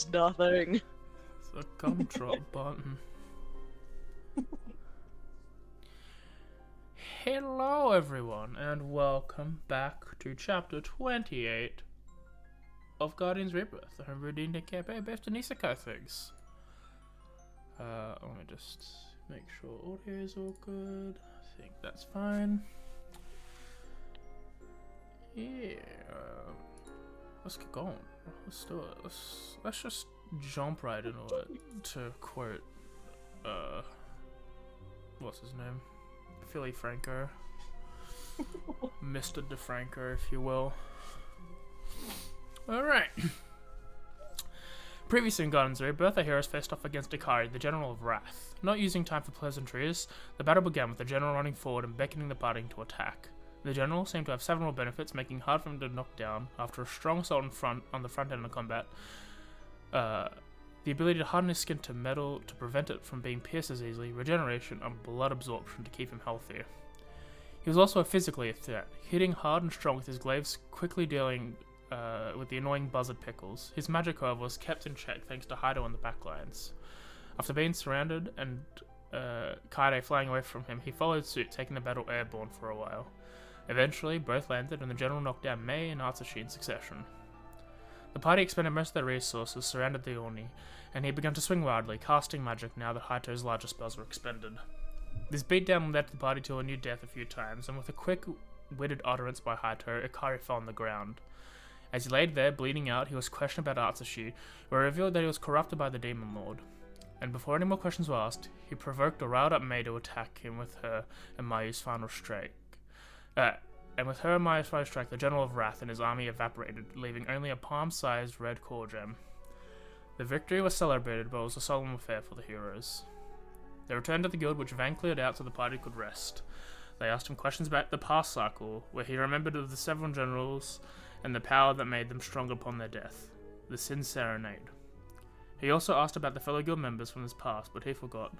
Nothing. It's a gumdrop button. Hello everyone, and welcome back to chapter 28 of Guardians Rebirth, the Homebrew D&D campaign based on isekai things. Let me just make sure audio is all good. I think that's fine. Yeah, let's get going. Let's do it. Let's just jump right into it. To quote, what's his name? Philly Franco. Mr. DeFranco, if you will. Alright. Previously in Guardians Rebirth, our heroes faced off against Ikari, the General of Wrath. Not using time for pleasantries, the battle began with the General running forward and beckoning the party to attack. The General seemed to have several benefits, making it hard for him to knock down. After a strong assault on the front end of combat, the ability to harden his skin to metal to prevent it from being pierced as easily, regeneration, and blood absorption to keep him healthy. He was also physically a threat, hitting hard and strong with his glaives, quickly dealing with the annoying buzzard pickles. His magic, however, was kept in check thanks to Hido on the backlines. After being surrounded and Kaide flying away from him, he followed suit, taking the battle airborne for a while. Eventually, both landed and the General knocked down Mei and Atsushi in succession. The party expended most of their resources, surrounded the Oni, and he began to swing wildly, casting magic now that Hito's larger spells were expended. This beatdown led the party to a new death a few times, and with a quick-witted utterance by Hito, Ikari fell on the ground. As he laid there, bleeding out, he was questioned about Atsushi, who revealed that he was corrupted by the Demon Lord. And before any more questions were asked, he provoked a riled-up Mei to attack him with her and Mayu's final strike. The General of Wrath and his army evaporated, leaving only a palm-sized red core gem. The victory was celebrated, but it was a solemn affair for the heroes. They returned to the guild, which Van cleared out so the party could rest. They asked him questions about the past cycle, where he remembered of the several generals and the power that made them strong upon their death, the Sin Serenade. He also asked about the fellow guild members from his past, but he forgot.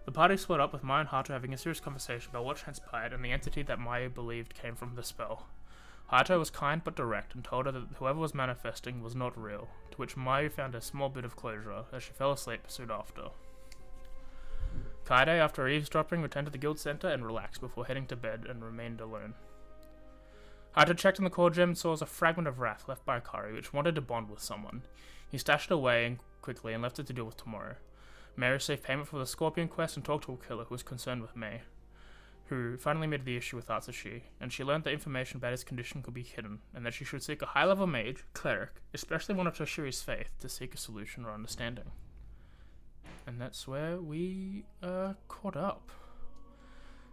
The party split up, with Maya and Hato having a serious conversation about what transpired and the entity that Maya believed came from the spell. Hato was kind but direct and told her that whoever was manifesting was not real, to which Maya found a small bit of closure as she fell asleep soon after. Kaide, after eavesdropping, returned to the guild center and relaxed before heading to bed and remained alone. Hato checked in the core gem and saw a fragment of wrath left by Ikari, which wanted to bond with someone. He stashed it away quickly and left it to deal with tomorrow. Mei received payment for the Scorpion quest and talked to a killer who was concerned with Mei, who finally made the issue with Atsushi, and she learned that information about his condition could be hidden, and that she should seek a high-level mage, cleric, especially one of Toshiri's faith, to seek a solution or understanding. And that's where we caught up.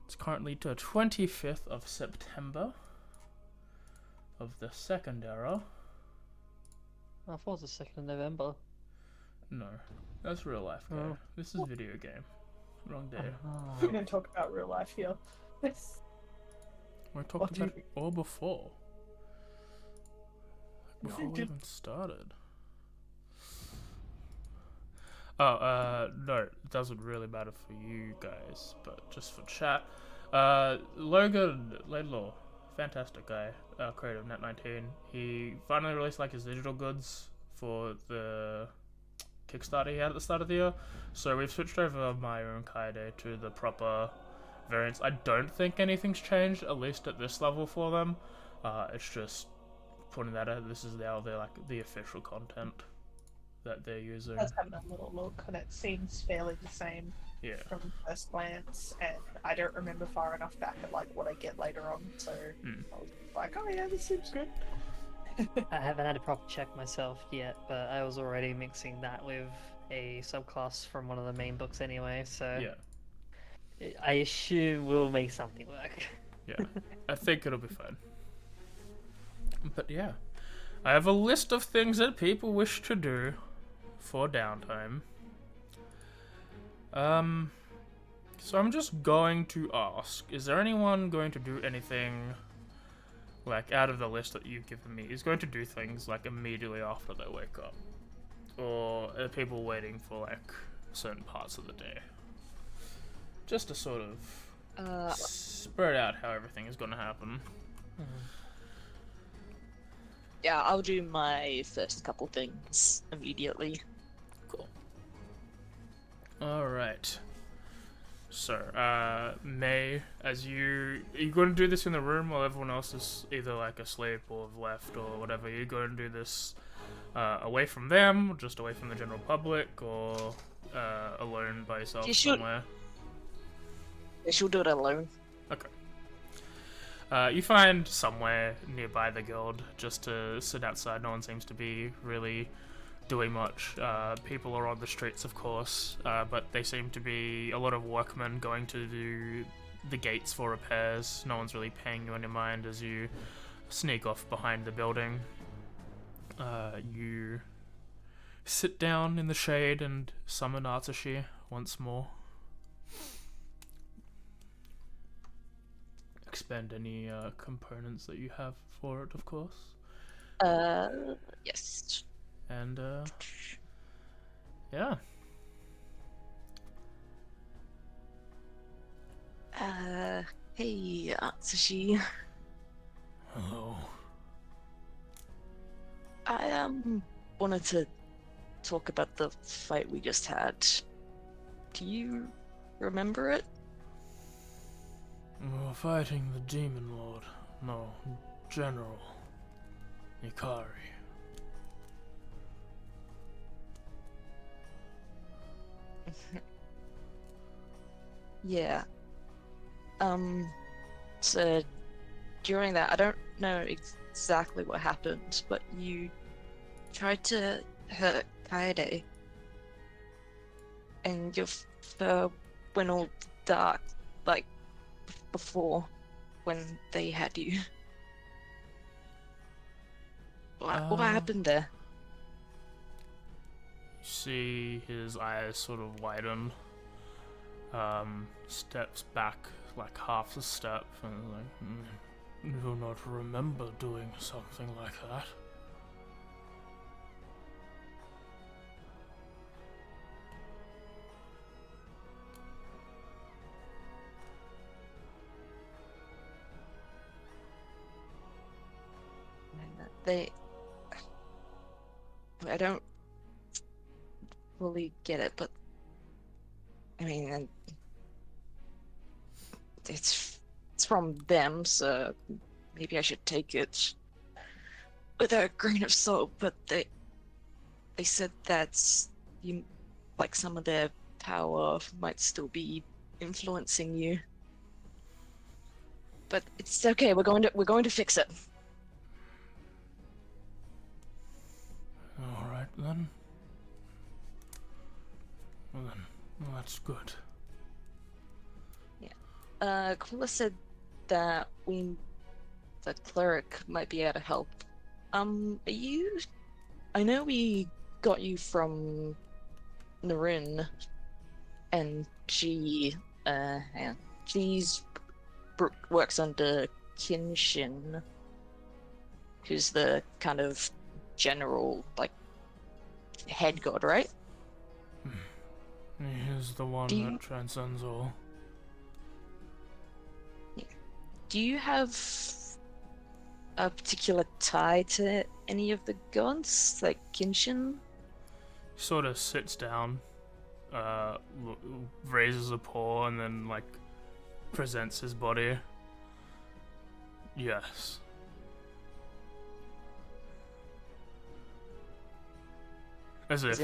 It's currently the 25th of September of the second era. I thought it was the 2nd of November. No, that's real life, guy. Oh. This is video game. Wrong day. We don't talk about real life here. We talked about it all before. Before we even started. Oh, no, it doesn't really matter for you guys, but just for chat. Logan Laidlaw, fantastic guy, creator of Net19. He finally released like his digital goods for the Kickstarter he had at the start of the year, so we've switched over Maya and Kaide to the proper variants. I don't think anything's changed, at least at this level for them. It's just pointing that out. This is now the official content that they're using. Let's have a little look, and it seems fairly the same from first glance, and I don't remember far enough back at like what I get later on, so I was like, oh yeah, this seems good. I haven't had a proper check myself yet, but I was already mixing that with a subclass from one of the main books anyway, so yeah. I assume we'll make something work. Yeah, I think it'll be fun. But yeah, I have a list of things that people wish to do for downtime. So I'm just going to ask, is there anyone going to do anything like out of the list that you've given me, is going to do things like immediately after they wake up? Or are people waiting for like certain parts of the day? Just to sort of spread out how everything is going to happen. Yeah, I'll do my first couple things immediately. Cool. Alright. So, May, are you going to do this in the room while everyone else is either like asleep or have left or whatever? Are you going to do this away from them, or just away from the general public, or alone by yourself somewhere? Yeah, she'll do it alone. Okay. You find somewhere nearby the guild just to sit outside. No one seems to be really doing much. People are on the streets, of course, but they seem to be a lot of workmen going to do the gates for repairs. No one's really paying you any mind as you sneak off behind the building. You sit down in the shade and summon Artashi once more. Expend any components that you have for it, of course. Yes. And, yeah. Hey, Atsushi. Hello. I, wanted to talk about the fight we just had. Do you remember it? We were fighting the Demon Lord. No, General Ikari. Yeah. So during that, I don't know exactly what happened, but you tried to hurt Kaede, and your fur went all dark, like before when they had you. What happened there? You see his eyes sort of widen. Steps back like half a step and like, do not remember doing something like that. I don't fully get it, but I mean, it's from them, so maybe I should take it with a grain of salt. But they said that like some of their power might still be influencing you. But it's okay. We're going to fix it. All right then. Well, that's good. Yeah. Kula said that the cleric might be able to help. Are you? I know we got you from Narun, and she's works under Kinshin, who's the kind of general, like, head god, right? He is the one that transcends all. Yeah. Do you have a particular tie to any of the gods, like Kinshin? He sort of sits down, raises a paw, and then, like, presents his body. Yes. As if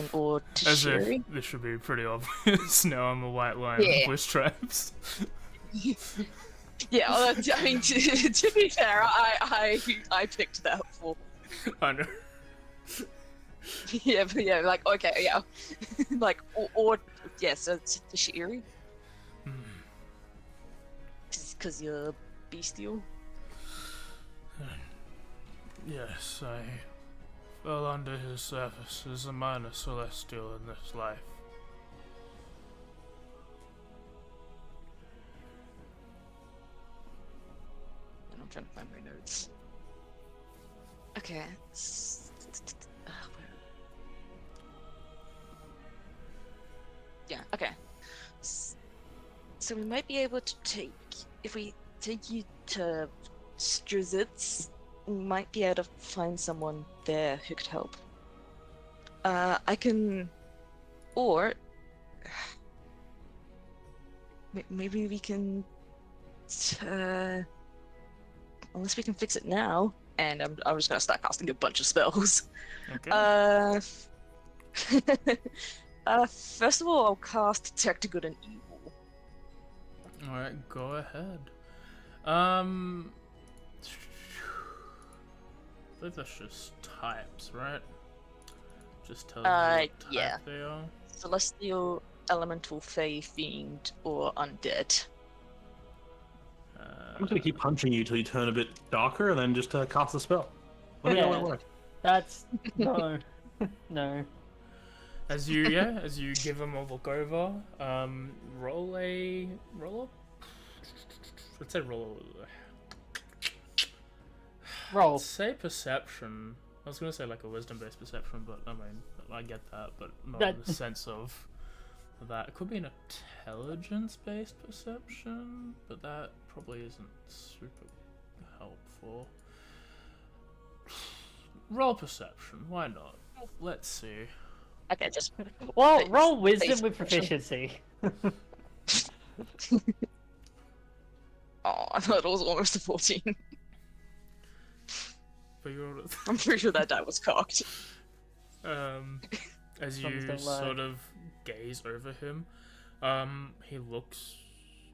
this should be pretty obvious. Now I'm a white lion with bush traps. Yeah, I mean, to be fair, I picked that for. I know. Yeah, but yeah, like, okay, yeah. Like, or yeah, so it's Tashiri. Because you're bestial? Yes, I fell under his surface as a minor celestial in this life. And I'm trying to find my notes. Okay. Yeah, okay. So we might be able to if we take you to Strizitz, might be able to find someone there who could help. I can, or maybe we can, unless we can fix it now. And I'm just gonna start casting a bunch of spells. Okay. First of all, I'll cast Detect Good and Evil. Alright, go ahead. I think that's just types, right? Just tells you what type they are. Celestial, Elemental, Fey, Fiend, or Undead. I'm just gonna keep punching you till you turn a bit darker, and then just cast a spell. Let me know when it works. That's no, no. As you give them a look over, roll a. Let's say roll. Roll. Let's say perception. I was gonna say like a wisdom-based perception, but I mean I get that, but not in the sense of that. It could be an intelligence-based perception, but that probably isn't super helpful. Roll perception. Why not? Let's see. Okay, just well, roll wisdom with proficiency. Oh, I thought it was almost a 14. But you're... I'm pretty sure that die was cocked. As you sort of gaze over him, he looks.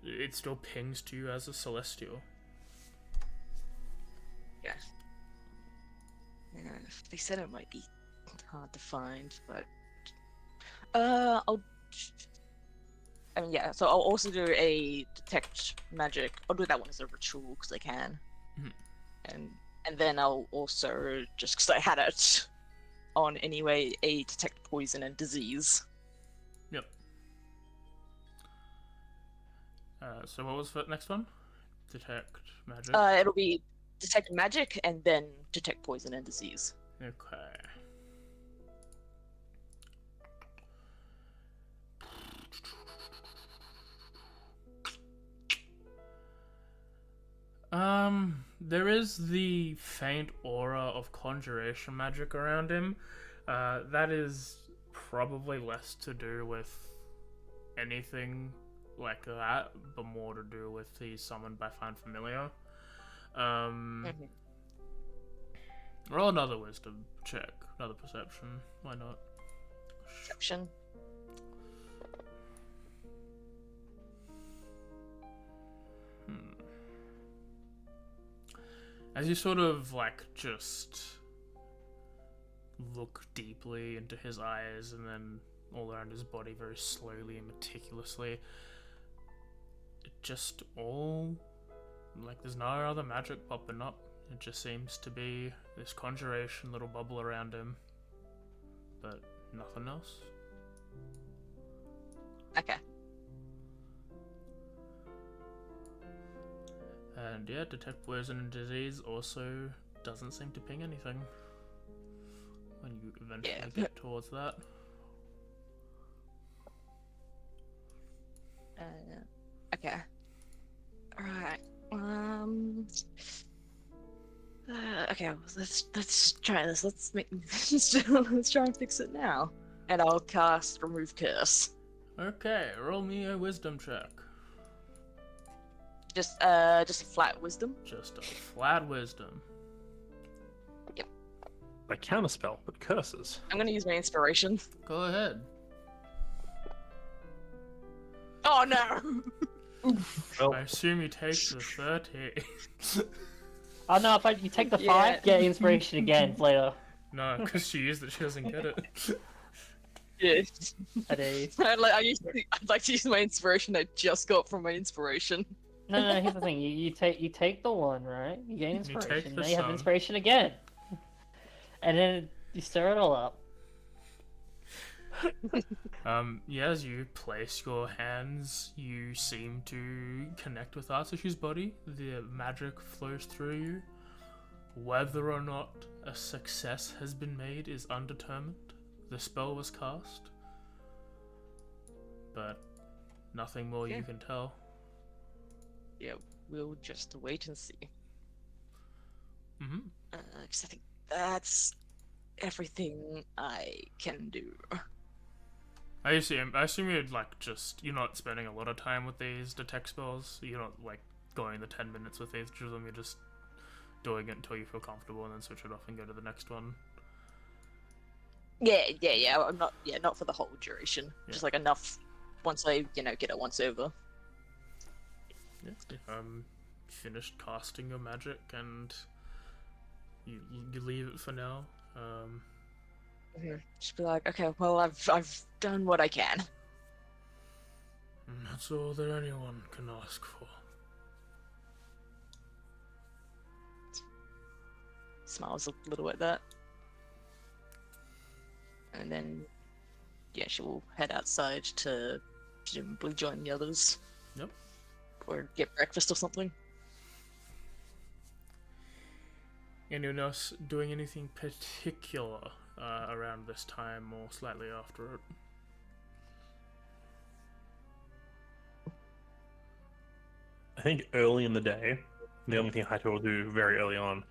It still pings to you as a celestial. Yeah. They said it might be hard to find, but so I'll also do a detect magic. I'll do that one as a ritual because I can, and then I'll also, just because I had it on anyway, a detect poison and disease. Yep. So what was the next one? Detect magic. It'll be detect magic and then detect poison and disease. Okay. There is the faint aura of conjuration magic around him. That is probably less to do with anything like that, but more to do with he's summoned by Find Familiar. Roll another wisdom check, another perception. Why not? Perception. As you sort of like just look deeply into his eyes and then all around his body very slowly and meticulously, it just all like there's no other magic popping up. It just seems to be this conjuration little bubble around him, but nothing else. Okay. And yeah, detect poison and disease also doesn't seem to ping anything when you eventually get towards that. Okay. Alright. Okay, let's try this. Let's try and fix it now. And I'll cast Remove Curse. Okay, roll me a wisdom check. Just a flat wisdom. Just a flat wisdom. Yep. A counterspell, but curses. I'm gonna use my inspiration. Go ahead. Oh no! Well, I assume you take the 30. Oh no, if you take the 5, get inspiration again later. No, because she used it, she doesn't get it. Yes. I'd like to use my inspiration I just got from my inspiration. No, here's the thing. You take the 1, right? You gain inspiration. Then you have some. inspiration again. And then you stir it all up. Yeah, as you place your hands, you seem to connect with Artishu's body. The magic flows through you. Whether or not a success has been made is undetermined. The spell was cast, but nothing more you can tell. Yeah, we'll just wait and see. Mm-hmm. 'Cause I think that's everything I can do. I assume you're you're not spending a lot of time with these detect spells. You're not like going the 10 minutes with each of them. You're just doing it until you feel comfortable and then switch it off and go to the next one. Yeah. I'm not for the whole duration. Yeah. Just like enough once I, get it once over. Yeah. Finished casting your magic and you leave it for now. Just be like, okay, well, I've done what I can. And that's all that anyone can ask for. Smiles a little at that. And then, yeah, she will head outside to presumably join the others. Yep. Or get breakfast or something. Anyone else doing anything particular around this time or slightly after it? I think early in the day, the only thing Haito will do very early on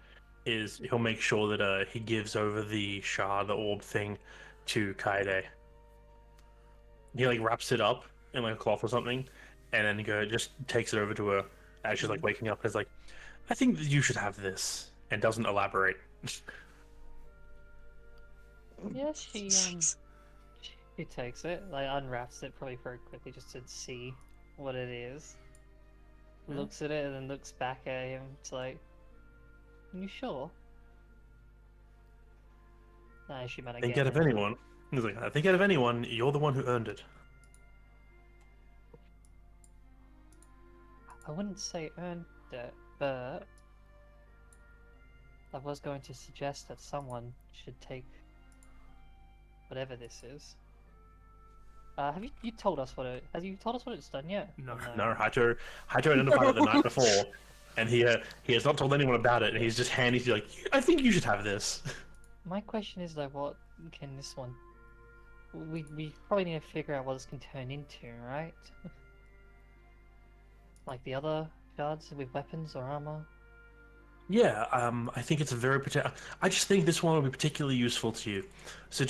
is he'll make sure that he gives over the shard, the orb thing, to Kaede. He wraps it up in a cloth or something, and then just takes it over to her as she's waking up. And is like, I think that you should have this, and doesn't elaborate. Yeah, she takes it, unwraps it probably very quickly just to see what it is. Looks at it and then looks back at him. It's like, are you sure? Nah, she might I think out of anyone, he's like, I think out of anyone, you're the one who earned it. I wouldn't say earned it, but I was going to suggest that someone should take whatever this is. Have you told us what it? Have you told us what it's done yet? No. No, Haito identified it the night before, and he has not told anyone about it, and he's just handing you I think you should have this. My question is what can this one? We probably need to figure out what this can turn into, right? Like the other shards with weapons or armor. Yeah, I think it's I just think this one will be particularly useful to you. So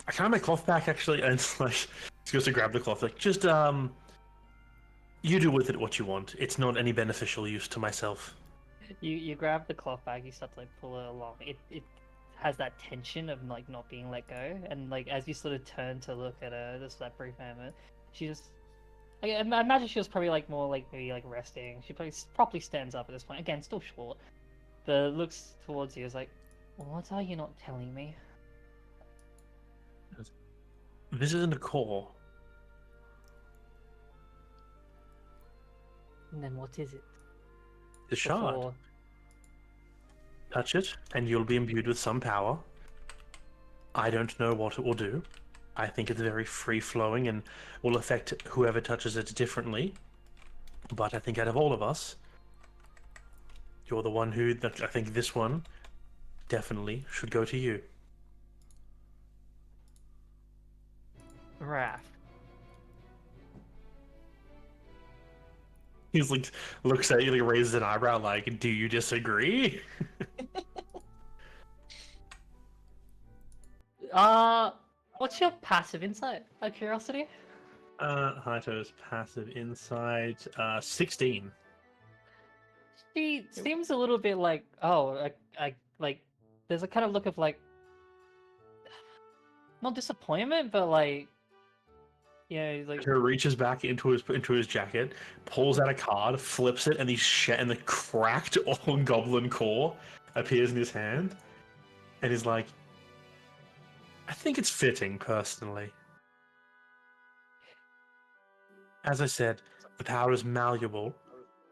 I can have my cloth back actually, and she goes to grab the cloth. You do with it what you want. It's not any beneficial use to myself. You grab the cloth bag. You start to pull it along. It has that tension of not being let go, and as you sort of turn to look at her, just that brief moment, she just. I imagine she was probably maybe resting. She probably stands up at this point. Again, still short, but looks towards you. Is like, what are you not telling me? This isn't a core. And then what is it? The shard. Touch it, and you'll be imbued with some power. I don't know what it will do. I think it's very free-flowing and will affect whoever touches it differently. But I think out of all of us, you're the one I think this one definitely should go to you. Raph. He's looks at you, raises an eyebrow, do you disagree? What's your passive insight? Out of curiosity. Haito's passive insight, 16. She seems a little bit there's a kind of look of not disappointment, but Haito reaches back into his jacket, pulls out a card, flips it, and the cracked goblin core appears in his hand, and he's like, I think it's fitting, personally. As I said, the power is malleable.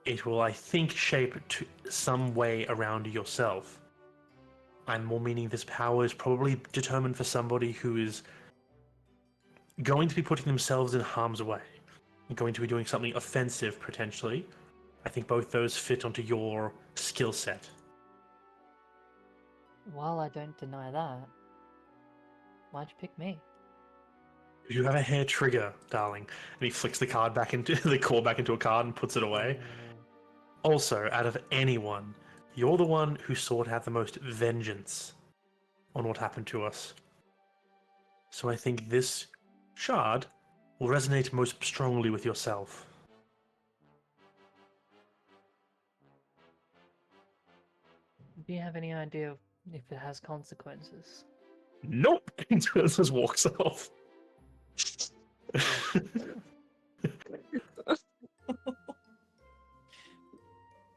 It will, I think, shape to some way around yourself. I'm more meaning this power is probably determined for somebody who is going to be putting themselves in harm's way, going to be doing something offensive, potentially. I think both those fit onto your skill set. Well, I don't deny that. Why'd you pick me? You have a hair trigger, darling. And he flicks the card back into the core back into a card and puts it away. Also, out of anyone, You're the one who sought out the most vengeance on what happened to us. So I think this shard will resonate most strongly with yourself. Do you have any idea if it has consequences? Nope! Just walks off.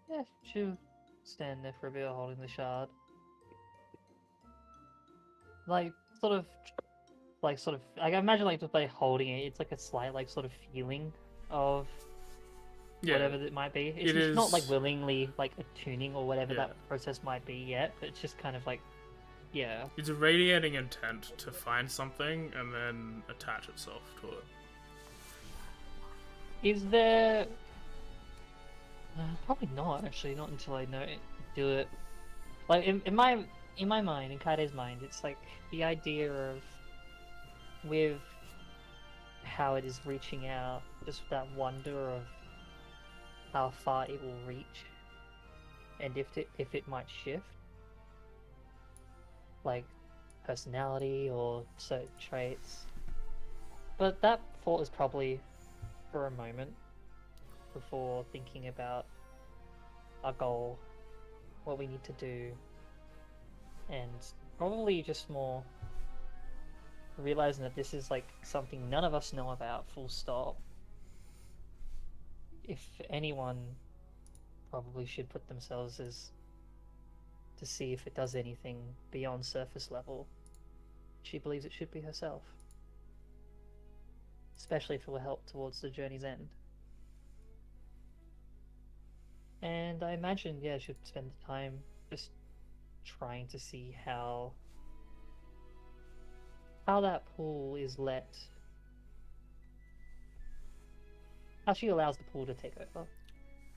Yeah, she'll stand there for a bit holding the shard. Like, I imagine like just by holding it, it's like a slight like sort of feeling of whatever that might be. It's not like willingly like attuning or whatever that process might be yet, but it's just kind of like, yeah. It's a radiating intent to find something and then attach itself to it. Is there... probably not, actually, not until I do it. Like, in my mind, in Kaide's mind, it's like the idea of with how it is reaching out, just that wonder of how far it will reach, and if it might shift, like personality or certain traits. But that thought is probably for a moment before thinking about our goal, what we need to do, and probably just more realizing that this is like something none of us know about, full stop. If anyone probably should put themselves as to see if it does anything beyond surface level, she believes it should be herself, especially if it will help towards the journey's end. And I imagine, yeah, she'll spend the time just trying to see how that pool is how she allows the pool to take over.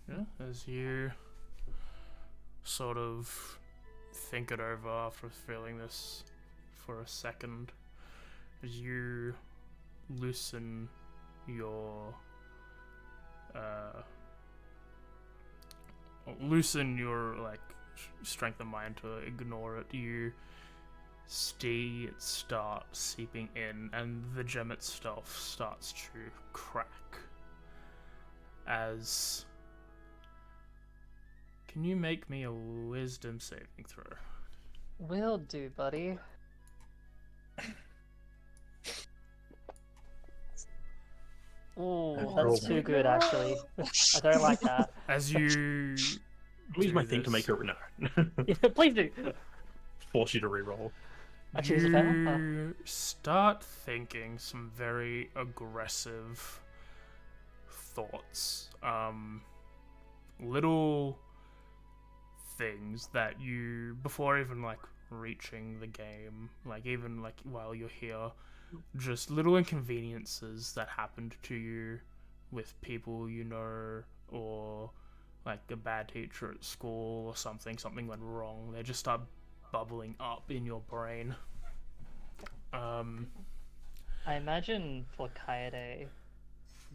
Yeah, as you sort of think it over after feeling this for a second, as you loosen your like strength of mind to ignore it, you see it start seeping in, and the gem itself starts to crack. As can you make me a wisdom saving throw? Will do, buddy. Ooh, that's too good, actually. I don't like that. As you use my thing to make her Yeah, please do. Force you to reroll. You start thinking some very aggressive thoughts, little things that you, before even like reaching the game, like even like while you're here, just little inconveniences that happened to you with people you know, or like a bad teacher at school or something went wrong. They just start bubbling up in your brain. I imagine for Kaede,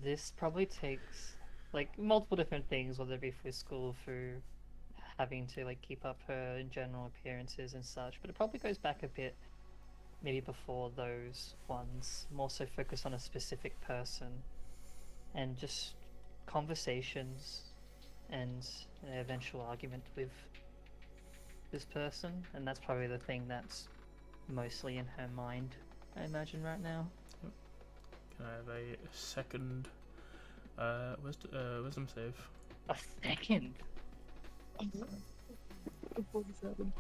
this probably takes like multiple different things, whether it be for school, through having to like keep up her general appearances and such, but it probably goes back a bit, maybe before those ones, more so focused on a specific person and just conversations and an eventual argument with this person, and that's probably the thing that's mostly in her mind, I imagine, right now. Can I have a second wisdom save? A second? 47.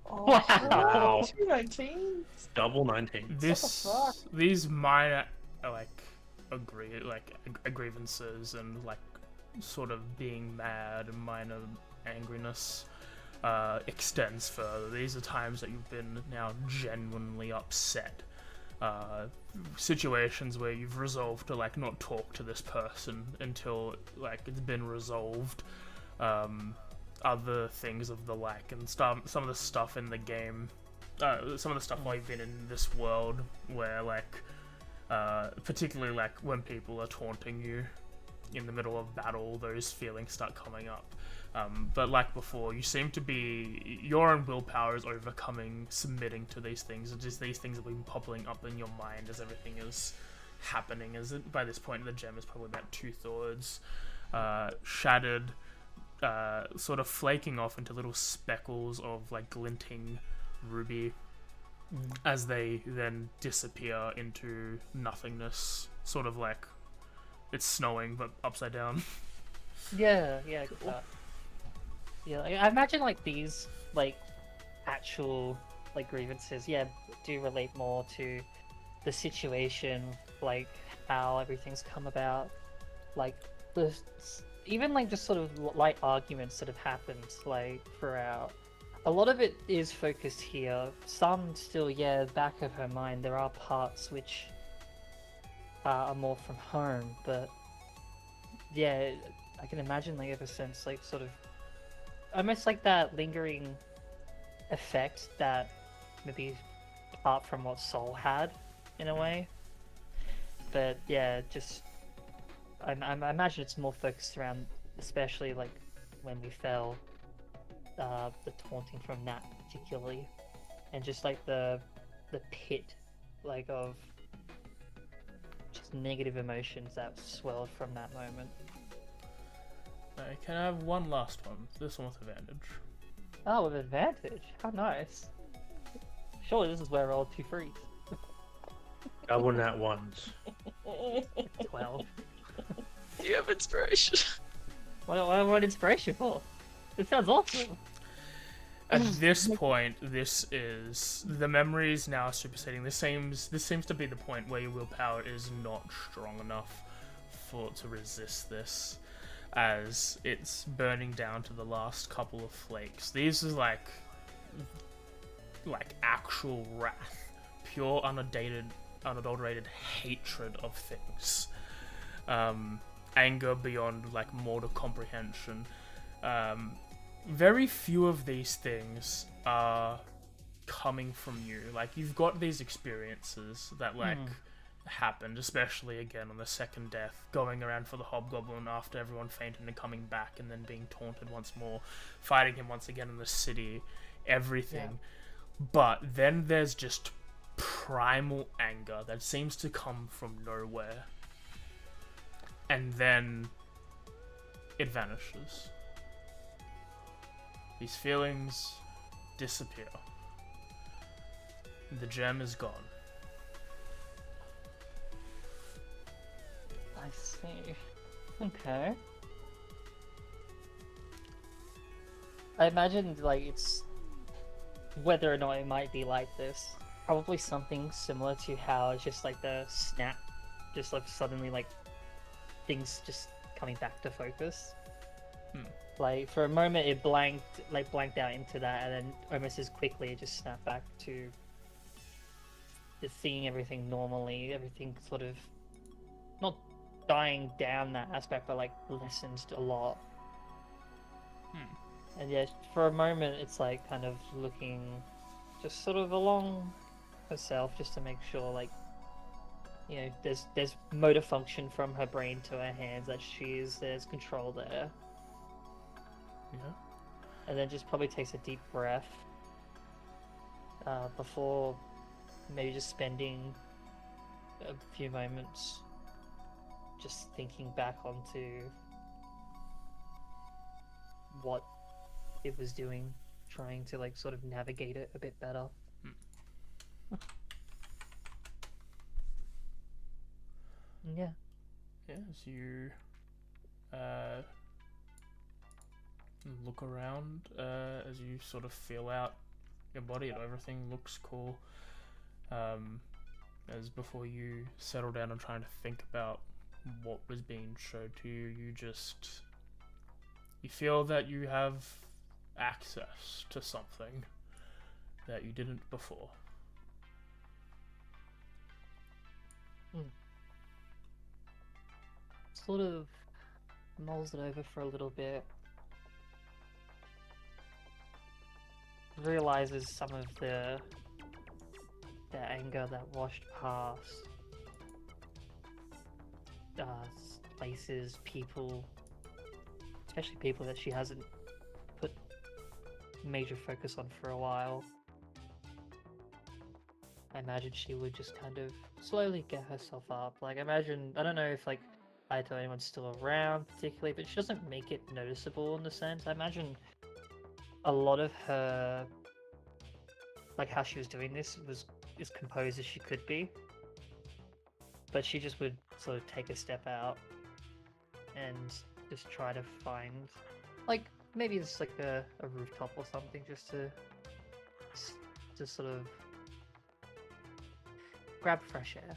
Oh, Wow. 19? Double 19. These minor grievances and like sort of being mad and minor angriness extends further. These are times that you've been now genuinely upset. Situations where you've resolved to like not talk to this person until like it's been resolved. Other things of the like, and some of the stuff in the game, some of the stuff while you've been in this world, where like particularly like when people are taunting you, in the middle of battle, those feelings start coming up. But like before, you seem to be, your own willpower is overcoming, submitting to these things, and just these things have been popping up in your mind as everything is happening. As by this point, the gem is probably about 2/3 shattered, sort of flaking off into little speckles of like glinting ruby, as they then disappear into nothingness, sort of like it's snowing but upside down. Yeah, I get that. Yeah, I imagine like these like actual like grievances, do relate more to the situation, like how everything's come about, like the even like just sort of light arguments that have happened like throughout. A lot of it is focused here. Some still, back of her mind, there are parts which are more from home, but yeah, I can imagine like ever since like sort of almost like that lingering effect that maybe apart from what Soul had in a way. But yeah, just I imagine it's more focused around, especially like when we fell, the taunting from that particularly, and just like the pit like of just negative emotions that swelled from that moment. I can have one last one. This one with advantage. Oh, with advantage? How nice. Surely this is where I rolled 2 threes. Double nat ones. 12. Do you have inspiration? What do I want inspiration for? It sounds awesome. At this point, this is the memories now superseding. This seems to be the point where your willpower is not strong enough to resist this, as it's burning down to the last couple of flakes. These are like actual wrath, pure unadulterated hatred of things, anger beyond like mortal comprehension. Very few of these things are coming from you. Like, you've got these experiences that happened, especially again on the second death, going around for the hobgoblin after everyone fainted and coming back and then being taunted once more, fighting him once again in the city, everything. But then there's just primal anger that seems to come from nowhere, and then it vanishes. These feelings disappear. The gem is gone. I see. Okay. I imagine, like, it's... whether or not it might be like this, probably something similar to how it's just like the snap, just like suddenly like things just coming back to focus. Like for a moment it blanked out into that, and then almost as quickly it just snapped back to just seeing everything normally, everything sort of not dying down that aspect, but like lessened a lot. And yeah, for a moment it's like kind of looking just sort of along herself, just to make sure, like, you know, there's motor function from her brain to her hands, that there's control there. Yeah. And then just probably takes a deep breath before maybe just spending a few moments just thinking back onto what it was doing, trying to like sort of navigate it a bit better. Yeah. As you look around, as you sort of feel out your body, and everything looks cool. As before you settle down and trying to think about what was being showed to you, you feel that you have access to something that you didn't before. Sort of mulls it over for a little bit. Realizes some of the anger that washed past places, people, especially people that she hasn't put major focus on for a while. I imagine she would just kind of slowly get herself up. Like, imagine, I don't know if, like, anyone's still around particularly, but she doesn't make it noticeable in the sense. I imagine a lot of her, like, how she was doing this was as composed as she could be. But she just would sort of take a step out and just try to find, like, maybe it's like a rooftop or something, just to sort of grab fresh air.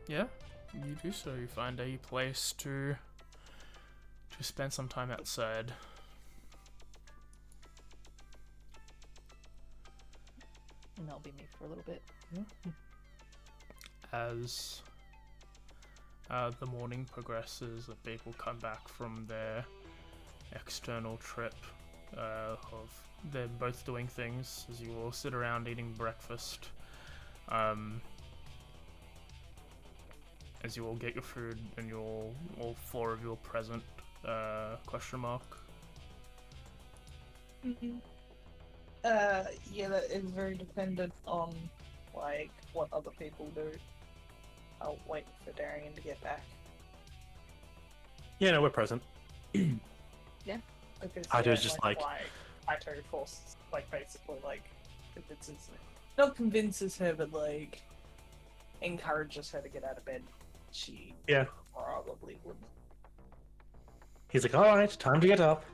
Yeah, you do so. You find a place to spend some time outside. And that'll be me for a little bit. Yeah. As the morning progresses, the people come back from their external trip of they're both doing things as you all sit around eating breakfast. As you all get your food and all four of you are present, question mark. Mm-hmm. Yeah, that is very dependent on, like, what other people do. I'll wait for Darian to get back. Yeah, no, we're present. Yeah. Because I was just like Ito forces, like, basically, like, not convinces her, but, like, encourages her to get out of bed. She probably wouldn't. He's like, alright, time to get up.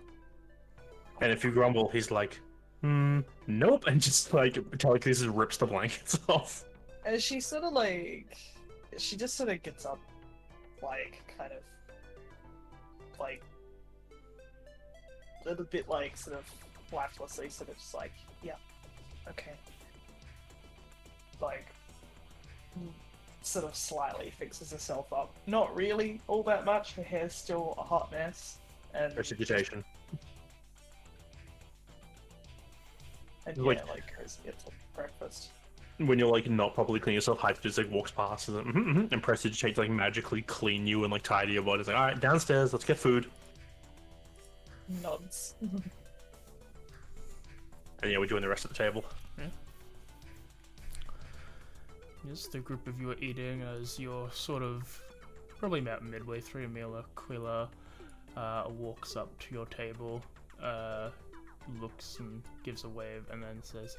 And if you grumble, he's like, nope, and just, like, telekinesis rips the blankets off. And she sort of, like, she just sort of gets up, like, kind of, like, a little bit, like, sort of lifelessly, sort of just like, yeah, okay. Like, sort of slightly fixes herself up. Not really all that much, her hair's still a hot mess. And Precipitation. And yeah, like, goes to get some breakfast. When you're, like, not properly clean yourself, Hype just, like, walks past and Prestidigitate to, like, magically clean you and, like, tidy your body. It's like, alright, downstairs, let's get food. Nods. And yeah, we're doing the rest of the table. Yeah. Yes, the group of you are eating as you're sort of probably about midway through your meal. Aquila walks up to your table, looks and gives a wave, and then says,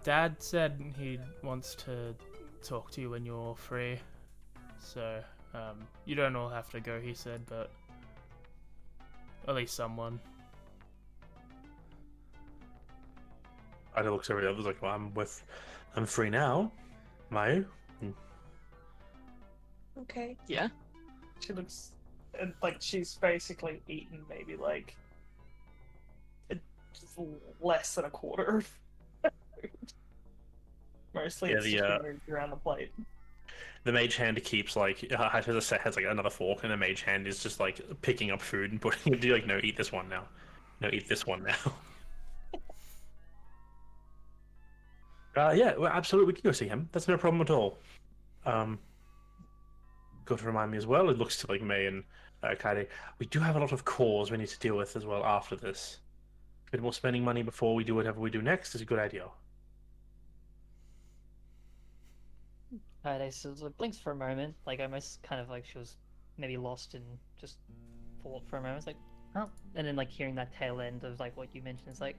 Dad said he wants to talk to you when you're free, so you don't all have to go, he said, but at least someone. I looks over the others like, well, I'm free now. Am I? Okay. Yeah. She looks like she's basically eaten maybe like less than a quarter of food. Mostly it's just moved around the plate. The mage hand keeps, like, has like another fork, and the mage hand is just, like, picking up food and putting it, like, no, eat this one now. No, eat this one now. Yeah, well, absolutely, we can go see him. That's no problem at all. Got to remind me as well, it looks to, like, May and Kaide, we do have a lot of cores we need to deal with as well after this. A bit more spending money before we do whatever we do next is a good idea. Kaide sort of blinks for a moment, like almost kind of like she was maybe lost in just thought for a moment. It's like, oh, and then like hearing that tail end of like what you mentioned, it's like,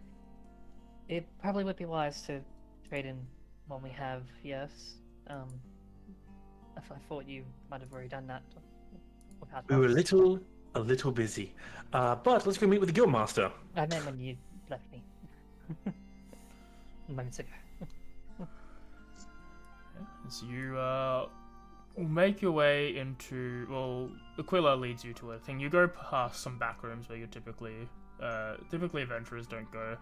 it probably would be wise to trade in what we have, yes. I thought you might have already done that. We were a little busy. But let's go meet with the guildmaster. I meant when you left me. Moments ago. As you make your way into, well, Aquila leads you to a thing. You go past some back rooms where you typically adventurers don't go.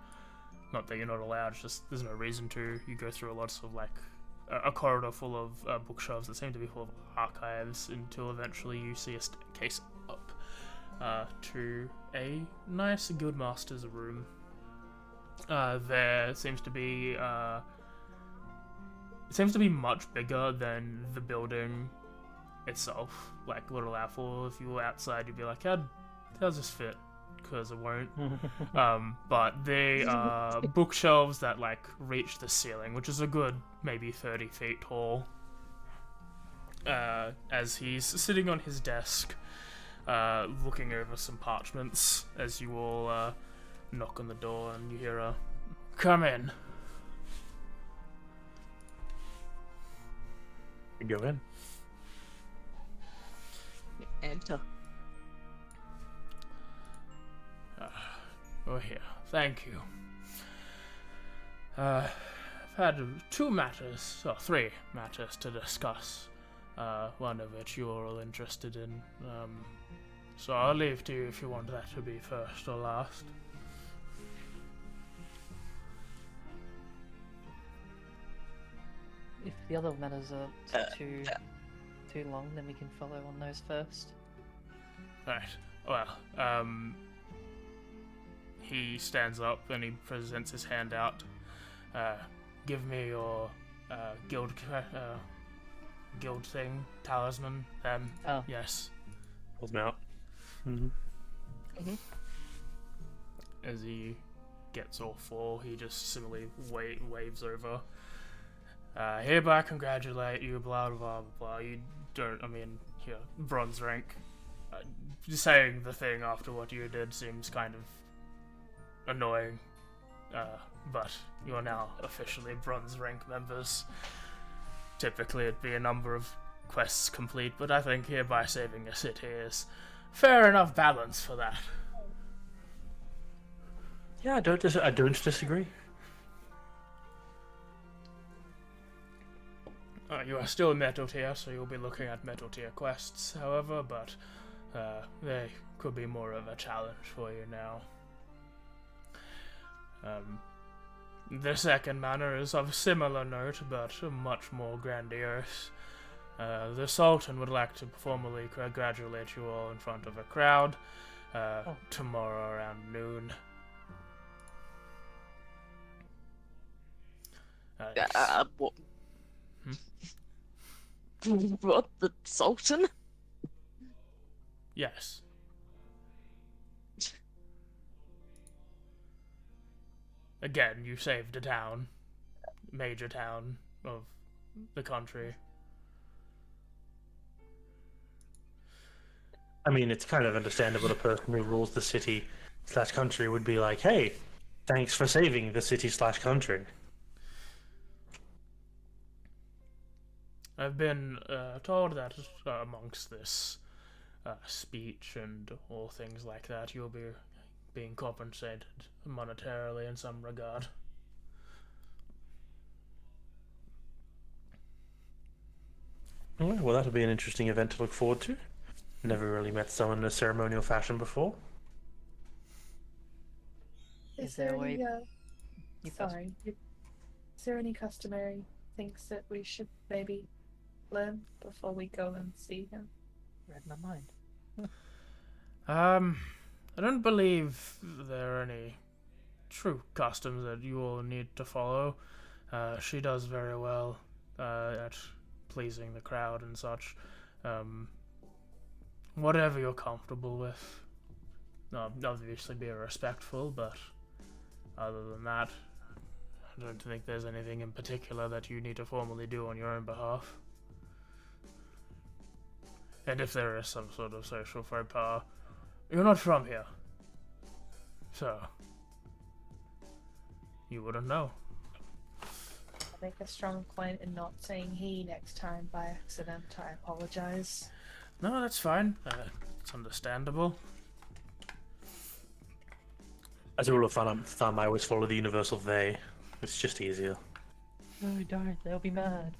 Not that you're not allowed, it's just there's no reason to. You go through a lot of, like, a corridor full of bookshelves that seem to be full of archives until eventually you see a staircase up to a nice guildmaster's room. There seems to be much bigger than the building itself, like Little Apple. If you were outside, you'd be like, how's this fit? Because it won't. But they are bookshelves that like reach the ceiling, which is a good maybe 30 feet tall. As he's sitting on his desk, looking over some parchments, as you all knock on the door and you hear a "Come in." You go in. Enter. Oh, here. Thank you. I've had three matters to discuss. One of which you're all interested in. So I'll leave to you if you want that to be first or last. If the other matters are too long, then we can follow on those first. Right. Well, he stands up and he presents his hand out. Give me your guild thing, talisman. Oh. Yes. Pulls him out. As he gets all four, he just similarly waves over. Hereby congratulate you, blah blah blah. You don't, here, bronze rank. Saying the thing after what you did seems kind of annoying, but you are now officially bronze rank members. Typically it'd be a number of quests complete, but I think hereby saving a city is fair enough balance for that. Yeah, I don't disagree. You are still metal tier, so you'll be looking at metal tier quests, however, but they could be more of a challenge for you now. The second matter is of similar note, but much more grandiose. The Sultan would like to formally congratulate you all in front of a crowd tomorrow around noon. What? What? The Sultan? Yes. Again, you saved a town, major town of the country. I mean, it's kind of understandable. The person who rules the city/country would be like, "Hey, thanks for saving the city/country." I've been told that amongst this speech and all things like that, you'll be being compensated monetarily in some regard. Well, that'll be an interesting event to look forward to. Never really met someone in a ceremonial fashion before. Is there any Is there any customary things that we should maybe learn before we go and see him? Read my mind. I don't believe there are any true customs that you all need to follow. She does very well at pleasing the crowd and such. Whatever you're comfortable with. Obviously be respectful, but other than that, I don't think there's anything in particular that you need to formally do on your own behalf. And if there is some sort of social faux pas, you're not from here. So, you wouldn't know. I'll make a strong point in not saying he next time by accident. I apologize. No, that's fine. It's understandable. As a rule of thumb, I always follow the universal they. It's just easier. No, don't. They'll be mad.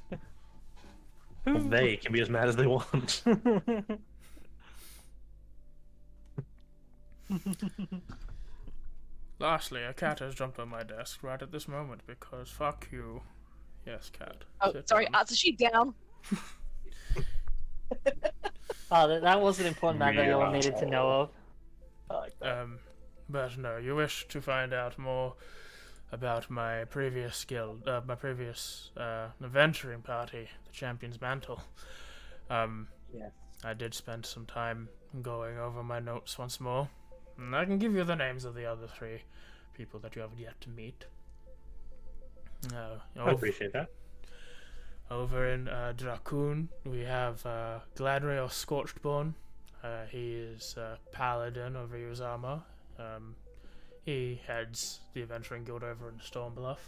Well, they can be as mad as they want. Lastly, a cat has jumped on my desk right at this moment because fuck you. Yes, cat. Oh, Sit sorry. down. Is she down? Oh, that was an important matter you all needed to know of. But no, you wish to find out more about my previous adventuring party, the Champion's Mantle. Yes. I did spend some time going over my notes once more, and I can give you the names of the other 3 people that you have yet to meet. I appreciate that. Over in Dracoon, we have Gladriel Scorchedborn. He is a paladin of Ryuzama. He heads the Adventuring Guild over in Stormbluff.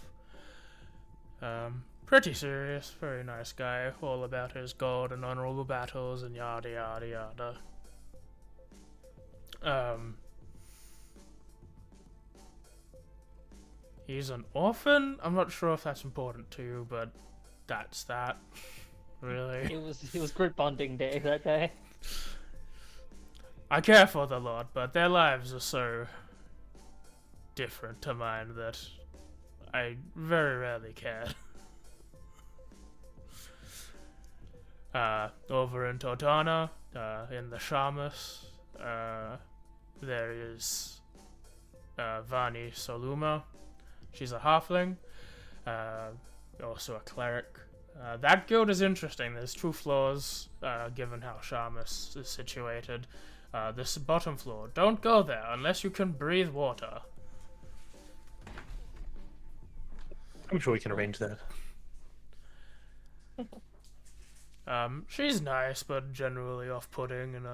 Pretty serious, very nice guy, all about his gold and honorable battles and yada yada yada. He's an orphan? I'm not sure if that's important to you, but that's that. Really. It was group bonding day that day. I care for the lot, but their lives are so different to mine that I very rarely cared. Over in Totana, in the Shamus, there is Vani Soluma. She's a halfling, also a cleric. That guild is interesting. There's 2 floors, given how Shamus is situated. This bottom floor, don't go there unless you can breathe water. I'm sure we can arrange that. She's nice, but generally off-putting, and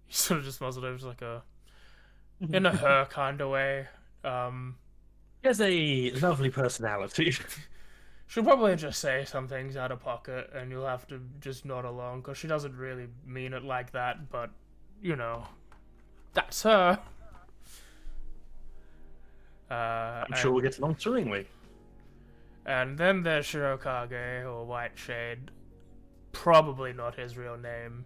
he sort of just muzzled over like in a her kind of way. He has a lovely personality. She'll probably just say some things out of pocket, and you'll have to just nod along, because she doesn't really mean it like that, but, you know, that's her. I'm sure we'll get along swimmingly. And then there's Shirokage, or White Shade. Probably not his real name.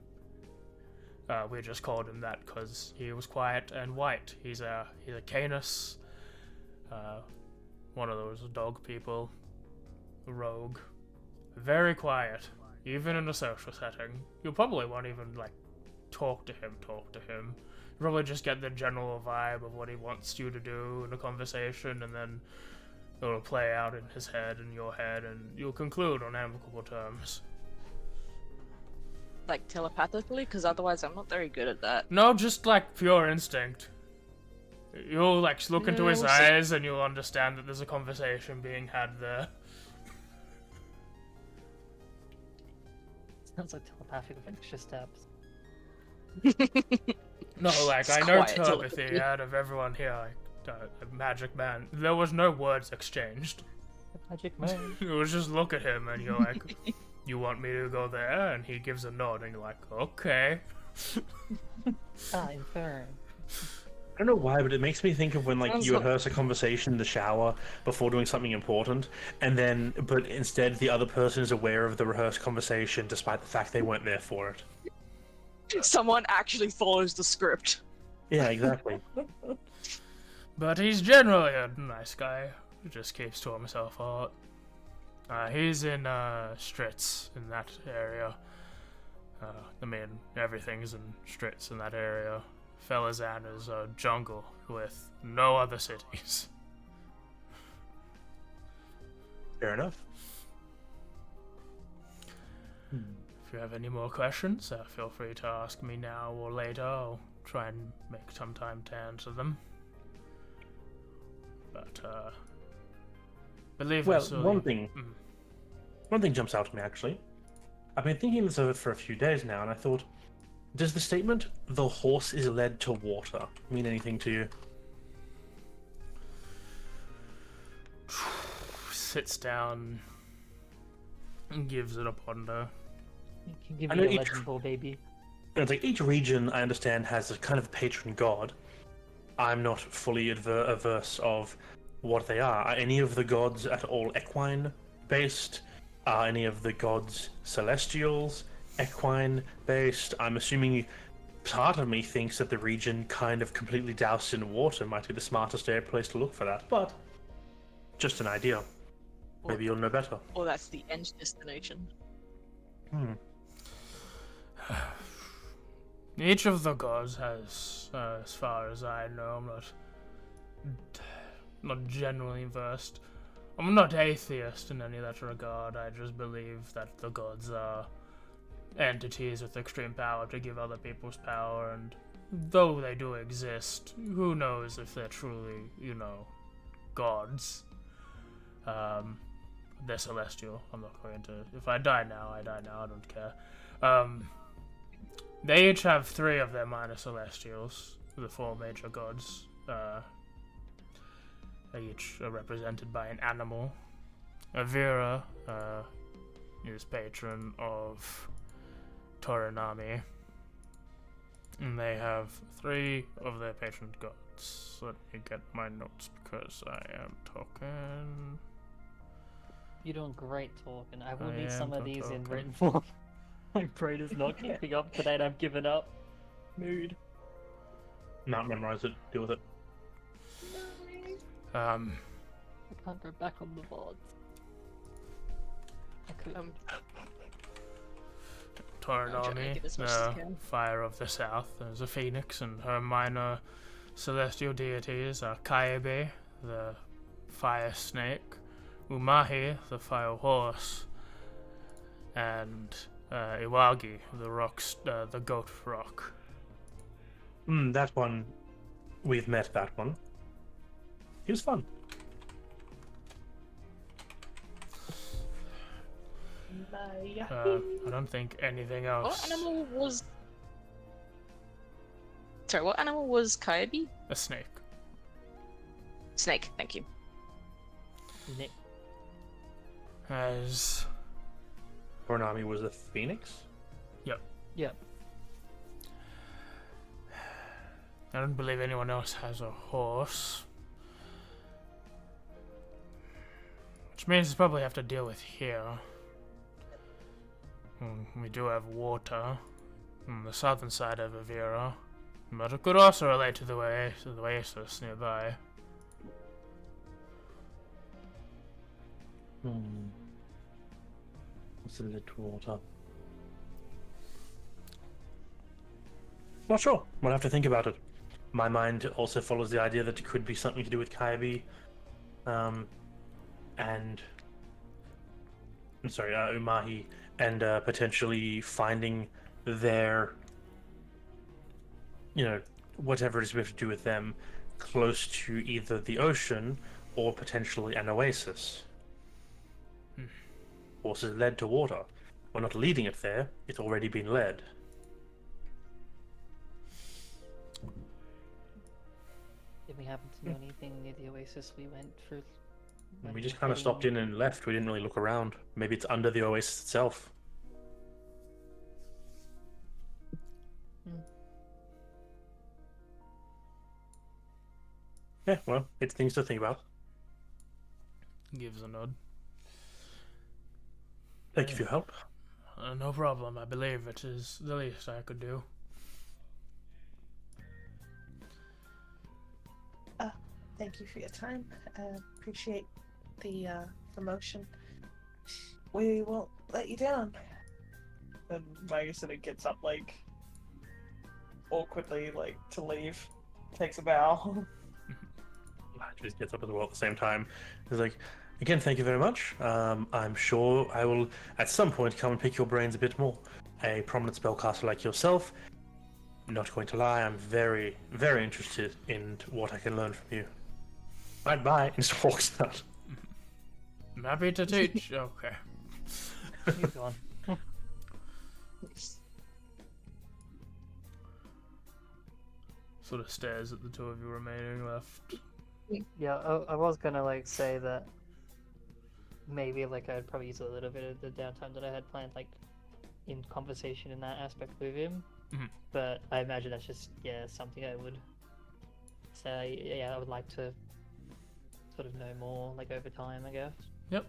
We just called him that because he was quiet and white. He's a Canis. One of those dog people. Rogue. Very quiet. Even in a social setting. You probably won't even, like, talk to him. You probably just get the general vibe of what he wants you to do in a conversation, and then it'll play out in his head and your head, and you'll conclude on amicable terms. Like telepathically? Because otherwise I'm not very good at that. No, just like pure instinct. You'll like look into his eyes and you'll understand that there's a conversation being had there. Sounds like telepathic with extra steps. No, like, I know telepathy out of everyone here, like, a magic man. There was no words exchanged. Magic man. It was just look at him and you're like, you want me to go there? And he gives a nod and you're like, okay. Infern. I don't know why, but it makes me think of when like you rehearse a conversation in the shower before doing something important, and then but instead the other person is aware of the rehearsed conversation despite the fact they weren't there for it. Someone actually follows the script. Yeah, exactly. But he's generally a nice guy who just keeps to himself a lot. He's in Stritz in that area. I mean, everything's in Stritz in that area. Felazan is a jungle with no other cities. Fair enough. If you have any more questions, feel free to ask me now or later. I'll try and make some time to answer them. But, believe well, me, one thing jumps out to me, actually. I've been thinking this over for a few days now, and I thought, does the statement, "the horse is led to water," mean anything to you? Sits down and gives it a ponder. You can give me a legend ball, baby. It's like each region, I understand, has a kind of patron god. I'm not fully averse of what they are. Are any of the gods at all equine-based? Are any of the gods celestials? Equine-based? I'm assuming part of me thinks that the region kind of completely doused in water might be the smartest place to look for that, but just an idea. Maybe you'll know better. Or that's the end destination. Each of the gods has, as far as I know, I'm not genuinely versed, I'm not atheist in any that regard. I just believe that the gods are entities with extreme power to give other people's power, and though they do exist, who knows if they're truly, gods. They're celestial. I'm not going to... If I die now, I die now. I don't care. They each have 3 of their minor celestials, the 4 major gods. They each are represented by an animal. Avira is patron of Toranami, and they have 3 of their patron gods. Let me get my notes because I am talking. You're doing great talking. I will need some of these in written form. My brain is not keeping up today and I've given up. Mood. Not memorize it, deal with it. I can't go back on the VODs. I could. Toranami, the Fire of the South, is a phoenix, and her minor celestial deities are Kaibe, the fire snake, Umahi, the fire horse, and Iwagi, the goat rock. That one, we've met that one. He was fun. I don't think anything else. What animal was... Sorry, what animal was Kaibe? A snake. Snake, thank you. Nick. As... Toranami was a phoenix? Yep. I don't believe anyone else has a horse. Which means we probably have to deal with here. We do have water on the southern side of Avira, but it could also relate to the oasis nearby. What's in the water? Not sure. We'll have to think about it. My mind also follows the idea that it could be something to do with Kaibe, Umahi, and potentially finding their, whatever it is we have to do with them, close to either the ocean or potentially an oasis. Horses led to water. We're not leading it there, it's already been led. Did we happen to know anything near the oasis we went through? We just kind of stopped in and left. We didn't really look around. Maybe it's under the oasis itself. Yeah, well, it's things to think about. Gives a nod. Thank you for your help. No problem. I believe it is the least I could do. Thank you for your time. Appreciate the promotion. We won't let you down. And Maya sort of gets up, awkwardly, to leave. Takes a bow. Just gets up as well at the same time. He's like, again, thank you very much. I'm sure I will at some point come and pick your brains a bit more. A prominent spellcaster like yourself, not going to lie, I'm very, very interested in what I can learn from you. Bye, and just walks out. I'm happy to teach. Okay. He's gone. Sort of stares at the 2 of you remaining left. Yeah, I was gonna say that maybe I'd probably use a little bit of the downtime that I had planned in conversation in that aspect with him. But I imagine that's just something I would say. I would like to sort of know more over time, I guess. Yep.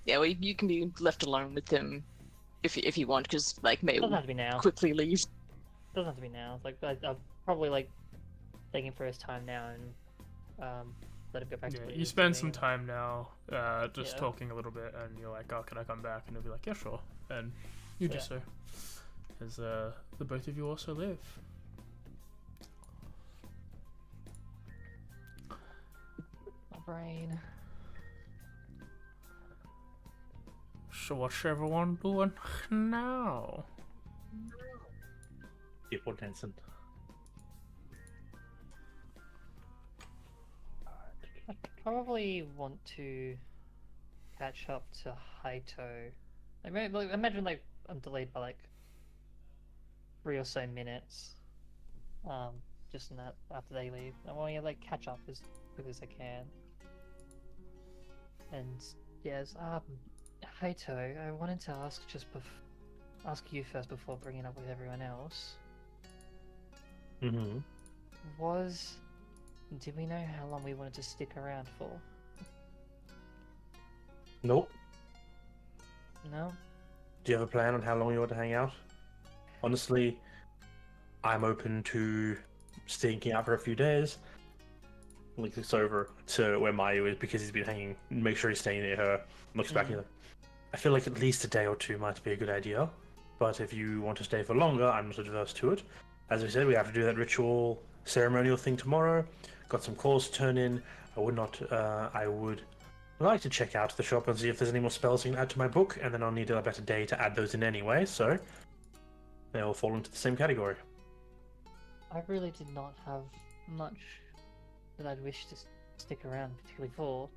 Yeah, well, you can be left alone with him if you want, because May Doesn't will have to be now. quickly leave. Doesn't have to be now. I'll probably take him for his time now and let him go back to what he you was spend doing some time now just talking a little bit, and you're like, oh, can I come back? And he'll be like, yeah, sure. And you do so. As the both of you also live. My brain. So what's everyone doing now? People dancing. I probably want to catch up to Haito. Imagine like I'm delayed by like 3 or so minutes. Just in that after they leave. I want to like catch up as quick as I can. And yes, Haito, I wanted to ask ask you first before bringing it up with everyone else. Mm-hmm. Did we know how long we wanted to stick around for? Nope. No? Do you have a plan on how long you want to hang out? Honestly, I'm open to sticking out for a few days. Looks over to where Mayu is because he's been hanging. Make sure he's staying near her. Looks back and I feel like at least a day or two might be a good idea. But if you want to stay for longer, I'm not adverse to it. As we said, we have to do that ritual ceremonial thing tomorrow. Got some calls to turn in. I would like to check out the shop and see if there's any more spells I can add to my book, and then I'll need a better day to add those in anyway, so they all fall into the same category. I really did not have much that I'd wish to stick around particularly for,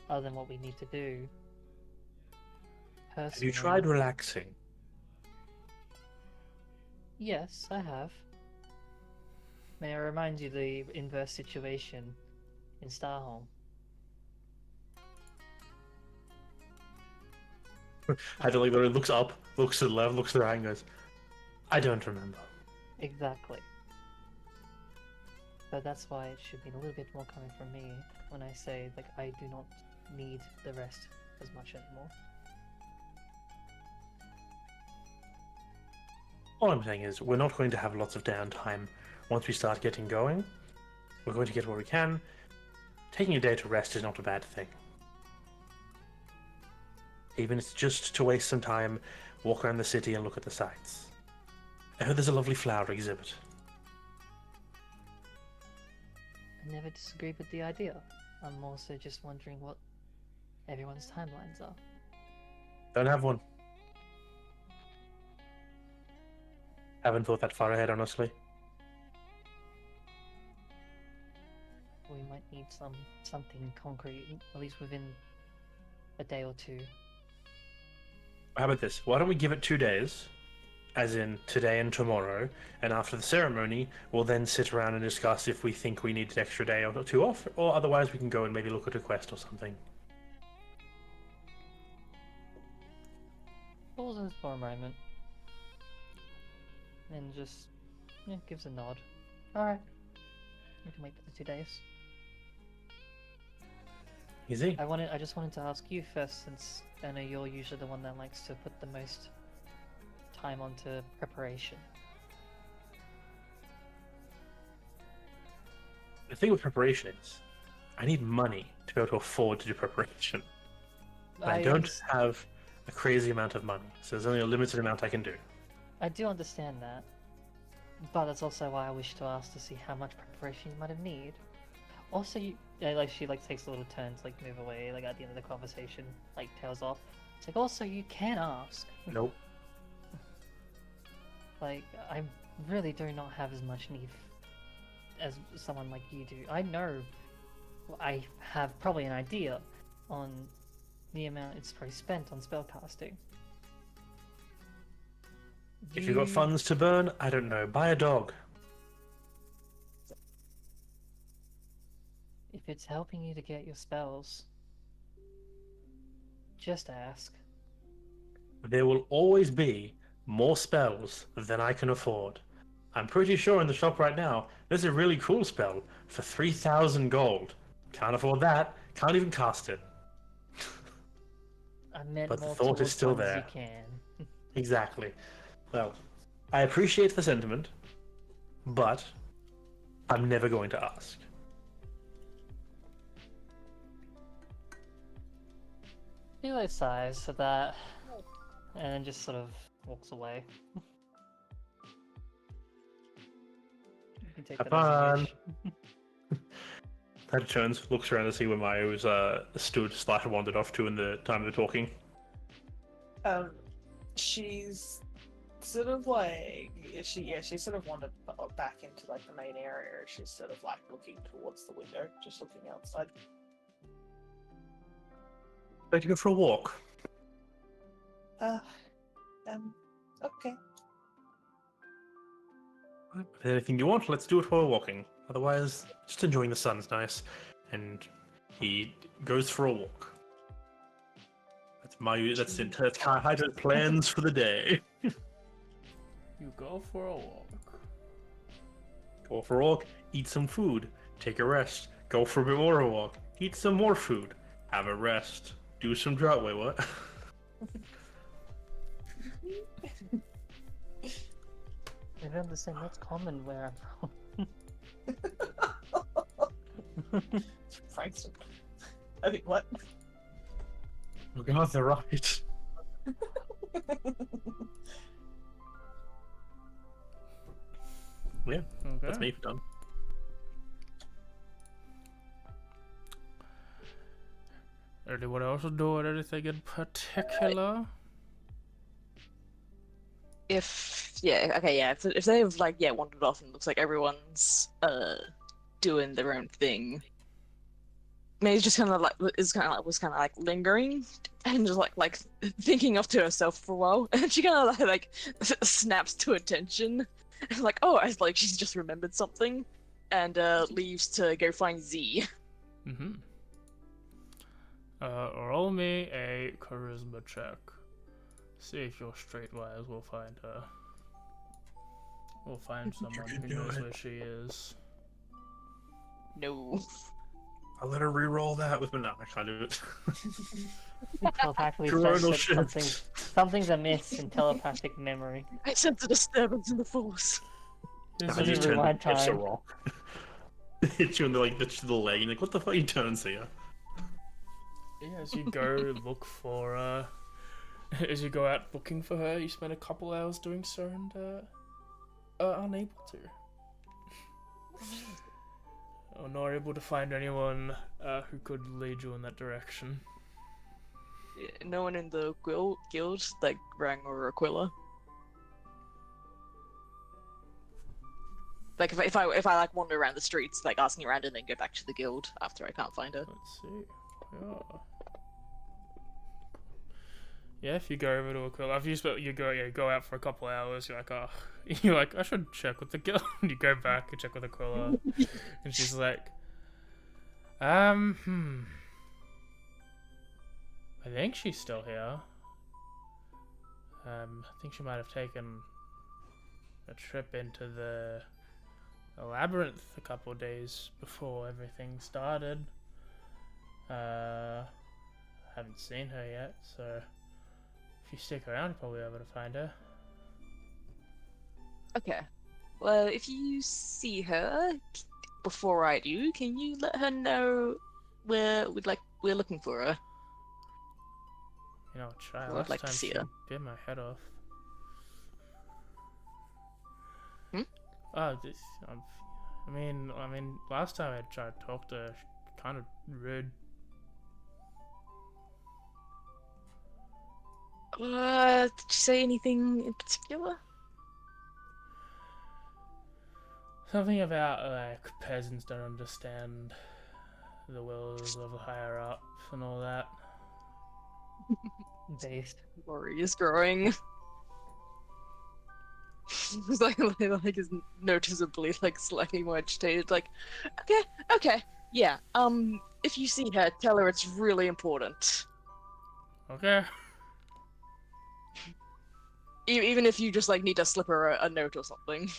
other than what we need to do. Personally, have you tried relaxing? Yes, I have. May I remind you the inverse situation in Starholm? I don't like that. It looks up, looks to the left, looks to the right, and goes, I don't remember. Exactly. But that's why it should be a little bit more coming from me when I say, like, I do not need the rest as much anymore. All I'm saying is, we're not going to have lots of downtime once we start getting going. We're going to get what we can. Taking a day to rest is not a bad thing. Even if it's just to waste some time, walk around the city and look at the sights. I heard there's a lovely flower exhibit. I never disagreed with the idea. I'm also just wondering what everyone's timelines are. Don't have one. Haven't thought that far ahead, honestly. We might need something concrete, at least within a day or two. How about this? Why don't we give it 2 days, as in today and tomorrow, and after the ceremony, we'll then sit around and discuss if we think we need an extra day or two off, or otherwise we can go and maybe look at a quest or something. Pauses for a moment. And just gives a nod. Alright. We can wait for the 2 days. Easy. I just wanted to ask you first, since I know you're usually the one that likes to put the most time onto preparation. The thing with preparation is, I need money to be able to afford to do preparation. I don't have a crazy amount of money, so there's only a limited amount I can do. I do understand that, but that's also why I wish to ask to see how much preparation you might have need. Also, she takes a little turn to move away, at the end of the conversation, tails off. It's also you can ask. Nope. I really do not have as much need as someone like you do. I know I have probably an idea on the amount it's probably spent on spellcasting. If you've got funds to burn, I don't know, buy a dog. If it's helping you to get your spells, just ask. There will always be more spells than I can afford. I'm pretty sure in the shop right now, there's a really cool spell for 3,000 gold. Can't afford that, can't even cast it. I meant but the more thought is still ones there. You can. Exactly. Well, I appreciate the sentiment, but I'm never going to ask. Eli sighs at that, and then just sort of walks away. You can take Have that as a fun. wish. Ted turns, looks around to see where Mayu was stood, / wandered off to in the time of the talking. She's sort of like she sort of wandered back into like the main area. She's sort of like looking towards the window, just looking outside. Ready to go for a walk? Okay. Anything you want, let's do it while we're walking. Otherwise, just enjoying the sun's nice. And he goes for a walk. That's Hydra's plans for the day. You go for a walk. Go for a walk, eat some food, take a rest, go for a bit more of a walk, eat some more food, have a rest, do some drought. Wait, what? I don't understand. That's common where I'm from. Frankston. I think what? Oh god, they're right. Yeah, Okay. that's me done. Anyone else doing anything in particular? If they've wandered off and looks like everyone's doing their own thing, May's just was kind of like lingering and just like thinking off to herself for a while, and she kind of like snaps to attention, and like, oh, I like she's just remembered something, and leaves to go find Z. Mm-hmm. Roll me a charisma check. See if you're streetwise. We'll find her. We'll find someone who knows where she is. No. I'll let her re-roll that with no, I can't do it. Telepathically Coronal sense that something's amiss in telepathic memory. I sense a disturbance in the force. I just turned rewind the time. wrong. Hit you in the leg, and like, what the fuck? You turn and see her. Yeah, as you go look for as you go out looking for her, you spend a couple hours doing so and are unable to. Or not able to find anyone who could lead you in that direction. Yeah, no one in the guild like Rang or Aquila. Like if I like wander around the streets, like asking around, and then go back to the guild after I can't find her. Let's see. Yeah, if you go over to Aquila, after you go out for a couple hours, you're like, I should check with the guild. You go back and check with Aquila, and she's like, I think she's still here. I think she might have taken a trip into the labyrinth a couple of days before everything started. Haven't seen her yet, so if you stick around, you'll probably be able to find her. Okay. Well, if you see her before I do, can you let her know we're looking for her? You know, try. I'd Last like to time see she her. bit my head off. Hmm? Oh, I mean, last time I tried to talk to her, she kind of rude. Did you say anything in particular? Something about, like, peasants don't understand the wills of the higher up and all that. Based. Worry is growing. It's like is noticeably like slightly more agitated. Like, okay, yeah. If you see her, tell her it's really important. Okay. Even if you just like need to slip her a note or something.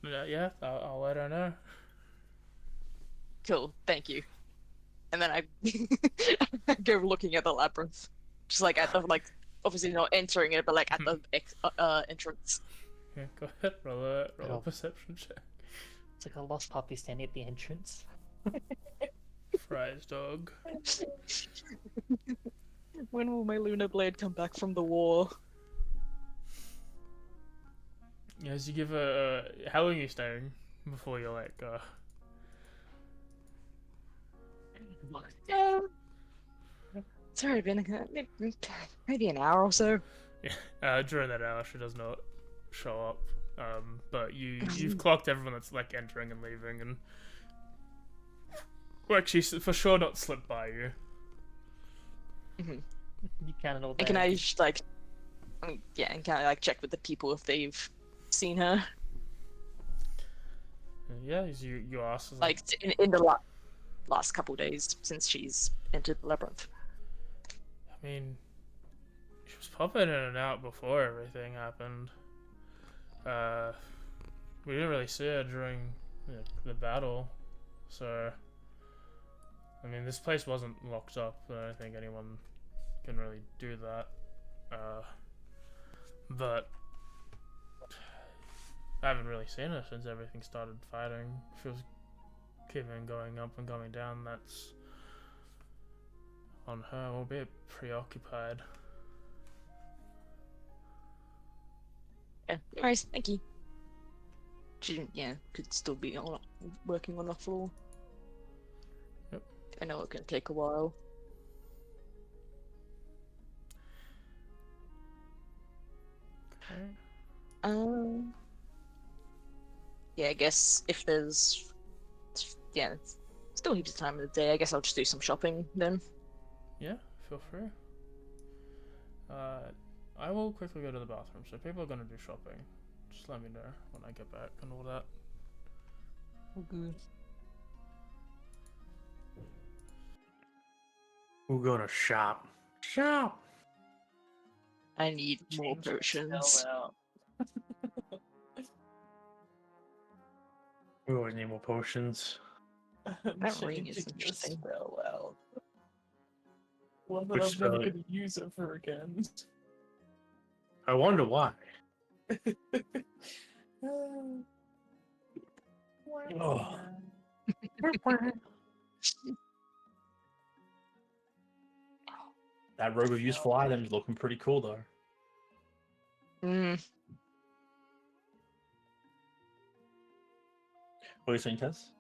Yeah, I'll let her know. Cool, thank you. And then I go looking at the labyrinth, just like at the obviously not entering it, but like at the entrance. Yeah, go ahead, roll a perception check. It's like a lost puppy standing at the entrance. Fries dog. When will my lunar blade come back from the war? As you give how long are you staying before you're like, It's already been maybe an hour or so. Yeah. During that hour, she does not show up. But you've clocked everyone that's like entering and leaving, and well, actually, for sure not slipped by you. You counted all day. And can I just like, yeah, and can I like check with the people if they've seen her? Yeah, you ask. Like in the last couple days since she's entered the labyrinth. I mean, she was popping in and out before everything happened. We didn't really see her during the battle, so I mean, this place wasn't locked up. I don't think anyone can really do that. But I haven't really seen her since everything started fighting. She was keeping going up and going down. That's on her. We'll be preoccupied. Yeah, no worries. Thank you. She, could still be working on the floor. Yep. I know it can take a while. Okay. Yeah, I guess if there's, still heaps of time in the day, I guess I'll just do some shopping then. Yeah, feel free. I will quickly go to the bathroom, so people are gonna do shopping. Just let me know when I get back and all that. Good. We're gonna shop. Shop! I need more potions. We always need more potions. That ring is interesting. Spell out. One that Which I'm never spell? going to use ever again. I wonder why. Oh. That robe of useful items looking pretty cool though. What are you saying, Tess?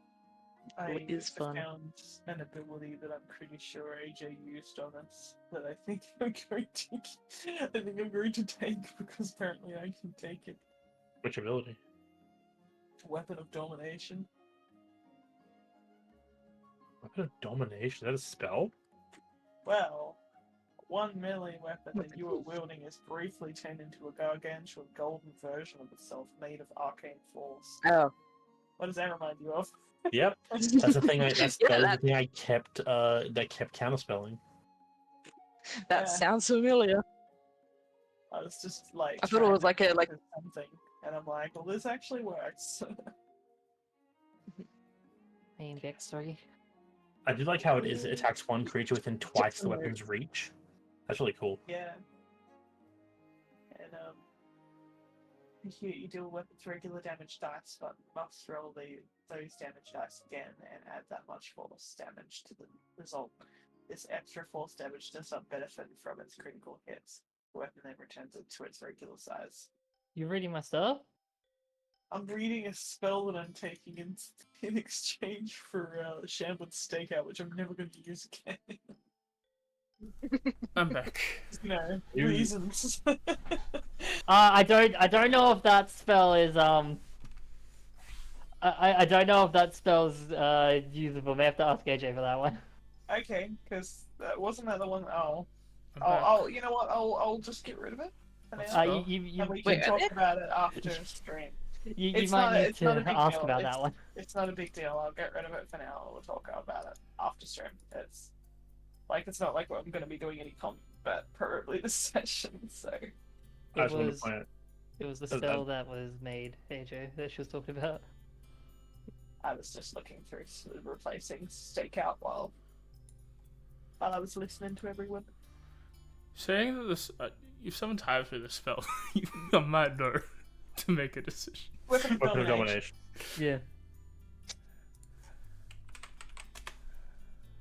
I is fun. found an ability that I'm pretty sure AJ used on us that I think I'm going to take because apparently I can take it. Which ability? Weapon of Domination. Weapon of Domination? Is that a spell? Well, one melee weapon that you are wielding is briefly turned into a gargantuan golden version of itself made of arcane force. Oh. What does that remind you of? Yep. That's the thing. That was that the thing I kept. That kept counterspelling. sounds familiar. I was just like, I thought it was like something, and I'm like, well, this actually works. Main dexterity. I do like how it is. It attacks one creature within twice the weapon's reach. That's really cool. Yeah. And you deal with its regular damage dice, but must roll those damage dice again and add that much force damage to the result. This extra force damage does not benefit from its critical hits. The weapon then returns it to its regular size. You reading my stuff? I'm reading a spell that I'm taking in exchange for Shamblin's Stakeout, which I'm never going to use again. I'm back. Reasons. I don't know if that spell is I don't know if that spell's usable. May have to ask AJ for that one. Okay, because that wasn't that the one. I'm back. You know what? I'll just get rid of it. For now. Spell? And we can talk about it after stream. You might need to ask about that one. It's not a big deal. I'll get rid of it for now. We'll talk about it after stream. It's not like I'm going to be doing any combat probably this session. So It was the spell that was made, AJ, that she was talking about. I was just looking through replacing Stakeout while I was listening to everyone. Saying that this, if someone types me the spell, I might know to make a decision. Weapon of Domination. Yeah.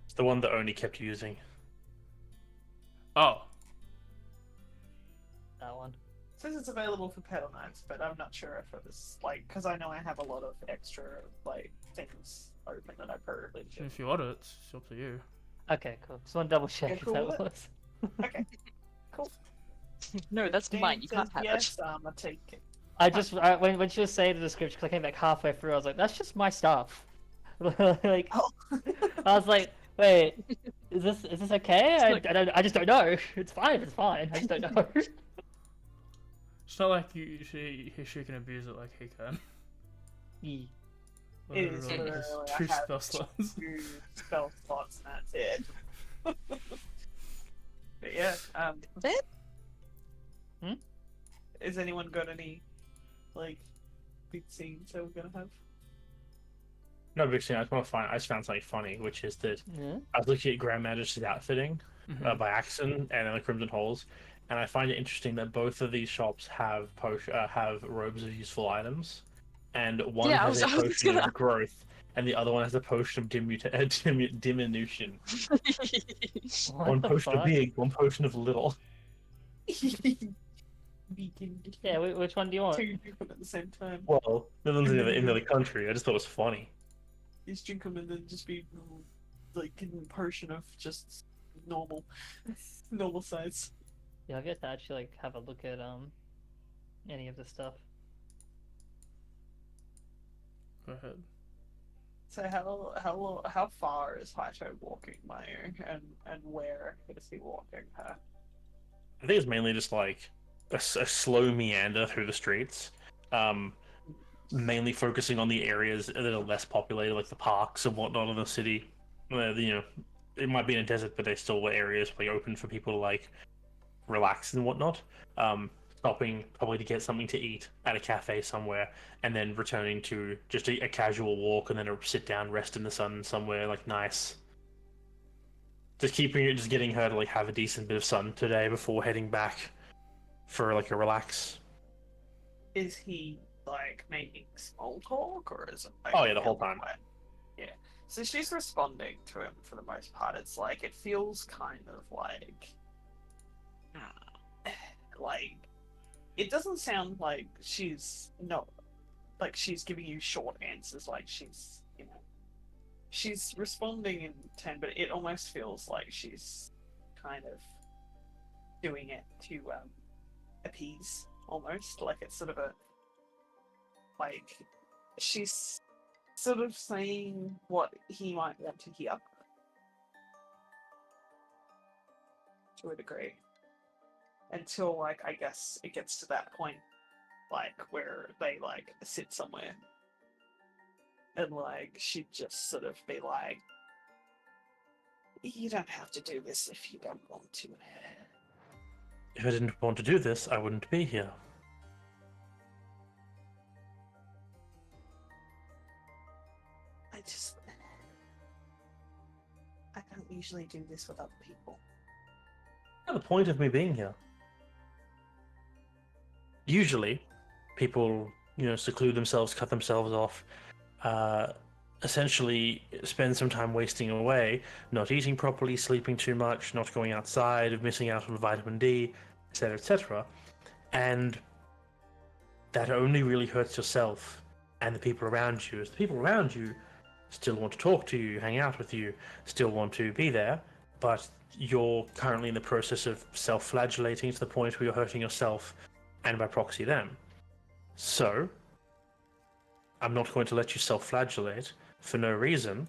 It's the one that only kept using. Oh. That one. It says it's available for Petal Knights, but I'm not sure if it was because I know I have a lot of extra things open that I probably do. If you want it, it's up to you. Okay, cool. Just want to double check Okay, if cool that with it? was. Okay, cool. No, that's Dan mine. You says can't have yes, I take it. When she was saying the description, because I came back halfway through, I was like, that's just my stuff. Like, Oh. I was like, wait, is this okay? It's like- I just don't know. It's fine. It's fine. I just don't know. It's not like she can abuse it like he can. Ye- It is Literally, literally, just I two have spell slots. 2 spell slots and that's it. But yeah, That? has anyone got any, like, big scenes that we're gonna have? No big thing. I just found something funny, which is that Yeah. I was looking at Grand Majesty's outfitting by accident and the Crimson Halls, and I find it interesting that both of these shops have have robes of useful items, and one Yeah, I has a was potion gonna- of growth, and the other one has a potion of diminution. What One the potion of fuck? big, one potion of little. Beacon. Yeah, which one do you want? 2 drink them at the same time. Well, the one's in the other country. I just thought it was funny. Just drink them and then just be like a potion of just normal, normal size. Yeah, I'll get to actually like have a look at any of the stuff. Go ahead. So how far is Haito walking Mayu, and where is he walking her? I think it's mainly just like a slow meander through the streets, mainly focusing on the areas that are less populated, like the parks and whatnot in the city. It might be in a desert, but there's still areas like open for people to like relax and whatnot. Stopping probably to get something to eat at a cafe somewhere, and then returning to just a casual walk, and then a sit down, rest in the sun somewhere like nice. Just getting her to like have a decent bit of sun today before heading back for like a relax. Is he like making small talk, or is it? Like, Oh yeah, the whole time. Yeah. So she's responding to him for the most part. It's like it feels kind of like it doesn't sound like she's not like she's giving you short answers. Like she's responding in 10, but it almost feels like she's kind of doing it to appease, almost like it's sort of a like she's sort of saying what he might want to hear to a degree, until like I guess it gets to that point like where they like sit somewhere and like she'd just sort of be like, you don't have to do this if you don't want to. If I didn't want to do this, I wouldn't be here. I don't usually do this with other people. What's the point of me being here? Usually, people, seclude themselves, cut themselves off, essentially spend some time wasting away, not eating properly, sleeping too much, not going outside, missing out on vitamin D, etc., etc. And that only really hurts yourself and the people around you, as the people around you still want to talk to you, hang out with you, still want to be there, but you're currently in the process of self-flagellating to the point where you're hurting yourself and by proxy them. So, I'm not going to let you self-flagellate for no reason,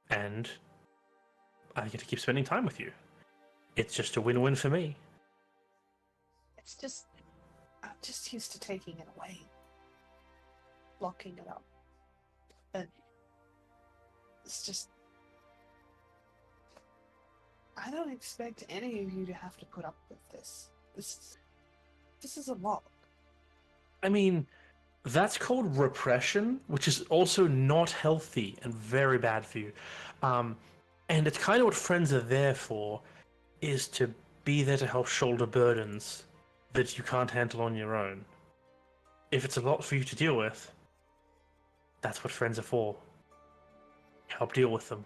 and I get to keep spending time with you. It's just a win-win for me. It's just, I'm just used to taking it away, locking it up, and it's just, I don't expect any of you to have to put up with this. This is a lot. I mean, that's called repression, which is also not healthy and very bad for you. And it's kind of what friends are there for, is to be there to help shoulder burdens that you can't handle on your own. If it's a lot for you to deal with, that's what friends are for. Help deal with them.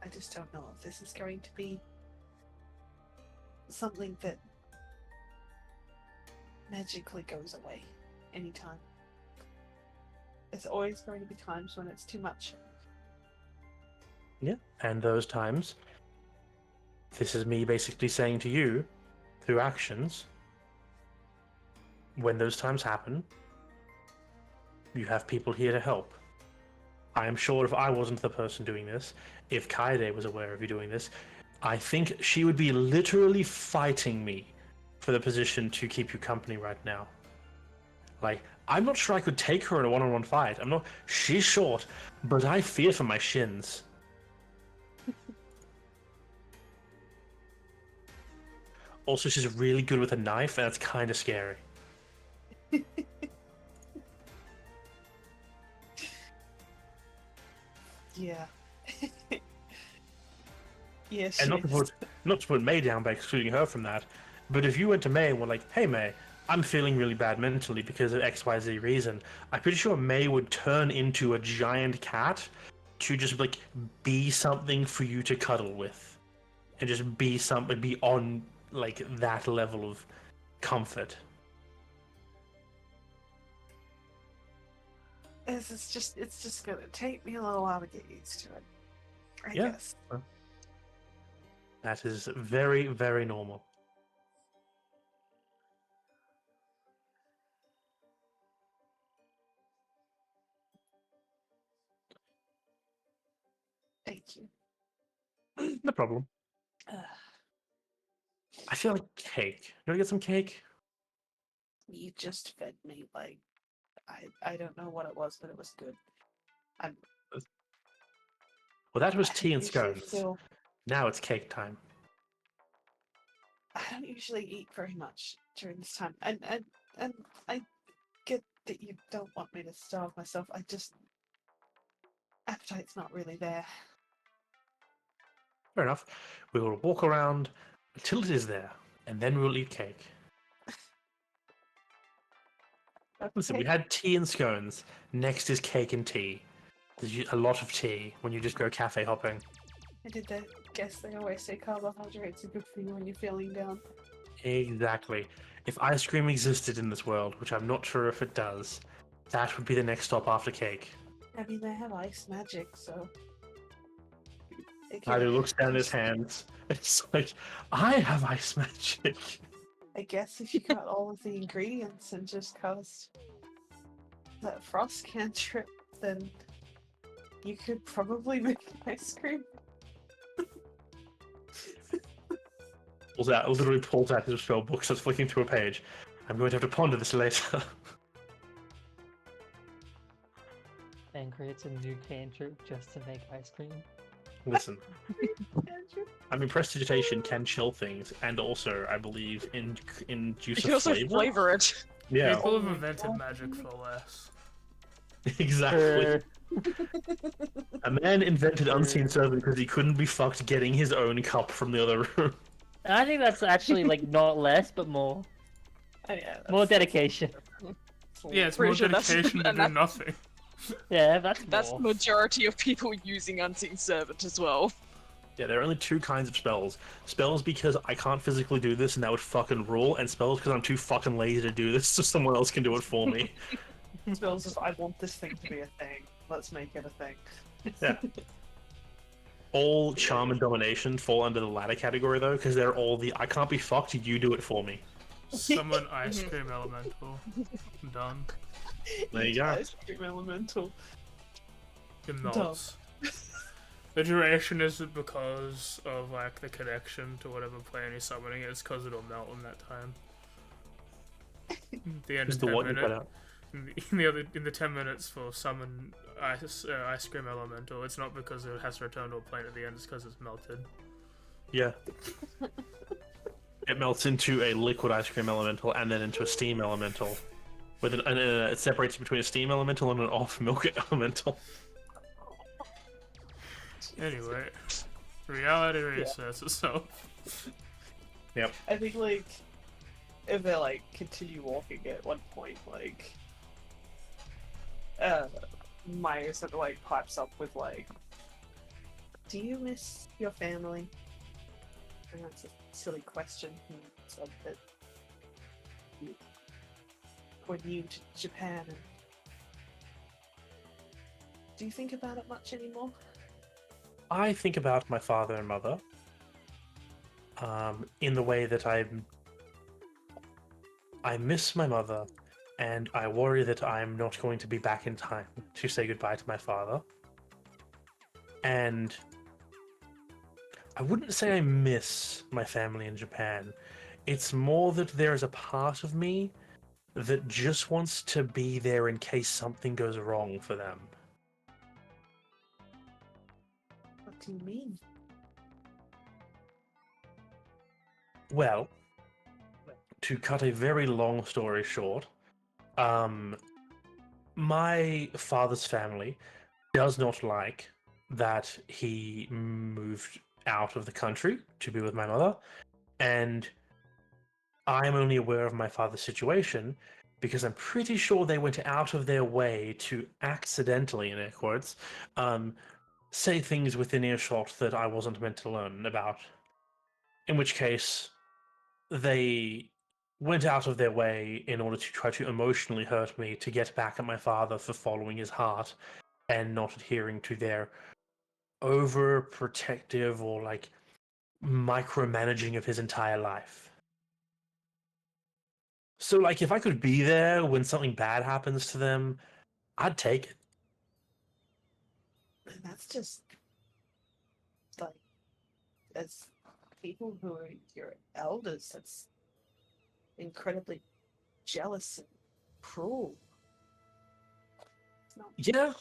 I just don't know if this is going to be something that magically goes away. anytime. There's always going to be times when it's too much. Yeah, and those times, this is me basically saying to you, through actions, when those times happen, you have people here to help. I am sure if I wasn't the person doing this, if Kaede was aware of you doing this, I think she would be literally fighting me for the position to keep you company right now. Like, I'm not sure I could take her in a one-on-one fight. I'm not. She's short, but I fear for my shins. Also, she's really good with a knife, and it's kind of scary. Yeah. Yeah, And not to put May down by excluding her from that, but if you went to May and were like, "Hey May, I'm feeling really bad mentally because of XYZ reason," I'm pretty sure May would turn into a giant cat to just like be something for you to cuddle with, and just be on like that level of comfort. it's just gonna take me a little while to get used to it. I Yeah. guess. That is very, very normal. Thank you. No problem. Ugh. I feel like cake. You want to get some cake? You just fed me like I don't know what it was, but it was good. I'm Well, that was I tea and usually scones. feel Now it's cake time. I don't usually eat very much during this time, and I get that you don't want me to starve myself. I just appetite's not really there. Fair enough. We will walk around until it is there, and then we will eat cake. Listen, we Okay. had tea and scones. Next is cake and tea. There's a lot of tea when you just go cafe hopping. I did the guess they always say carbohydrates are good for you when you're feeling down. Exactly. If ice cream existed in this world, which I'm not sure if it does, that would be the next stop after cake. I mean, they have ice magic, so. Tyler looks down his hands. It's like, I have ice magic. I guess if you got all of the ingredients and just cast that frost cantrip, then you could probably make ice cream. Literally pulls out his spell book, starts flicking through a page. I'm going to have to ponder this later. And creates a new cantrip just to make ice cream. Listen, I mean, prestidigitation can chill things, and also, I believe, induce You a can also flavor. flavor it. Yeah, People have invented magic for less. exactly. A man invented Unseen Servant because he couldn't be fucked getting his own cup from the other room. I think that's actually like not less, but more. Oh, yeah, More dedication. Yeah, it's more Pretty sure that's- dedication to and do that- nothing. Yeah, that's That's the more. majority of people using Unseen Servant as well. Yeah, there are only two kinds of spells. Spells because I can't physically do this and that would fucking rule, and spells because I'm too fucking lazy to do this so someone else can do it for me. Spells of I want this thing to be a thing. Let's make it a thing. Yeah. All charm and domination fall under the latter category though, because they're all the I can't be fucked, you do it for me. Summon ice cream elemental. Done. There you go. Ice cream elemental. It melts. The duration isn't because of like the connection to whatever plane you're summoning, it's because it'll melt in that time. The end Is of the 10 what you cut minutes. out? In the 10 minutes for summon ice cream elemental, it's not because it has to return to a plane at the end, it's because it's melted. Yeah. It melts into a liquid ice cream elemental and then into a steam elemental. It separates between a steam elemental and an off milk elemental. Anyway, reality reasserts itself. Yep. I think like if they like continue walking at one point, like Maya sort of like pipes up with like, "Do you miss your family?" And that's a silly question. So that were new to Japan. And do you think about it much anymore? I think about my father and mother in the way that I miss my mother, and I worry that I'm not going to be back in time to say goodbye to my father. And I wouldn't say I miss my family in Japan. It's more that there is a part of me that just wants to be there in case something goes wrong for them. What do you mean? Well, to cut a very long story short, my father's family does not like that he moved out of the country to be with my mother, and I'm only aware of my father's situation because I'm pretty sure they went out of their way to accidentally, in air quotes, say things within earshot that I wasn't meant to learn about. In which case, they went out of their way in order to try to emotionally hurt me to get back at my father for following his heart and not adhering to their overprotective or like micromanaging of his entire life. So, like, if I could be there when something bad happens to them, I'd take it. And that's just like, as people who are your elders, that's incredibly jealous and cruel. It's not Yeah,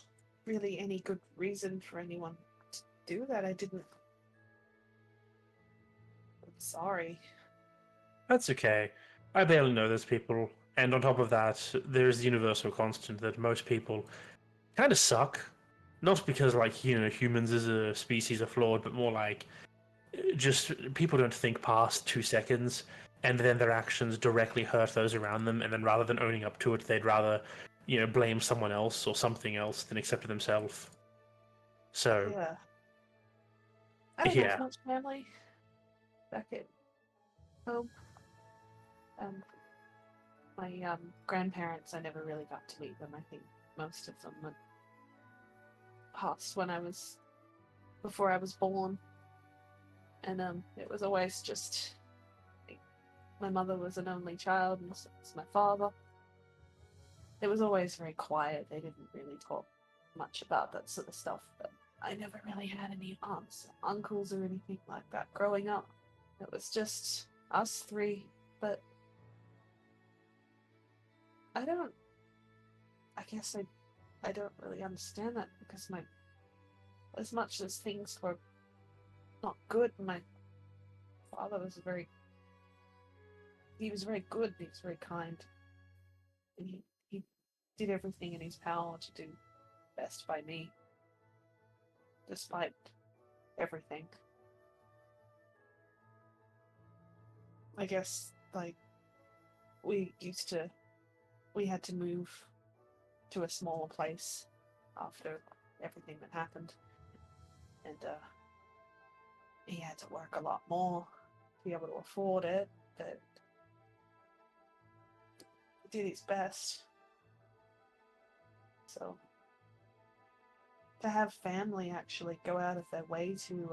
really any good reason for anyone to do that. I'm sorry. that's okay. I barely know those people. And on top of that, there's the universal constant that most people kind of suck. Not because, like, humans as a species are flawed, but more like just people don't think past 2 seconds, and then their actions directly hurt those around them, and then rather than owning up to it, they'd rather, blame someone else or something else than accept it themselves. So, Yeah. I don't yeah. have much family back at home. My grandparents, I never really got to meet them. I think most of them had passed before I was born. And it was always just, my mother was an only child, and so was my father. It was always very quiet. They didn't really talk much about that sort of stuff, but I never really had any aunts, uncles, or anything like that growing up. It was just us three, but I guess I don't really understand that because as much as things were not good, my father was he was very good, he was very kind, and he did everything in his power to do best by me, despite everything. I guess, like, we had to move to a smaller place after everything that happened, and he had to work a lot more to be able to afford it, but he did his best. So to have family actually go out of their way to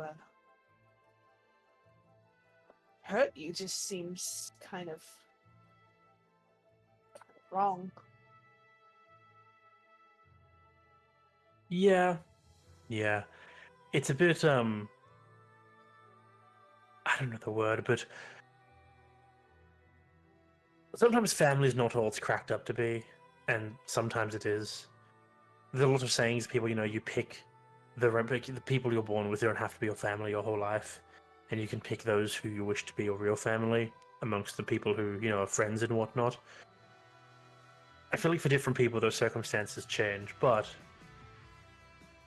hurt you just seems kind of wrong. Yeah. It's a bit, I don't know the word, but sometimes family's not all it's cracked up to be, and sometimes it is. There's a lot of sayings, people, you pick the people you're born with. They don't have to be your family your whole life, and you can pick those who you wish to be your real family amongst the people who, are friends and whatnot. I feel like for different people, those circumstances change, but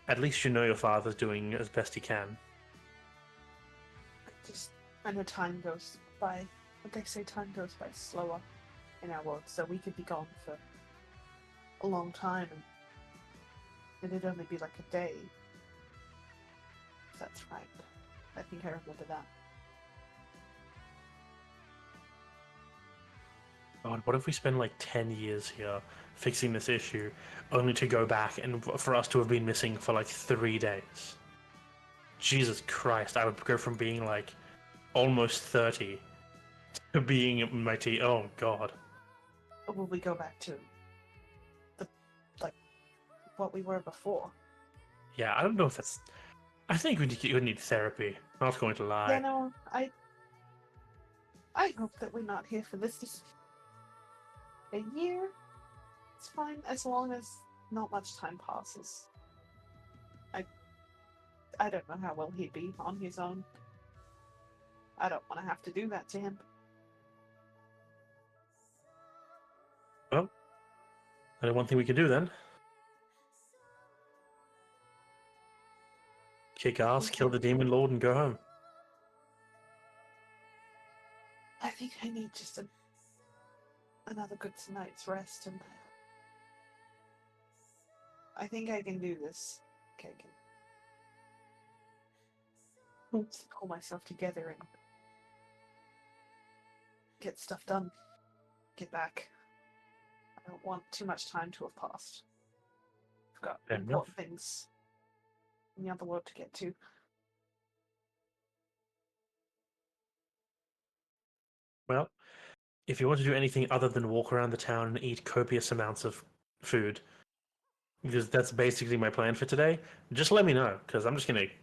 at least your father's doing as best he can. I know time goes by, but they say time goes by slower in our world, so we could be gone for a long time, and it'd only be like a day. That's right. I think I remember that. God, what if we spend like 10 years here fixing this issue, only to go back and for us to have been missing for like 3 days? Jesus Christ, I would go from being like almost 30 to being my Oh God. Or will we go back to the like what we were before? Yeah, I don't know if that's. I think we need therapy. Not going to lie. Yeah, no, I hope that we're not here for this. Just a year, it's fine as long as not much time passes. I don't know how well he'd be on his own. I don't want to have to do that to him. Well, only one thing we can do then. Kick ass, kill the demon lord, and go home. I think I need just another good night's rest, and I think I can do this. Okay, I can pull myself together and get stuff done. Get back. I don't want too much time to have passed. I've got Fair important enough. things in the other world to get to. Well, if you want to do anything other than walk around the town and eat copious amounts of food, because that's basically my plan for today, just let me know, because I'm just going to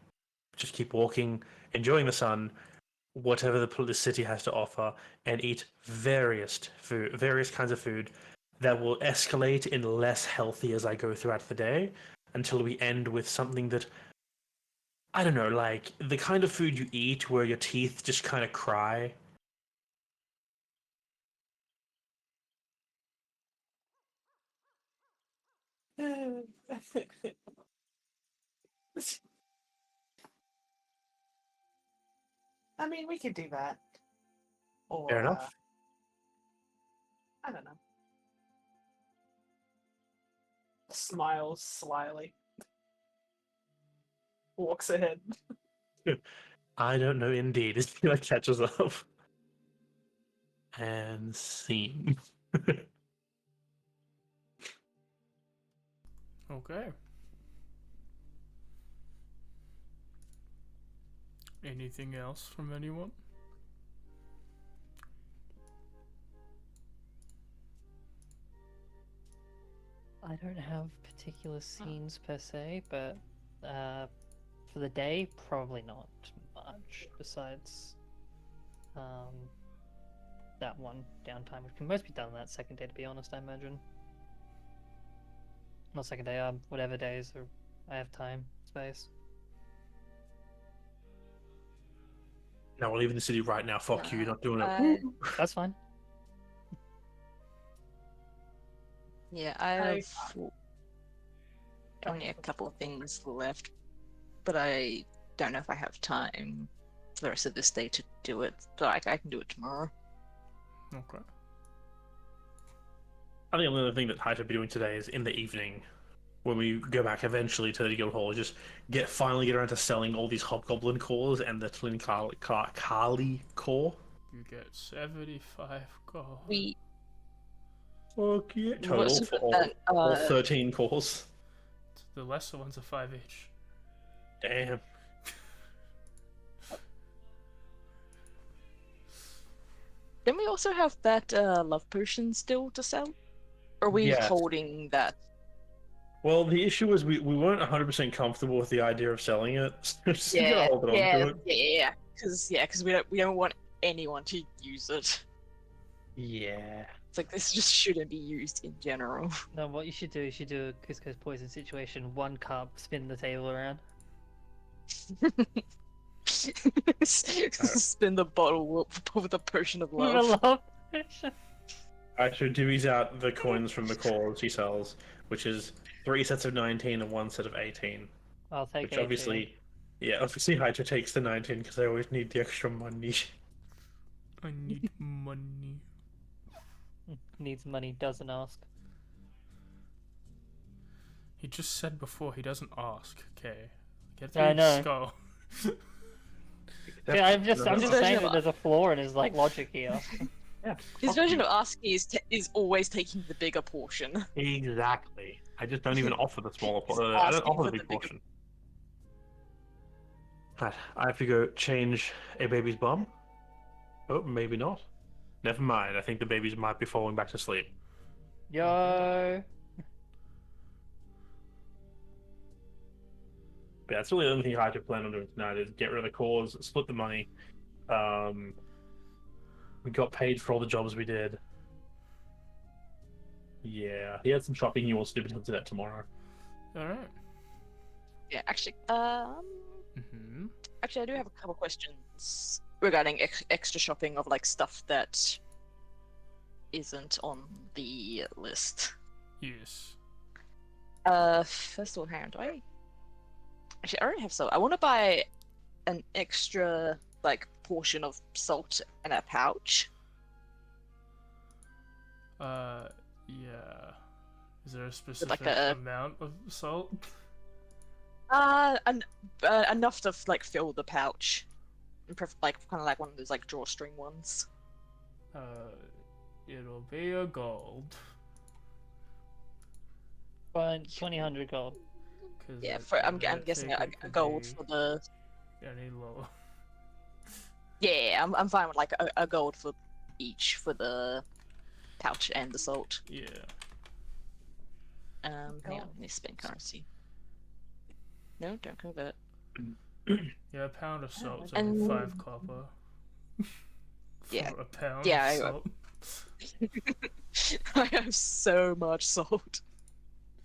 just keep walking, enjoying the sun, whatever the city has to offer, and eat various kinds of food that will escalate in less healthy as I go throughout the day, until we end with something that, I don't know, like the kind of food you eat where your teeth just kind of cry. I mean, we could do that. Or, Fair enough. I don't know. Smiles slyly. Walks ahead. I don't know, indeed. As he like catches up. And scene. Okay. Anything else from anyone? I don't have particular scenes per se, but for the day, probably not much. Besides that one downtime, which can most be done that second day, to be honest, I imagine. Not second day, whatever days I have time, space. No, we're leaving the city right now. Fuck you, not doing it. That's fine. Yeah, I have only a couple of things left, but I don't know if I have time for the rest of this day to do it, but I can do it tomorrow. Okay. I think another thing that Hyde will be doing today is in the evening, when we go back eventually to the guild hall, just finally get around to selling all these hobgoblin cores and the Tlin Kali core. You get 75 gold. Fuck yeah. Total for all 13 cores. The lesser ones are 5 each. Damn. Didn't we also have that love potion still to sell? Or are we holding that? Well, the issue was we weren't 100% comfortable with the idea of selling it. So we're just gonna hold on to it. Because we don't want anyone to use it. Yeah. It's like this just shouldn't be used in general. No, what you should do is you do a Cusco's poison situation. 1 cup, spin the table around. Spin the bottle with a potion of love. I should divvies out the coins from the cores he sells, which is 3 sets of 19 and 1 set of 18. I'll take which 18. obviously Hydra takes the 19 because they always need the extra money. I need money. Needs money, doesn't ask. He just said before he doesn't ask. Okay. Get Yeah, I through know. his skull. Yeah, I'm just saying that there's a flaw in his logic here. Yeah. His fuck version you. of asking is always taking the bigger portion. Exactly. I just don't even offer the smaller He's portion. I don't asking offer the for the big bigger. portion. Right, I have to go change a baby's bum. Oh, maybe not. Never mind. I think the babies might be falling back to sleep. Yo. But yeah, that's really the only thing I actually plan on doing tonight is get rid of the cause, split the money. We got paid for all the jobs we did. Yeah, he had some shopping he wants to do, but he'll do that tomorrow. Alright. Yeah, actually, Mm-hmm. actually, I do have a couple questions regarding extra shopping of like stuff that isn't on the list. Yes. First of all, hang on, do I? Actually, I already have salt. I want to buy an extra like portion of salt in a pouch. Yeah. Is there a specific a- amount of salt? Enough to like fill the pouch, like kind of like one of those like drawstring ones. It'll be a gold. Fine, 2000 gold. Yeah, I'm guessing a gold for the. Any lower. Yeah, I'm fine with like a gold for each for the pouch and the salt. Yeah. Hang on, let me spend currency. No, don't convert. Yeah, a pound of salt's And- only 5 copper. For Yeah. a pound Yeah, of salt. I have so much salt.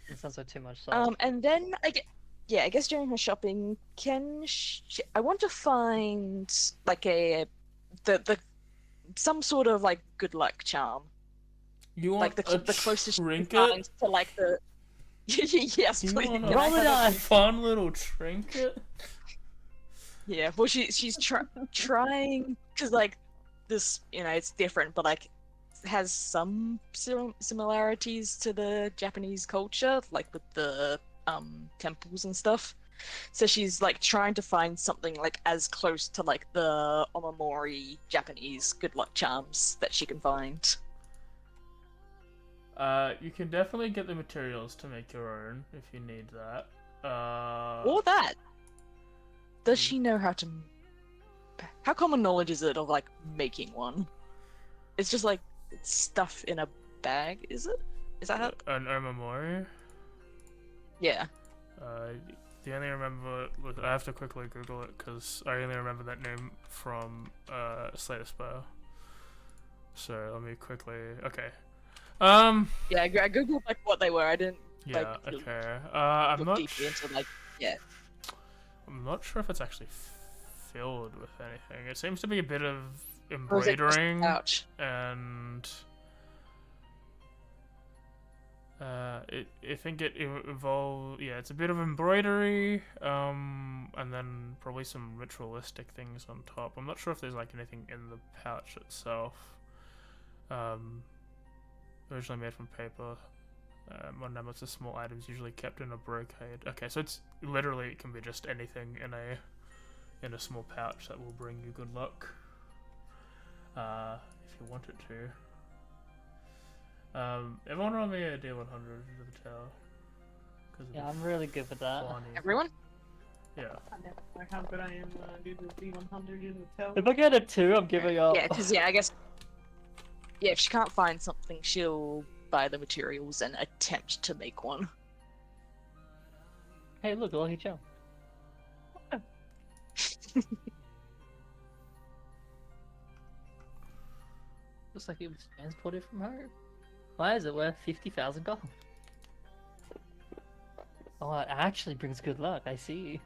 It sounds like too much salt. And then I guess during her shopping, I want to find like the some sort of like good luck charm, You want like a the closest she can trinket? find to like the. Yes, You please. want Can I have a fun little trinket? Yeah, well, she's trying because like this, it's different, but like has some similarities to the Japanese culture, like with the temples and stuff. So she's like trying to find something like as close to like the Omamori Japanese good luck charms that she can find. You can definitely get the materials to make your own if you need that. Or that. Does she know how to? How common knowledge is it of like making one? It's just like stuff in a bag, is it? Is that how? An Omamori? Yeah. The only remember I have to quickly Google it because I only remember that name from Slay Spire. So let me quickly. Okay. Yeah, I googled like what they were. I didn't. Yeah. Like, Okay. I'm look not. deeply into like. Yeah. I'm not sure if it's actually filled with anything. It seems to be a bit of Or is it just a embroidering pouch? and. I think it involves, yeah, it's a bit of embroidery, and then probably some ritualistic things on top. I'm not sure if there's like anything in the pouch itself. Originally made from paper. On numbers of small items usually kept in a brocade. Okay, so it can be just anything in a small pouch that will bring you good luck. If you want it to. Everyone roll me a D100 into the tower. Yeah, I'm really good with that. Everyone? Yeah. I never know how good I am when I do the D100 in the tell. If I get a 2, I'm giving up. Yeah, because I guess. Yeah, if she can't find something, she'll buy the materials and attempt to make one. Hey, look, a lucky charm. Looks like it was transported from her. Why is it worth 50,000 gold? Oh, it actually brings good luck, I see.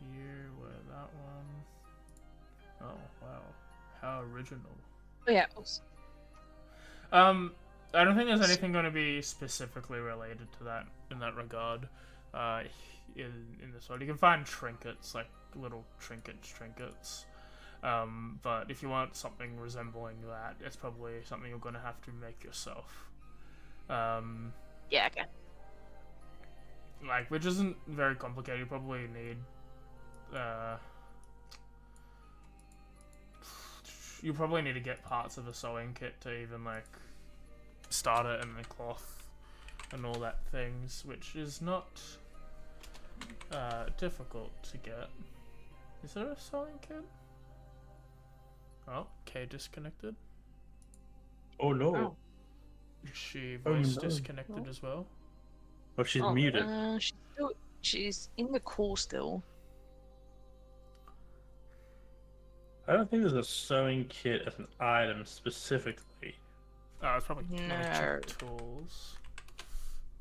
Here, where that one? Oh, wow. How original. Oh, yeah. I don't think there's anything going to be specifically related to that in that regard. In this one, you can find trinkets, like little trinkets. But if you want something resembling that, it's probably something you're going to have to make yourself. Yeah, okay. Like, which isn't very complicated. You probably need, you probably need to get parts of a sewing kit to even, like, start it, and the cloth and all that things, which is not, difficult to get. Is there a sewing kit? Oh, Kay disconnected. Oh no. Oh. Is she Oh, voice no. disconnected as well? Oh, she's muted. She's in the call still. I don't think there's a sewing kit as an item specifically. Oh, it's probably let me No. check tools.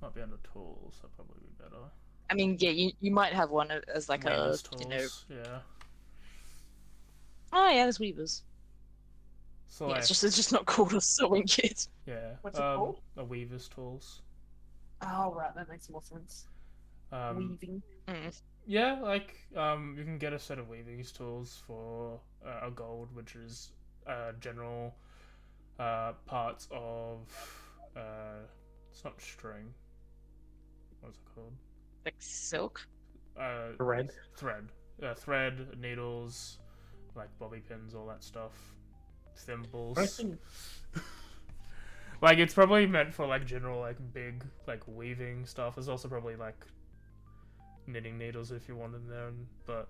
Might be under tools. That'd probably be better. I mean, yeah, you might have one as like Weaver's a, tools, yeah. Oh yeah, there's weavers. So Yeah, like, it's just not called a sewing kit. yeah. What's it called? A weaver's tools. Oh, right, that makes more sense. Weaving. Yeah, like, you can get a set of weaving's tools for a gold, which is general parts of it's not string. What's it called? Like silk. Thread. Thread, needles, like bobby pins, all that stuff. Thimbles. I think Like, it's probably meant for like general, like big, like weaving stuff. There's also probably like knitting needles if you want in there, but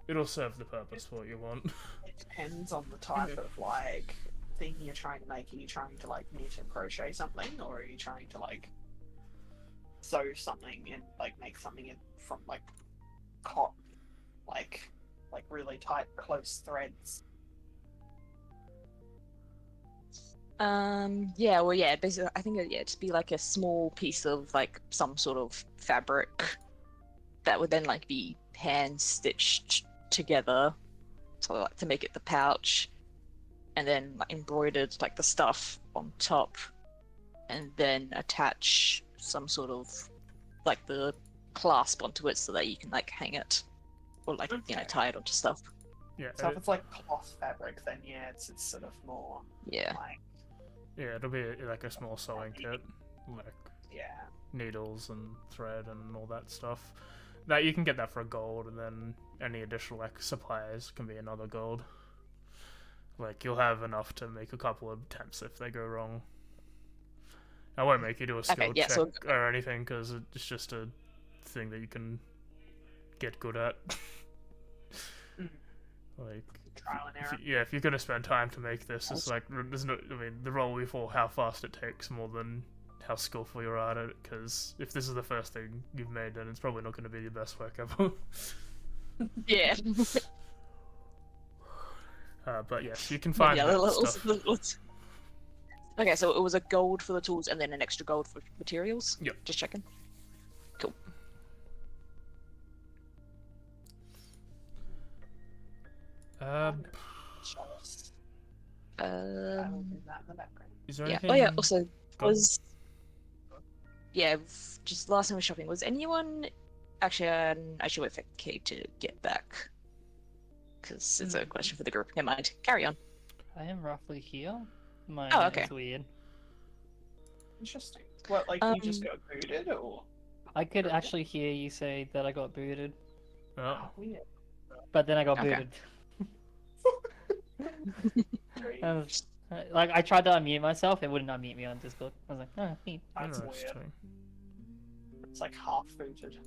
it'll serve the purpose for what you want. It depends on the type of like thing you're trying to make. Are you trying to like knit and crochet something, or are you trying to like sew something and like make something from like cotton, like really tight, close threads? Yeah, well, yeah, basically, I think it'd be like a small piece of like some sort of fabric that would then like be hand stitched together, so like to make it the pouch, and then like, embroidered like the stuff on top, and then attach some sort of like the clasp onto it so that you can like hang it or like tie it onto stuff. Yeah. So if it's like cloth fabric, then yeah, it's sort of more Yeah. like Yeah, it'll be like a small sewing kit, like yeah. needles and thread and all that stuff. That you can get that for a gold, and then any additional like supplies can be another gold. Like you'll have enough to make a couple of attempts if they go wrong. I won't make you do a skill check or anything because it's just a thing that you can get good at. Like Trial and error. if you're gonna spend time to make this, it's like there's no. I mean, the role we fall how fast it takes more than how skillful you're at it. Because if this is the first thing you've made, then it's probably not going to be your best work ever. Yeah. But yes, you can find stuff. Okay, so it was a gold for the tools and then an extra gold for materials? Yep. Just checking. Cool. Is there yeah. anything? Oh yeah. Also, just last time we were shopping. Was anyone actually? I should wait for Kate to get back because it's a question for the group. Never mind. Carry on. I am roughly here. My okay. It's weird. Interesting. What, like you just got booted, or? I could actually hear you say that I got booted, Oh. Weird. but then I got Okay. booted. Like I tried to unmute myself, it wouldn't unmute me on Discord. I was like, oh, neat. That's weird. Interesting. It's like half booted.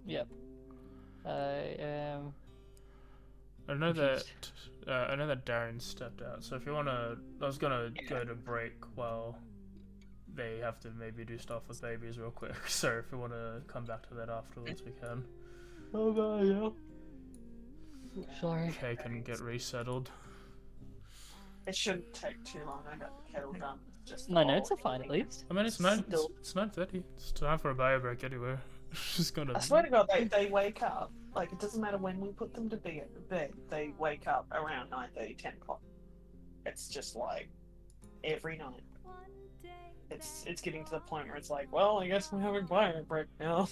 Yep. I am. I know confused. that Darren stepped out. So if you wanna, I was gonna go to break while they have to maybe do stuff with babies real quick. So if you wanna come back to that afterwards, we can. Oh yeah. Sorry. Okay, can get resettled. It shouldn't take too long. I got the kettle done. Just My notes are fine at least. I mean, it's 9:30. It's time for a bio break anyway. Just gonna. I swear to God, they wake up. Like, it doesn't matter when we put them to bed, they wake up around 9:30, 10 o'clock. It's just like every night. It's getting to the point where it's like, well, I guess we're having bio break now.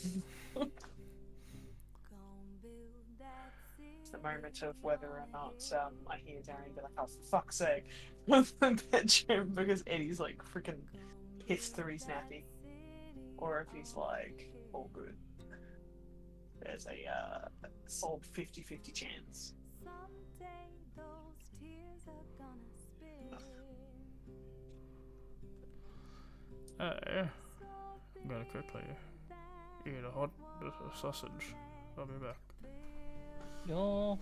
It's the moment of whether or not I hear Darren be like, "Oh, for fuck's sake," with the bedroom because Eddie's like freaking pissed through his nappy, or if he's like, "All good." There's a solid 50-50 chance. I'm gonna quickly eat a hot sausage. I'll be back. No.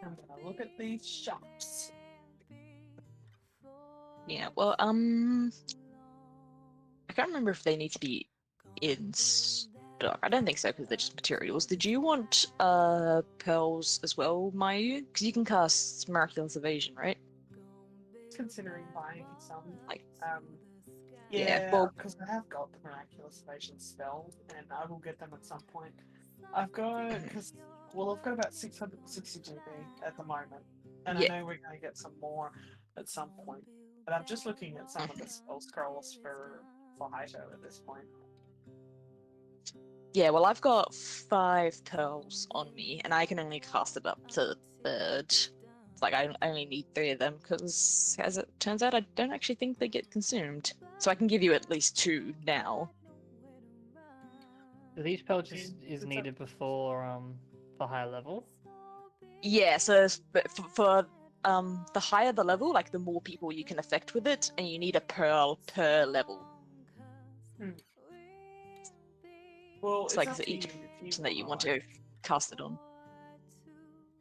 I'm gonna look at these shops. Yeah, well, I can't remember if they need to be in stock. I don't think so because they're just materials. Did you want pearls as well, Mayu? Because you can cast Miraculous Evasion, right? Considering buying some, Like, yeah, well, because I have got the Miraculous Evasion spell, and I will get them at some point. I've got because I've got about 660 GB at the moment, and yeah. I know we're going to get some more at some point. But I'm just looking at some of the spell scrolls for Haito at this point. Yeah, well, I've got 5 pearls on me, and I can only cast it up to third. Like, I only need 3 of them, because as it turns out, I don't actually think they get consumed. So I can give you at least 2 now. So each pearl just is needed before the higher level? Yeah, so for the higher the level, like the more people you can affect with it, and you need a pearl per level. Well, It's it's like up for to each you if you person that you want like, to cast it on.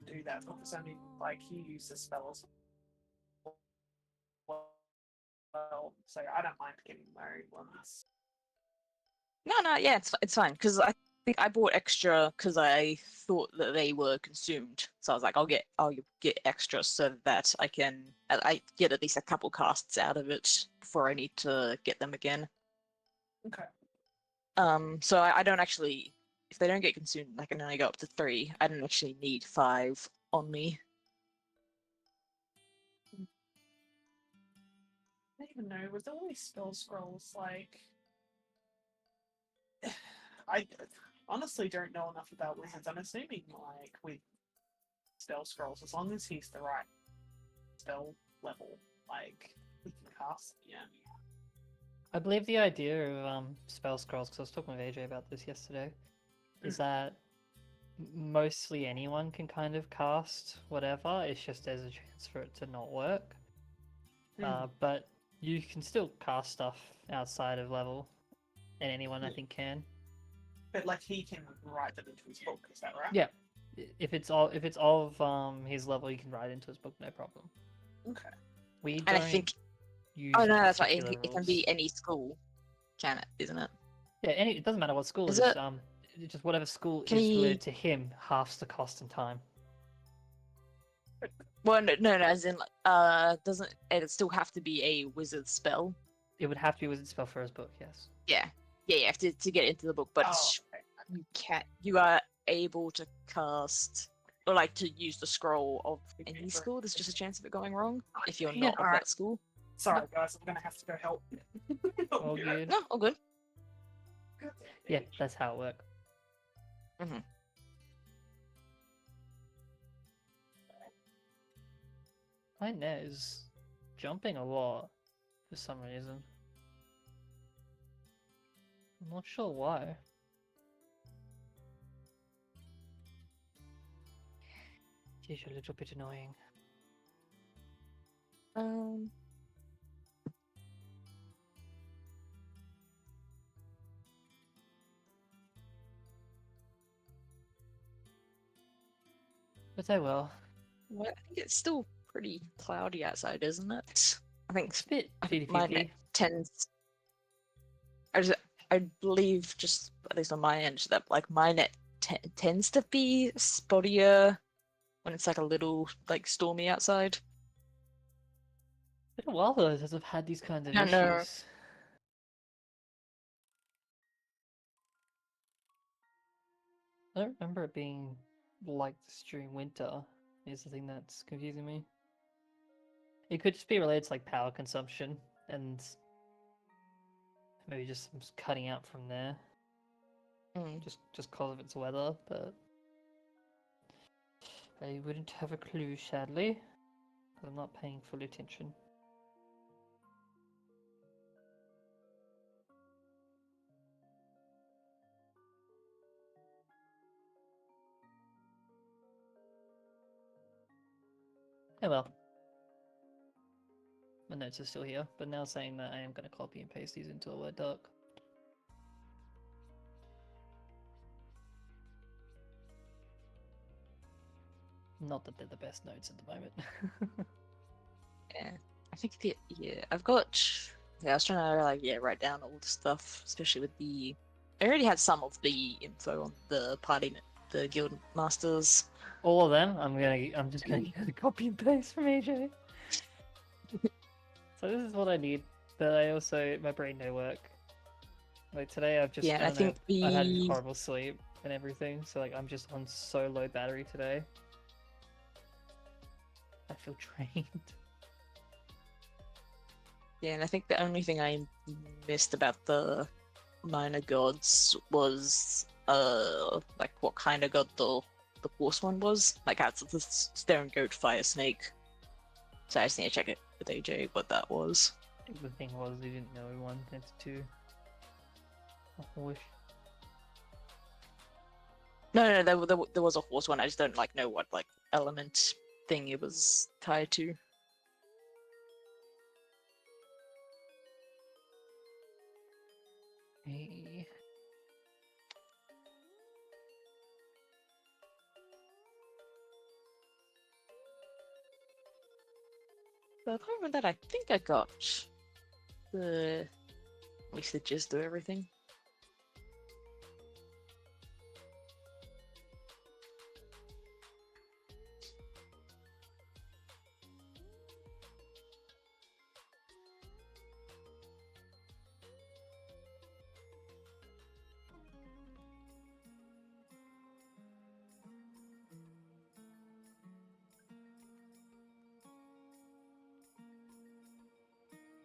do that, because I mean, like, he uses spells well, so I don't mind getting married ones. No, yeah, it's fine because I think I bought extra because I thought that they were consumed. So I was like, I'll get extra so that I get at least a couple casts out of it before I need to get them again. Okay. So I don't actually, if they don't get consumed, I can only go up to 3. I don't actually need 5 on me. I don't even know, with all these spell scrolls, like, I honestly don't know enough about wizards. I'm assuming, like, with spell scrolls, as long as he's the right spell level, like, he can cast, yeah. I believe the idea of spell scrolls, because I was talking with AJ about this yesterday, is that mostly anyone can kind of cast whatever. It's just there's a chance for it to not work. But you can still cast stuff outside of level, and anyone I think can. But like he can write them into his book, is that right? Yeah, if it's of his level, you can write into his book, no problem. Okay. We And don't I think. use Oh no, that's right. particular It can be any school, can it? Isn't it? Yeah, it doesn't matter what school Is it is. it? Just whatever school Can is he- related to him halves the cost and time. Well, no, as in, doesn't it still have to be a wizard spell? It would have to be a wizard spell for his book, yes. Yeah, to get into the book, but Okay. you are able to cast or like to use the scroll of any school. There's just a chance of it going wrong if you're not of alright. that school. Sorry, guys, I'm gonna have to go help. All good. No, all good. Yeah, that's how it works. Mm-hmm. My net is jumping a lot for some reason. I'm not sure why. It is a little bit annoying. But I will. Well, I think it's still pretty cloudy outside, isn't it? I think It's a bit my net 50-50. tends. I believe just at least on my end that like my net tends to be spottier when it's like a little like stormy outside. It's been a while though since I've had these kinds of I issues. know. I don't remember it being like this during winter, is the thing that's confusing me. It could just be related to like power consumption and maybe just cutting out from there. just cause of its weather, but I wouldn't have a clue, sadly. I'm not paying full attention. Oh well. My notes are still here, but now saying that I am going to copy and paste these into a Word doc. Not that they're the best notes at the moment. Yeah, I think I've got. Yeah, I was trying to write down all the stuff, especially with the. I already had some of the info on the party, the guild masters. All of them. I'm just gonna copy and paste from AJ. So this is what I need, but I also my brain no work. Like today, I've just I think I've had horrible sleep and everything, so like I'm just on so low battery today. I feel drained. Yeah, and I think the only thing I missed about the minor gods was like what kind of god the horse one was. Like that's the stone goat fire snake. So I just need to check it with AJ what that was. I think the thing was they didn't know one. It's two. A horse. No, there was a horse one. I just don't know what element thing it was tied to. Hey. But apart from that, I think I got at least the gist of everything.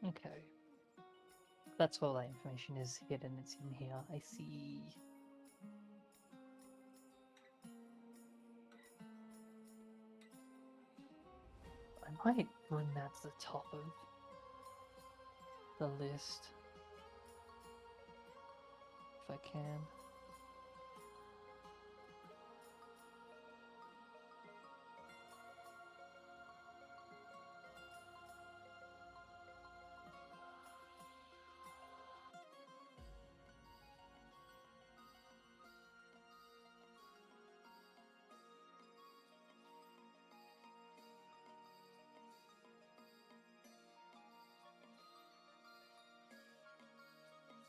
Okay. That's all that information is hidden. It's in here. I see. I might bring that to the top of the list. If I can.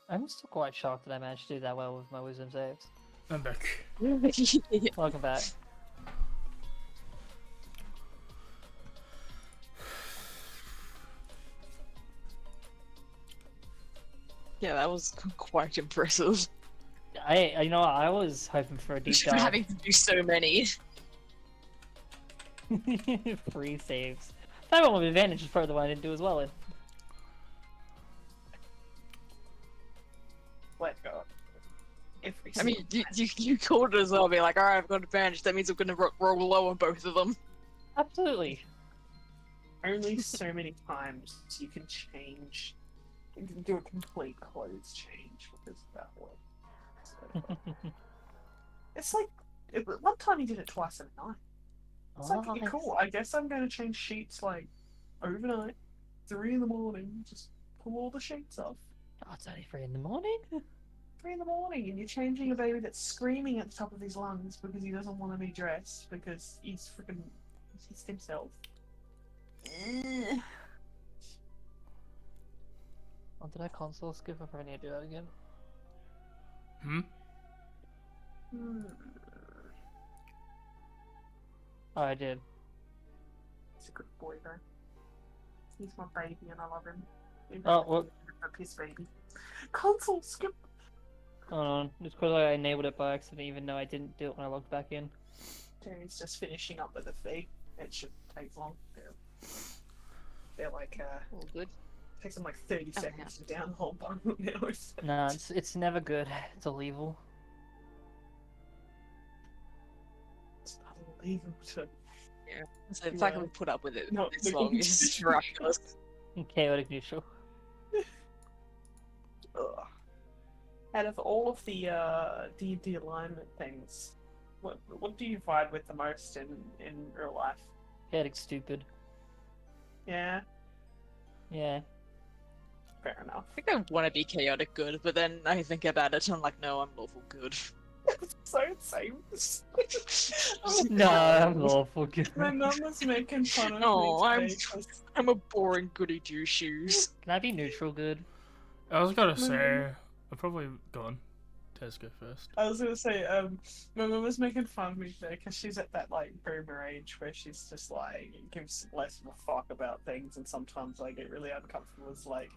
I'm still quite shocked that I managed to do that well with my wisdom saves. I'm back. Welcome back. Yeah, that was quite impressive. You know what, I was hoping for a deep dive. Having to do so many. Free saves. That one with advantage is probably the one I didn't do as well in. Let go. Every I mean, single time. you called it as well, be like, alright, I've got advantage, that means I'm gonna roll low on both of them. Absolutely. Only so many times you can change. You can do a complete clothes change because of that one. So, it's like one time you did it twice in a night. It's like Nice. cool. I guess I'm gonna change sheets overnight, 3 in the morning. Just pull all the sheets off. Oh, it's only 3 in the morning? 3 in the morning, and you're changing a baby that's screaming at the top of his lungs because he doesn't want to be dressed because he's freaking pissed himself. Oh, did I console skip? I probably need to do that again. Oh, I did. He's a good boy, though. He's my baby, and I love him. Oh, what? A piss baby. Console skip. Hold on. It's because I enabled it by accident, even though I didn't do it when I logged back in. Terry's just finishing up with the feed. It should take long. They're like, All good. takes them like 30 seconds to down the whole bundle now. Nah, it's never good. It's all evil. able to. So the fact that we put up with it Not this long is miraculous. Chaotic neutral. Ugh. Out of all of the D&D alignment things, what do you vibe with the most in real life? Chaotic stupid. Yeah, Yeah. fair enough. I think I want to be chaotic good, but then I think about it and I'm like, no, I'm lawful good. So same. No, I'm lawful good. My mum was making fun of No, me today 'cause I'm a boring goody two shoes. Can I be neutral good? I was gonna say, I'll probably go on. Tez, go first. I was gonna say, my mum was making fun of me today because she's at that like boomer age where she's just like gives less of a fuck about things, and sometimes I get really uncomfortable. It's like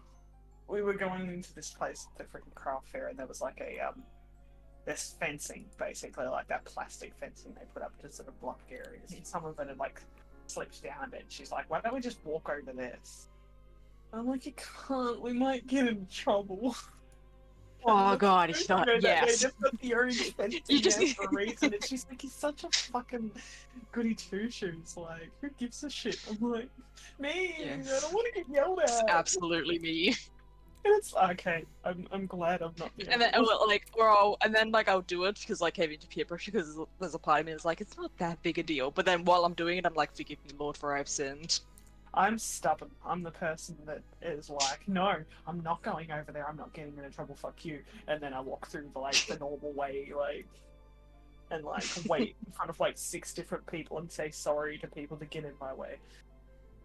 we were going into this place at the freaking craft fair, and there was like a this fencing, basically like that plastic fencing they put up to sort of block areas, and some of it had like slipped down. And she's like, "Why don't we just walk over this?" I'm like, "You can't. We might get in trouble." Oh god, it's not. They Yes. just put the orange fencing You just- there for a reason, and she's like, "He's such a fucking goody two shoes. Like, who gives a shit?" I'm like, "Me. Yeah. I don't want to get yelled It's at." absolutely me. And it's okay. I'm glad I'm not. The And then only one. like I'll do it because like having to peer pressure because there's a part of me that's like it's not that big a deal. But then while I'm doing it, I'm like, forgive me, Lord, for I've sinned. I'm stubborn. I'm the person that is like, "No, I'm not going over there. I'm not getting into trouble. Fuck you." And then I walk through the normal way, and wait in front of like 6 different people and say sorry to people to get in my way.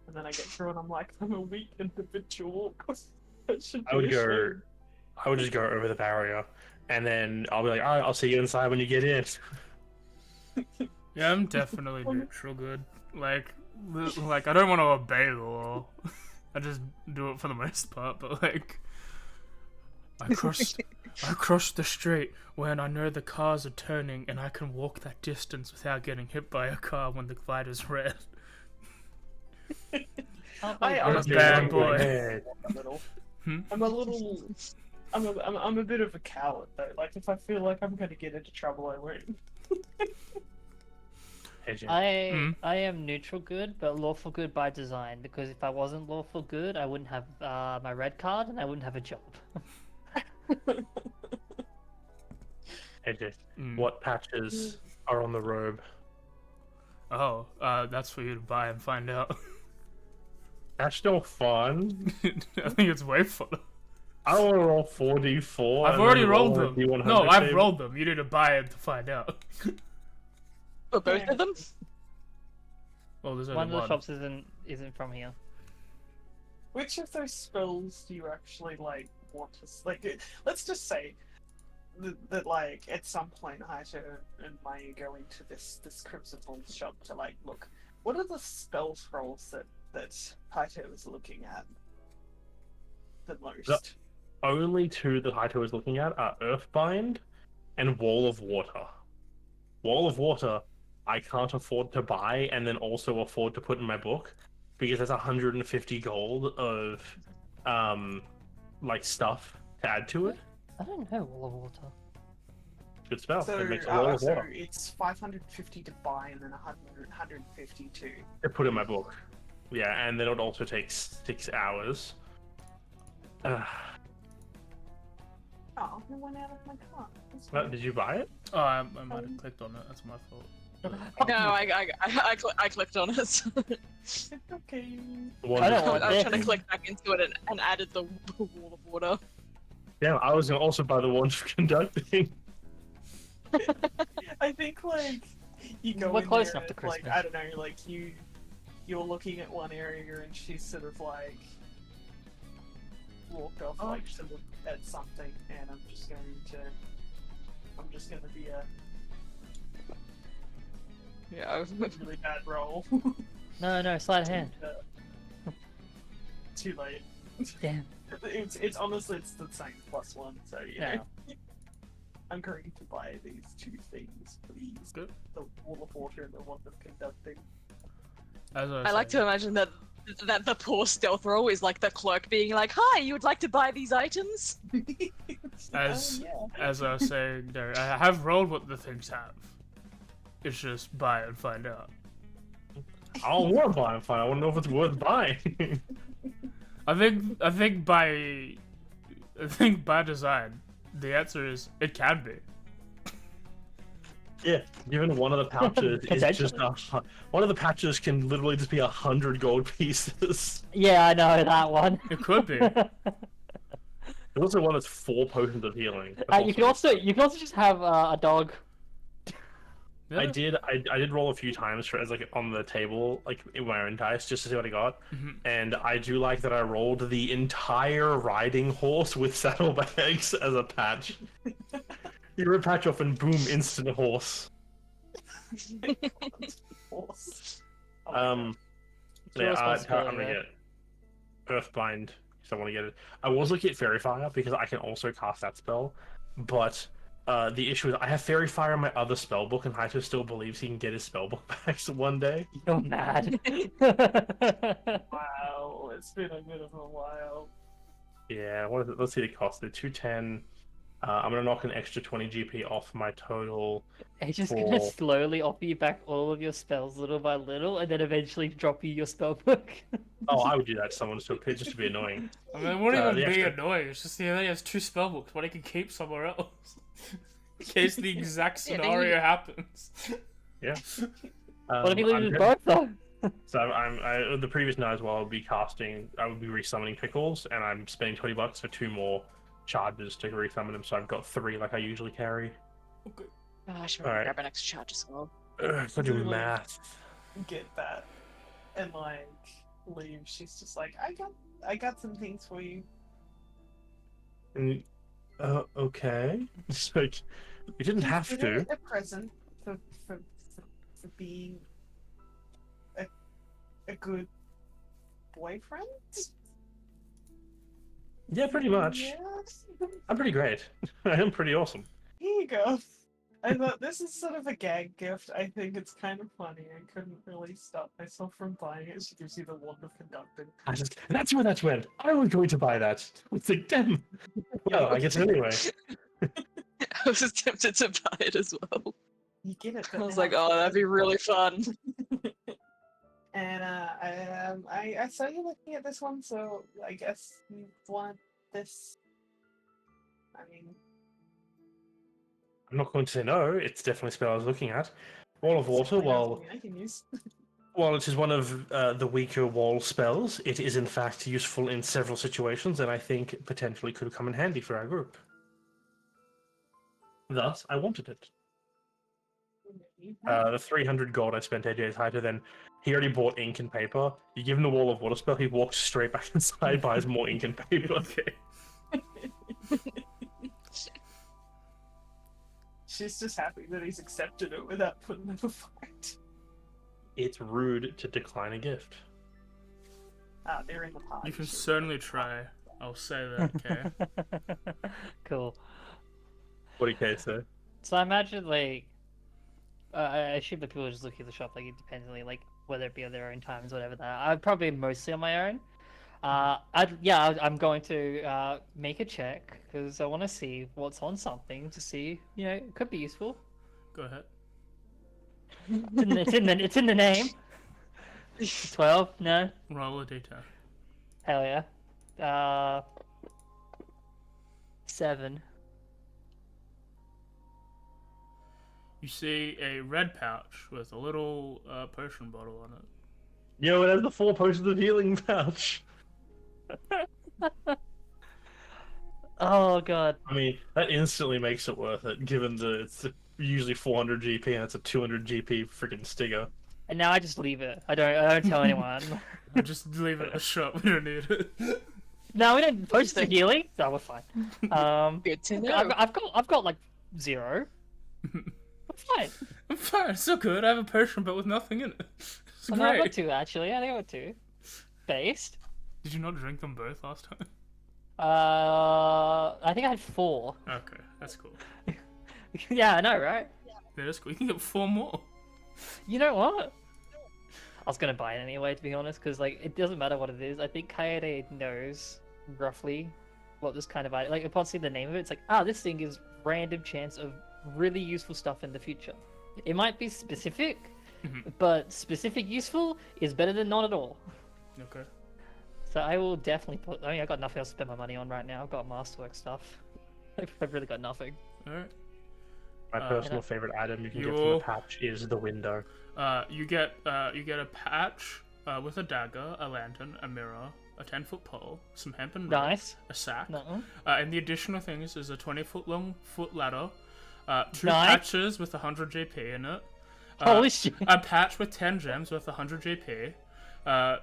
And then I get through and I'm like, I'm a weak individual. I would just go over the barrier, and then I'll be like, "All right, I'll see you inside when you get in." Yeah, I'm definitely neutral good. Like I don't want to obey the law. I just do it for the most part, but like, I cross the street when I know the cars are turning and I can walk that distance without getting hit by a car when the light is red. I'm a bad boy. I'm a bit of a coward though. Like if I feel like I'm gonna get into trouble, I won't. I am neutral good, but lawful good by design. Because if I wasn't lawful good, I wouldn't have my red card and I wouldn't have a job. AJ, what patches are on the robe? Oh, that's for you to buy and find out. That's still fun. I think it's way fun. I don't want to roll 4d4. I've already rolled them. D100 No, I've table. rolled them. You need to buy it to find out. For both of them? Well, there's only One of the shops isn't from here. Which of those spells do you actually like want to like? Let's just say that like at some point Haito and Maya go into this Crucible shop to like look. What are the spell scrolls that Haito is looking at the most? The only two that Haito is looking at are Earthbind and Wall of Water. Wall of Water, I can't afford to buy and then also afford to put in my book because there's 150 gold of like stuff to add to it. I don't know Wall of Water. Good spell. So, It makes a wall of so water. it's 550 to buy and then 150 To put in my book. Yeah, and then it also takes 6 hours. Oh, it went out of my cart. That's Well, weird. did you buy it? Oh, I might have clicked on it. That's my fault. No, I clicked on it. It's okay. I don't I want was this. trying to click back into it and added the wall of water. Yeah, I was gonna also buy the one for conducting. I think like you go We're in close there enough to and, like, Christmas. I don't know, like you're looking at one area and she's sort of like walked off like to look at something, and I'm just gonna be a Yeah. really bad roll. No, sleight of hand. Too late. Damn. It's honestly it's the same +1, so yeah. No. I'm going to buy these 2 things, please. Good. The Wall of Water and the one of Conducting. As I I like to imagine that the poor stealth roll is like the clerk being like, "Hi, you would like to buy these items?" As yeah. as I was saying there, I have rolled what the things have. it's just buy and find out. I don't want to buy and find. I want to know if it's worth buying. I think by design, the answer is it can be. Yeah, given one of the pouches is just one of the pouches can literally just be 100 gold pieces. Yeah, I know that one. It could be. There's also one that's 4 potions of healing. You can also just have a dog. Yeah. I did roll a few times as like on the table, like in my own dice, just to see what I got. And I do like that I rolled the entire riding horse with saddlebags as a patch. You rip patch off and boom, instant horse. Horse. Yeah, I'm gonna get Earthbind because I want to get it. I was looking at Fairy Fire because I can also cast that spell, but the issue is I have Fairy Fire in my other spell book, and Haito still believes he can get his spell book back one day. You're mad. Wow, it's been a bit of a while. Yeah, what is it? Let's see the cost. They're 210. I'm gonna knock an extra 20 GP off my total. He's just gonna slowly offer you back all of your spells little by little, and then eventually drop you your spell book. Oh, I would do that to someone just to be annoying. I mean, it wouldn't even be extra... annoying. It's just he only has 2 spellbooks, but he can keep somewhere else in case the exact scenario happens. Yeah. What if you lose both though? So I the previous night as well. I would be resummoning Pickles, and I'm spending $20 for 2 more charges to resummon them. So I've got 3 like I usually carry. Okay. Oh, I should probably grab an extra charge as well. I do math. Get that, and like leave. She's just like, I got some things for you. And, okay. It's like you didn't have Consider to. it a present for being a good boyfriend. Yeah, pretty much. Yes. I'm pretty great. I am pretty awesome. Here you go. I thought this is sort of a gag gift. I think it's kind of funny. I couldn't really stop myself from buying it. She gives you the wand of conducting. That's where that went. I was going to buy that. It's like, damn. Well, I guess anyway. I was tempted to buy it as well. You get it. I was like, oh, that'd be really fun. And I saw you looking at this one, so I guess you want this. I mean, I'm not going to say no. It's definitely a spell I was looking at. Wall of Water, I can use. while it is one of the weaker wall spells, it is in fact useful in several situations, and I think potentially could come in handy for our group. Thus, I wanted it. The 300 gold I spent AJ's Haito, then he already bought ink and paper. You give him the Wall of Water spell, he walks straight back inside, buys more ink and paper. Okay. She's just happy that he's accepted it without putting up a fight. It's rude to decline a gift. Ah, they're in the party. You can certainly try. I'll say that, okay? Cool. What do you guys say? So I imagine, like, I assume that people are just looking at the shop, like, independently, like, whether it be on their own times, whatever that. I'd probably mostly on my own. I'm going to make a check, because I want to see what's on something, to see, you know, it could be useful. Go ahead. It's in the name. 12? No? Roll a d10. Hell yeah. 7. You see a red pouch with a little potion bottle on it. Yo, it has the 4 potions of healing pouch. Oh god. I mean, that instantly makes it worth it, given that it's usually 400 GP and it's a 200 GP freaking sticker. And now I just leave it. I don't tell anyone. I just leave it at the shop. We don't need it. No, we don't post the healing. No, we're fine. Good to know. I've got like 0. I'm fine. I'm fine. It's so good. I have a potion, but with nothing in it. It's Well, great. no, I got 2 actually. I think I got 2. Based. Did you not drink them both last time? I think I had 4. Okay, that's cool. Yeah, I know, right? Yeah, that's cool. You can get 4 more. You know what? I was gonna buy it anyway, to be honest, because like it doesn't matter what it is. I think Kaede knows roughly what this kind of item. Like upon seeing the name of it, it's like, this thing gives random chance of really useful stuff in the future. It might be specific, Mhm. but specific useful is better than none at all. Okay. So I will definitely put. I mean, I got nothing else to spend my money on right now. I've got masterwork stuff. I've really got nothing. Alright. My personal favorite item you can get from You'll- the patch is the window. You get a patch with a dagger, a lantern, a mirror, a 10-foot pole, some hemp and rope, Nice. a sack. No. And the additional things is a 20-foot long foot ladder, 2 Nice. patches with 100 GP in it, Holy shit. a patch with 10 gems worth 100 GP,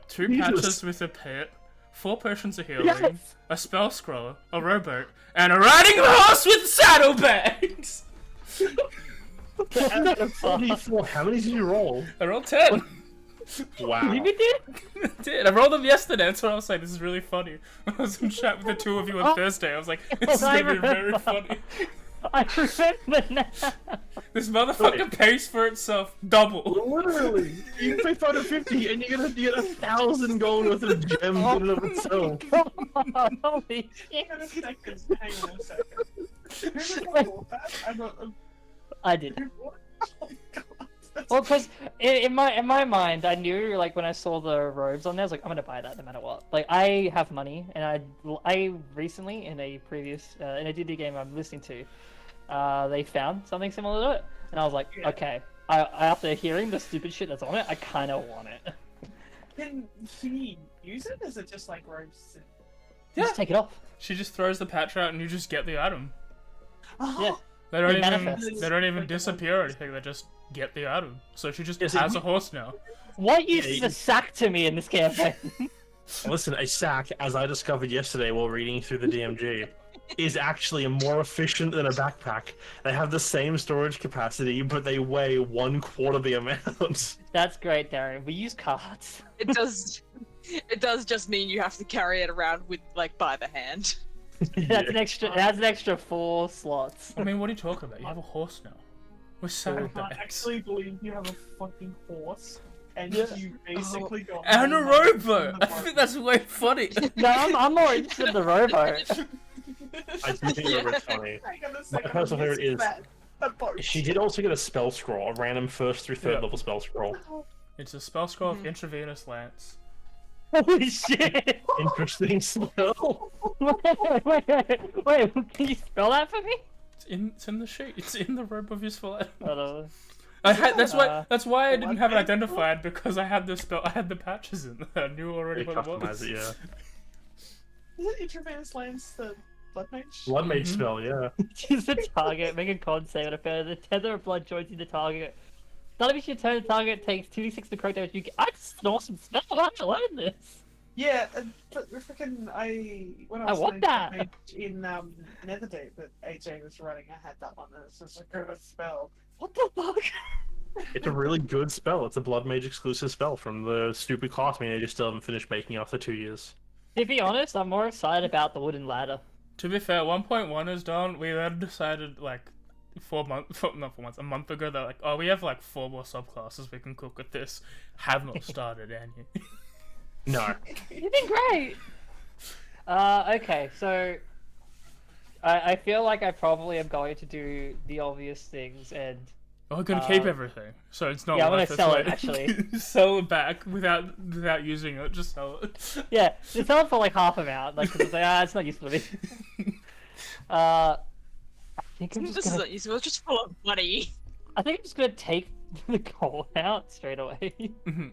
2 Jesus. patches with a pit, 4 potions of healing, Yes! a spell scroll, a rowboat, and a riding horse with saddlebags! How many did you roll? I rolled 10. Wow. You did? I did. I rolled them yesterday. That's what I was saying. This is really funny. I was in chat with the two of you on Thursday. I was like, this is I gonna be very remember. funny. I remember now. This motherfucker pays for itself double. Literally, you pay 550 and you're gonna get 1,000 gold worth of gems in and of itself. Come on, holy shit. Hang on a second. Hang on a second. Who recorded that? I'm not. I did. Oh god. That's Well, because in my mind, I knew like when I saw the robes on there, I was like, I'm gonna buy that no matter what. Like I have money, and I recently in a previous in a D&D game I'm listening to, they found something similar to it, and I was like, Yeah. okay. After hearing the stupid shit that's on it, I kind of want it. Can he use it? Is it just like robes? Just take it off. She just throws the patch out and you just get the item. Oh, Yeah. They don't It even manifests. they don't even disappear or anything. They just get the item. So she just Yes, has it- a horse now. What use Yeah, is a sack to me in this campaign? Listen, a sack, as I discovered yesterday while reading through the DMG, is actually more efficient than a backpack. They have the same storage capacity, but they weigh 1/4 the amount. That's great, Darren. We use cards. It does. It does just mean you have to carry it around with like by the hand. That's an extra. It has an extra 4 slots. I mean, what are you talking about? You have a horse now. With I can't saddlebags. actually believe you have a fucking horse, and Yeah. you basically got And a more money rowboat! than I the think that's way funny. No, I'm more interested in the rowboat. I do think Yeah. it's funny. Hang on a second, personal I'm favorite missing is- that. A boat. She did also get a spell scroll, a random 1st through 3rd Yeah. level spell scroll. It's a spell scroll of intravenous lance. Holy shit! Interesting spell. Wait, can you spell that for me? It's in the sheet. It's in the robe of useful item. I don't know. That's why I didn't have it Blood identified, because I had I had the patches in there. I knew already You what it customize was. it, yeah. Is it intravenous lance the blood mage? Blood mage Mhm. spell, yeah. Choose the target, make a con save, and a failure. The tether of blood joins in the target. Not if you turn the target takes 2d6 necrotic damage. You get. That's an awesome spell. I have to learn this. Yeah, but freaking when I was want playing that. Blood Mage in Netherdeep that AJ was running, I had that one, and it's just a good spell. What the fuck? It's a really good spell. It's a blood mage exclusive spell from the stupid class mage I still haven't finished making after 2 years. To be honest, I'm more excited about the wooden ladder. To be fair, 1.1 is done. We then decided like a month ago that like, oh, we have like 4 more subclasses we can cook with this. Have not started any. No. You've been great. Okay, so I feel like I probably am going to do the obvious things and Oh, we're gonna keep everything, so it's not. yeah, I'm worth gonna sell it, wait. actually. Sell it back without using it. Just sell it. yeah, just sell it for like half amount, like 'cause it's like it's not useful to me. I think I'm This just is gonna. not useful. It's just full of money. I think I'm just gonna take the gold out straight away. Mhm.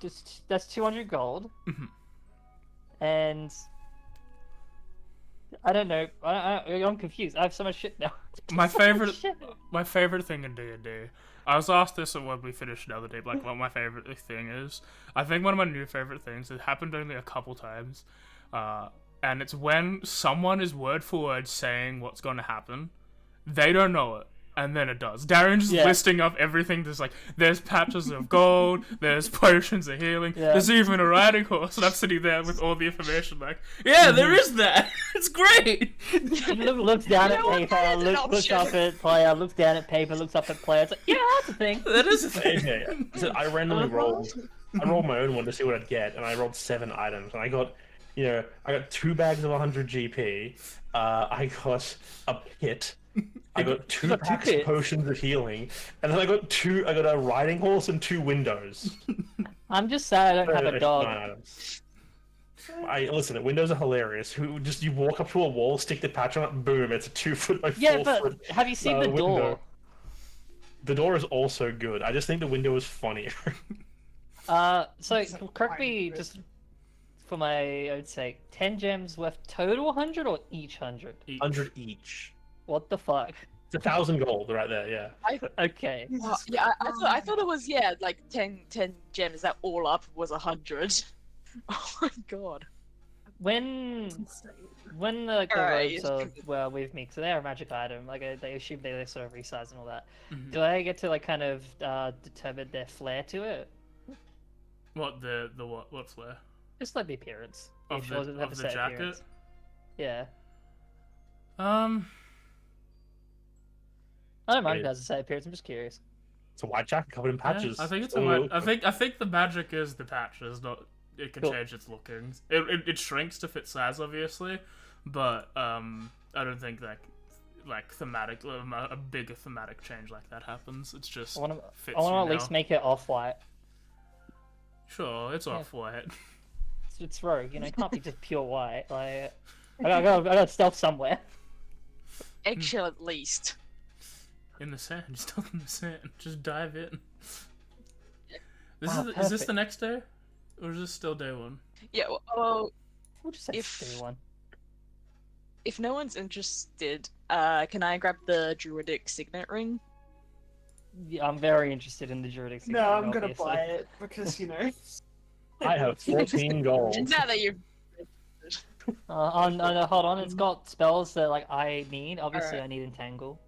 Just that's 200 gold, Mhm. and I don't know. I'm confused. I have so much shit now. My So much favorite, shit. my favorite thing in D&D. I was asked this when we finished another day, like what my favorite thing is. I think one of my new favorite things. It happened only a couple times, and it's when someone is word for word saying what's going to happen. They don't know it, and then it does. Darren's just Yeah. listing up everything. There's patches of gold. There's potions of healing. Yeah. There's even a riding horse, and I'm sitting there with all the information. Like, yeah, there is that. It's great. Looks down at You know what? paper, That is an looks option. up at player, looks down at paper, looks up at player. It's like, yeah, that's a thing. That is a thing. Okay, so I randomly rolled. I rolled my own one to see what I'd get, and I rolled 7 items, and I got 2 bags of 100 GP. I got a pit, I got 2 packs of potions of healing, and then I got a riding horse and 2 windows. I'm just sad I don't have a dog. 9 items. Listen, windows are hilarious. You walk up to a wall, stick the patch on it, boom, it's a 2-foot by 4-foot. Yeah, but have you seen the door? The door is also good. I just think the window is funnier. So correct me just for my own sake. 10 gems worth total 100 or each 100? 100 each. What the fuck? It's 1,000 gold right there. Yeah. Okay. Yeah, I thought it was like 10 gems that all up was 100. Oh my god. When the robes are with me, so they're a magic item. Like they assume they sort of resize and all that. Mhm. Do I get to like kind of determine their flair to it? What what flair? Just like the appearance. Of Each the, one doesn't have of a the set jacket? appearance. Yeah. I don't mind if it has a set appearance. I'm just curious. It's a white jacket covered in patches. Yeah, I think it's Still I think the magic is the patches. Not it can Cool. change its lookings. It shrinks to fit size, obviously, but I don't think like thematic a bigger thematic change like that happens. It's just I want fits to you at now. least make it off-white. Sure, it's Yeah. off-white. It's rogue, you know. It can't be just pure white. Like I got stealth somewhere. Eggshell at least. In the sand, just still in the sand. Just dive in. Wow, Is this the perfect. next day, or is this still day 1? Yeah, well, We'll just say If- day 1. if no one's interested, can I grab the druidic signet ring? Yeah, I'm very interested in the Druidic No, Signet, I'm gonna obviously. buy it because I have 14 gold. Now that you've No, hold on. It's got spells that like I need. Obviously, Alright. I need Entangle.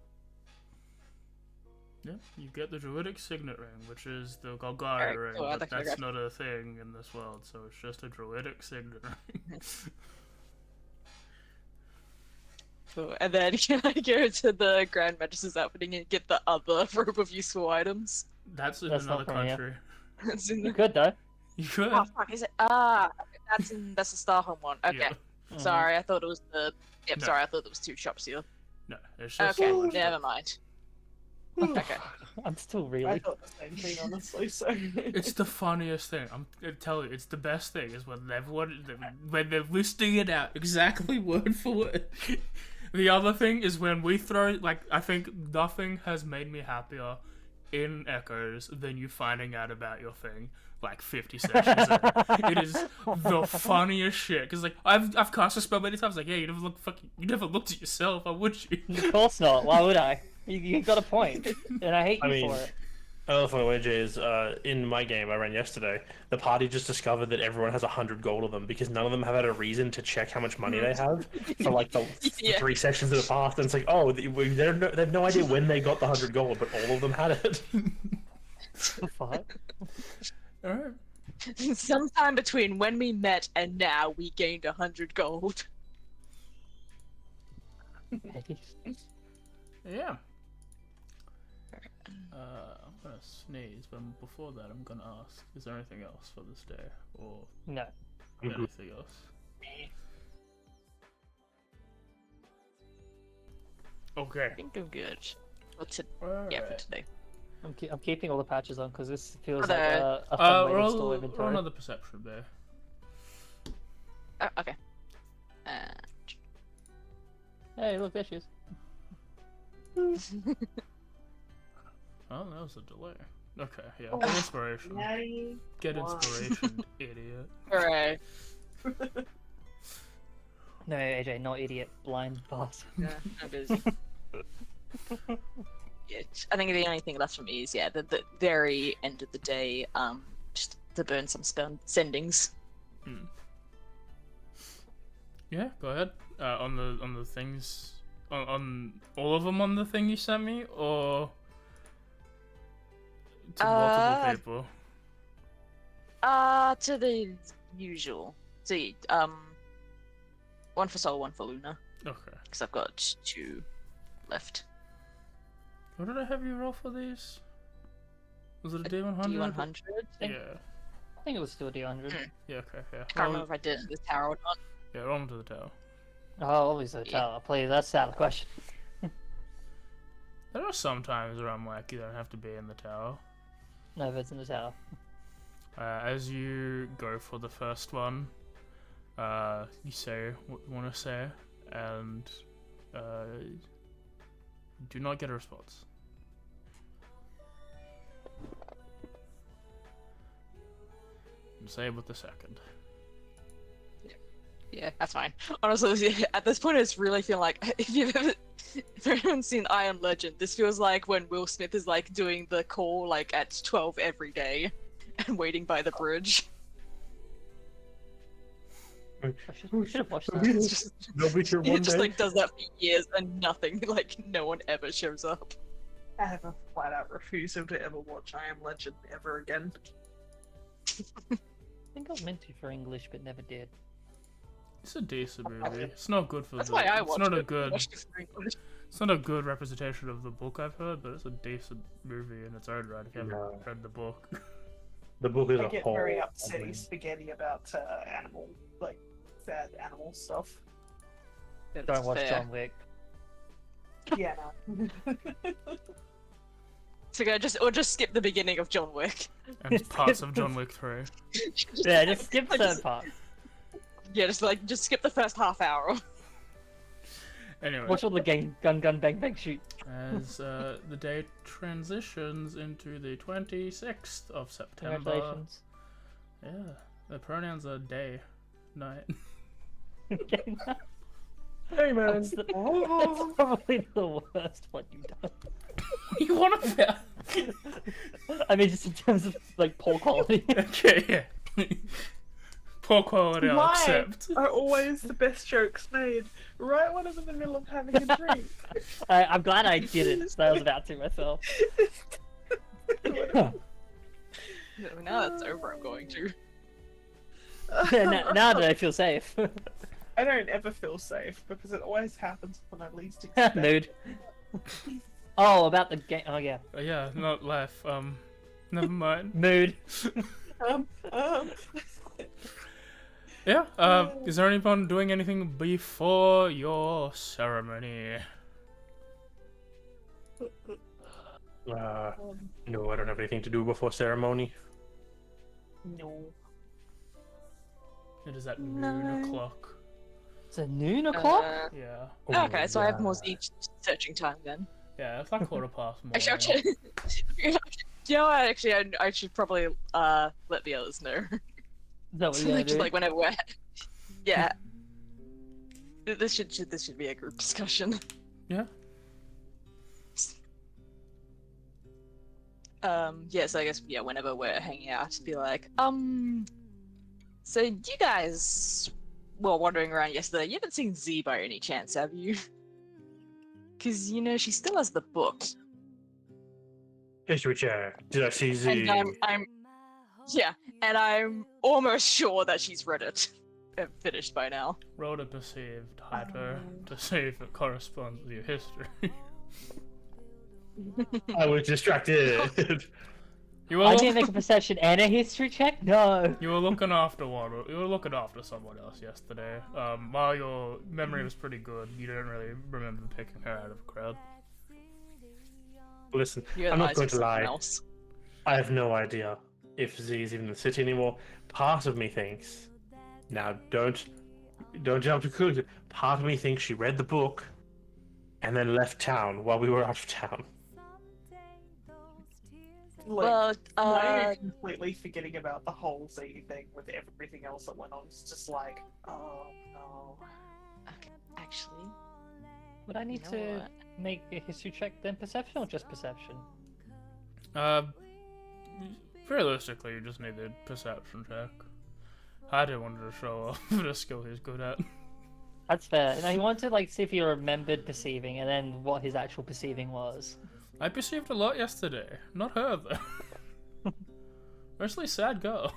Yeah, you get the druidic signet ring, which is the Golgari Alright, ring, cool, I'd but like to that's grab- not a thing in this world, so it's just a druidic signet ring. Cool. And then can I go to the Grand Magistr's outfitting and get the other robe of useful items? That's in That's not another from here. country. It's in You the... could though. You could. Oh fuck, is it? That's the Starhome one. Okay. Yeah. Sorry, I thought it was the... Yep, No. sorry, I thought there was 2 shops here. No, it's just Okay, one. never mind. Okay. I'm still I really. thought the same thing, honestly. So It's the funniest thing. I tell you, it's the best thing. Is when they're listing it out exactly word for word. The other thing is when we throw I think nothing has made me happier in Echoes than you finding out about your thing 50 sessions in. It is the funniest shit because I've cast a spell many times yeah, you never looked at yourself, why would you? Of course not. Why would I? You got a point, and I hate you for it. Another funny way, Jay, is in my game I ran yesterday, the party just discovered that everyone has 100 gold of them because none of them have had a reason to check how much money they have for the Yeah. 3 sessions that have passed. And it's they have no idea when they got the 100 gold, but all of them had it. The fuck? Alright. Sometime between when we met and now, we gained 100 gold. Yeah. I'm gonna sneeze, but before that, I'm gonna ask: is there anything else for this day, or No. anything else? Okay. I think I'm good. What's it? Yeah, for Alright. today. I'm keeping all the patches on because this feels Are like there- a fun way to Roll store inventory. another perception there. Oh, okay. Hey, look, there she is. Oh, that was a delay. Okay, yeah. Get inspiration. Natty, Get one. inspiration, idiot. Hooray. No, AJ, not idiot, blind bastard. Yeah, I'm busy. Yeah, I think the only thing left for me is the very end of the day, just to burn some sendings. Yeah, go ahead. On the things, on all of them on the thing you sent me, or to multiple people. To the usual. See, one for Sol, one for Luna, Okay. because I've got 2 left. What did I have you roll for these? Was it a D100? D100. Yeah. I think it was still a D100. Yeah. Okay. Yeah. I can't remember if I did it in the tower or not. Yeah. Roll them to the tower. Oh, obviously the Yeah. tower. Please, that's out of the question. There are some times where I'm like, you don't have to be in the tower. No, if it's in the tower. As you go for the first one, you say what you want to say, and do not get a response. And say with the second. Yeah, that's fine. Honestly, at this point, it's really feeling like if anyone's seen Iron Legend, this feels like when Will Smith is like doing the call like at 12 every day and waiting by the bridge. We should have watched that. It's just, Nobody here he one just day. like does that for years and nothing, like no one ever shows up. I have a flat out refusal to ever watch I Am Legend ever again. I think I was meant to for English, but never did. It's a decent movie. It's not good for That's the. why I It's watched not it. a good. Watched it for English. It's not a good representation of the book I've heard, but it's a decent movie in its own right. If you haven't No. read the book. The book is I a get whole. very upsetty spaghetti about animal, like sad animal stuff. That's Don't watch fair. John Wick. Yeah, no. So just skip the beginning of John Wick. And parts of John Wick 3. Yeah, just skip the Just- third part. Yeah, just skip the first half hour. Anyway, Watch all the gun, bang, bang, shoot. as the day transitions into the 26th of September. Congratulations. Yeah, the pronouns are day, night. Okay, Hey man. that's, that's probably the worst one you've done. You want to? I mean, just in terms of like poor quality. Okay, yeah. Poor quality, I'll Why accept. are always the best jokes made right when I'm in the middle of having a drink? I'm glad I didn't, so I was about to myself. Now that's over, I'm going to. Yeah, now that I feel safe. I don't ever feel safe because it always happens when I least expect. Mood. Oh, about the game. Oh yeah, Yeah, not laugh. Never mind. mood. Um, Yeah. Is there anyone doing anything before your ceremony? No, I don't have anything to do before ceremony. no. It is at noon o'clock. It's a noon o'clock. Yeah. Oh, Okay, so I have more yeah. searching time then. Yeah, it's like 1:15 more. Actually, you know what? Actually, I should probably let the others know. Is that what So, you're gonna like, just do? like whenever we're yeah. This should be a group discussion. Yeah. Yeah, so I guess whenever we're hanging out, be like, so you guys were wandering around yesterday. You haven't seen Z by any chance, have you? Because she still has the book, History check. Did I see Z? and and I'm almost sure that she's read it and finished by now. Roll a perceived hider to see if it corresponds with your history. I was distracted. You were I didn't make a perception and a history check. No. You were looking after one. You were looking after someone else yesterday. While your memory was pretty good, you didn't really remember picking her out of a crowd. Listen, You're I'm not advising going to someone lie. else. I have no idea if Z is even in the city anymore. Part of me thinks. Now, don't jump to conclusion. Part of me thinks she read the book and then left town while we were out of town. Like, Well, I'm completely forgetting about the whole Z thing with everything else that went on. It's just like, oh no. actually, Would I need You know to what? make a history check then perception or just perception? Realistically, you just need a perception check. I didn't want to show off the skill he's good at. That's fair. No, he wanted to see if he remembered perceiving and then what his actual perceiving was. I perceived a lot yesterday. Not her, though. Mostly sad girl.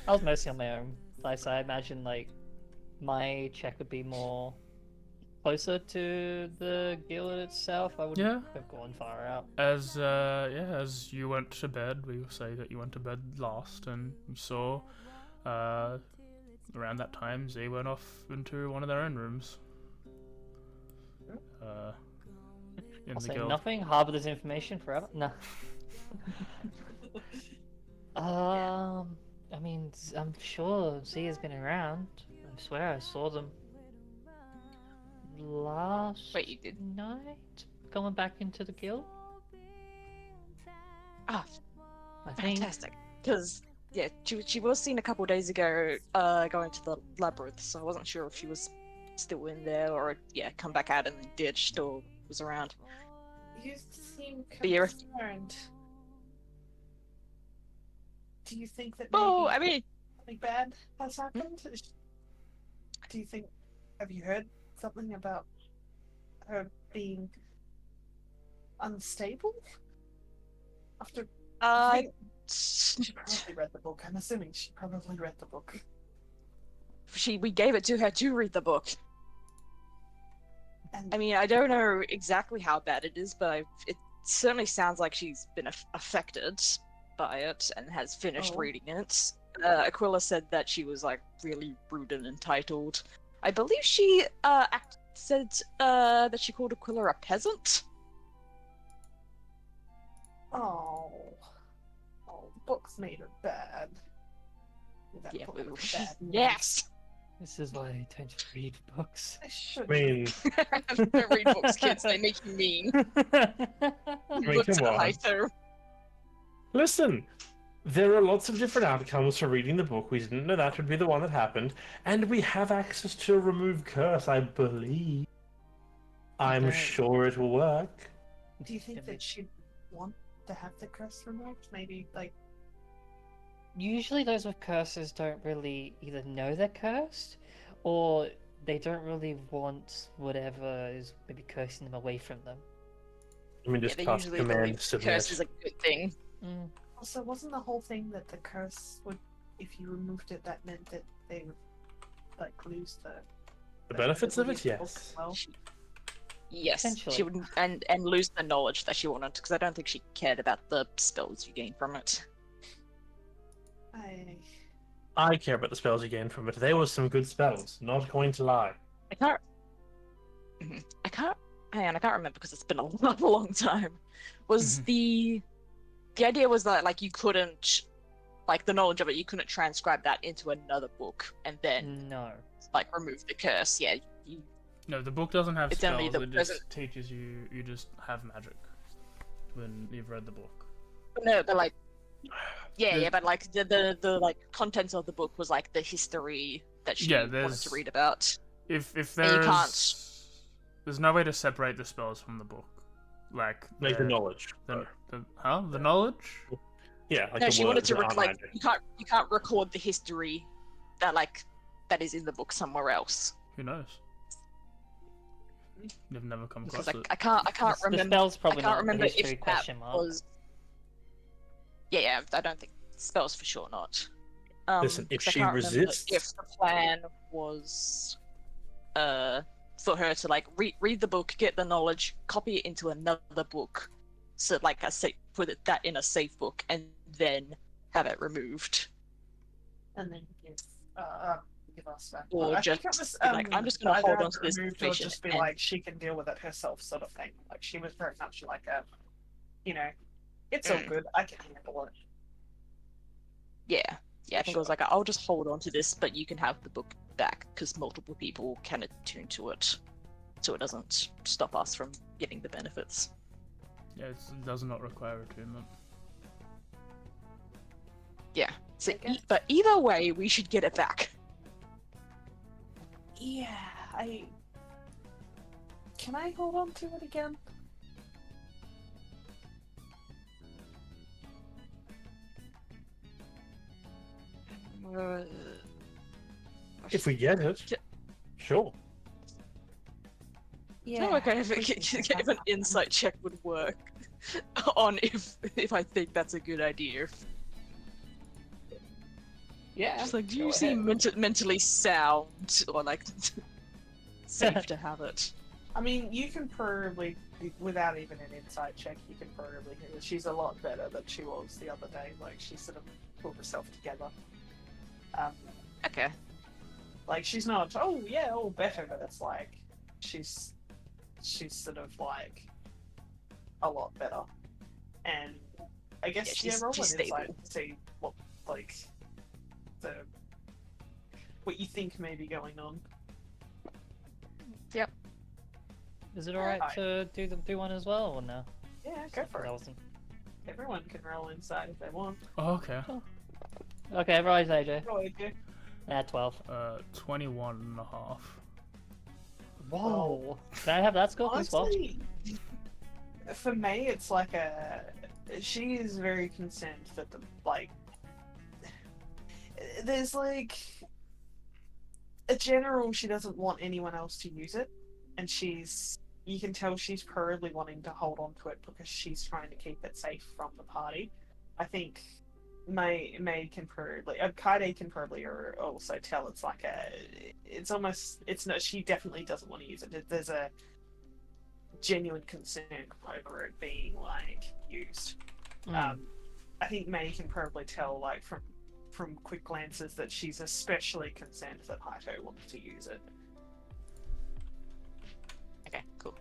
I was mostly on my own. So I imagine my check would be more closer to the guild itself. I wouldn't Yeah. have gone far out. As as you went to bed, we will say that you went to bed last, and you saw, around that time, Z went off into one of their own rooms. in I'll the say guild. nothing. Harbor this information forever. No. I mean, I'm sure Zia's been around. I swear I saw them last Wait, you did? night going back into the guild. Ah, I think. fantastic. Because yeah, she was seen a couple days ago, going to the labyrinth. So I wasn't sure if she was still in there or come back out and then ditched or was around. You seem But yeah, concerned. Do you think that maybe well, I mean, something bad has happened? Do you think? Have you heard something about her being unstable? After she probably read the book. I'm assuming she probably read the book. we gave it to her to read the book. And I mean, I don't know exactly how bad it is, but it certainly sounds like she's been affected by it and has finished reading it. Aquila said that she was like really rude and entitled. I believe she said that she called Aquila a peasant. oh, the book's made her bad. That Yeah, book was bad. yes. This is why I don't read books. I should. I mean, Don't read books, kids. They make you mean. mean, come on. Listen, there are lots of different outcomes for reading the book. We didn't know that would be the one that happened, and we have access to a remove curse, I believe. I'm Okay. sure it will work. Do you think that she'd want to have the curse removed? Maybe like. Usually those with curses don't really either know they're cursed, or they don't really want whatever is maybe cursing them away from them. I mean, just they cast usually command believe submit. curse is a good thing. Also, wasn't the whole thing that the curse would, if you removed it, that meant that they would like lose The benefits of it, ability to book yes. as well? Yes, Essentially. she would, and lose the knowledge that she wanted, because I don't think she cared about the spells you gain from it. I care about the spells you gain from it. They were some good spells, not going to lie. I can't remember because it's been a long time. Was the idea was that like you couldn't, like the knowledge of it, you couldn't transcribe that into another book and then like remove the curse. Yeah, No, the book doesn't have It's spells. only the It just present- teaches you. You just have magic when you've read the book. no, but like There's- yeah, but like the like contents of the book was like the history that she wanted to read about. If And you there's no way to separate the spells from the book, like the knowledge. The knowledge. Yeah, like No, the she wanted words to that aren't like magic. you can't record the history that is in the book somewhere else. Who knows? You've never come Because across it. I can't The remember. spell's probably I can't not remember the history if that question mark. was. Yeah, I don't think spells for sure not. Listen, if 'cause I she can't remember resists- if the plan was, for her to like read the book, get the knowledge, copy it into another book, so like put that in a safe book, and then have it removed. And then give us back. Or I just think it was, be like, I'm just gonna either hold have on to it this removed or information just be and- like she can deal with it herself, sort of thing. Like she was very much like a, it's all good. I can handle it. Yeah, I think it was like, I'll just hold on to this, but you can have the book back because multiple people can attune to it, so it doesn't stop us from getting the benefits. Yeah, it does not require attunement. Yeah. So, I guess. but either way, we should get it back. Yeah, can I hold on to it again? If we get it, sure. Yeah. No, okay, if an insight check would work on if I think that's a good idea. Yeah. Just like, do go you seem ahead. mentally sound or like safe to have it? I mean, you can probably, without even an insight check, you can probably hear that she's a lot better than she was the other day. Like, she sort of pulled herself together. Okay. Like, she's not, all better, but it's like, she's she's sort of like a lot better. And I guess roll an insight stable. to see what like what you think may be going on. Yep. Is it alright to do one as well, or no? Yeah, go for it. That wasn't... Everyone can roll insight if they want. Oh, okay. Okay, rise AJ. Roll AJ. 12. 21 and a half. Whoa! Can I have that score as well? Honestly, for me, it's like she is very concerned that there's like a general, she doesn't want anyone else to use it, and you can tell she's probably wanting to hold on to it because she's trying to keep it safe from the party. I think May can probably, Kaide can probably also tell it's like she definitely doesn't want to use it. There's a genuine concern over it being like used. I think May can probably tell like from quick glances that she's especially concerned that Haito wants to use it. Okay, cool.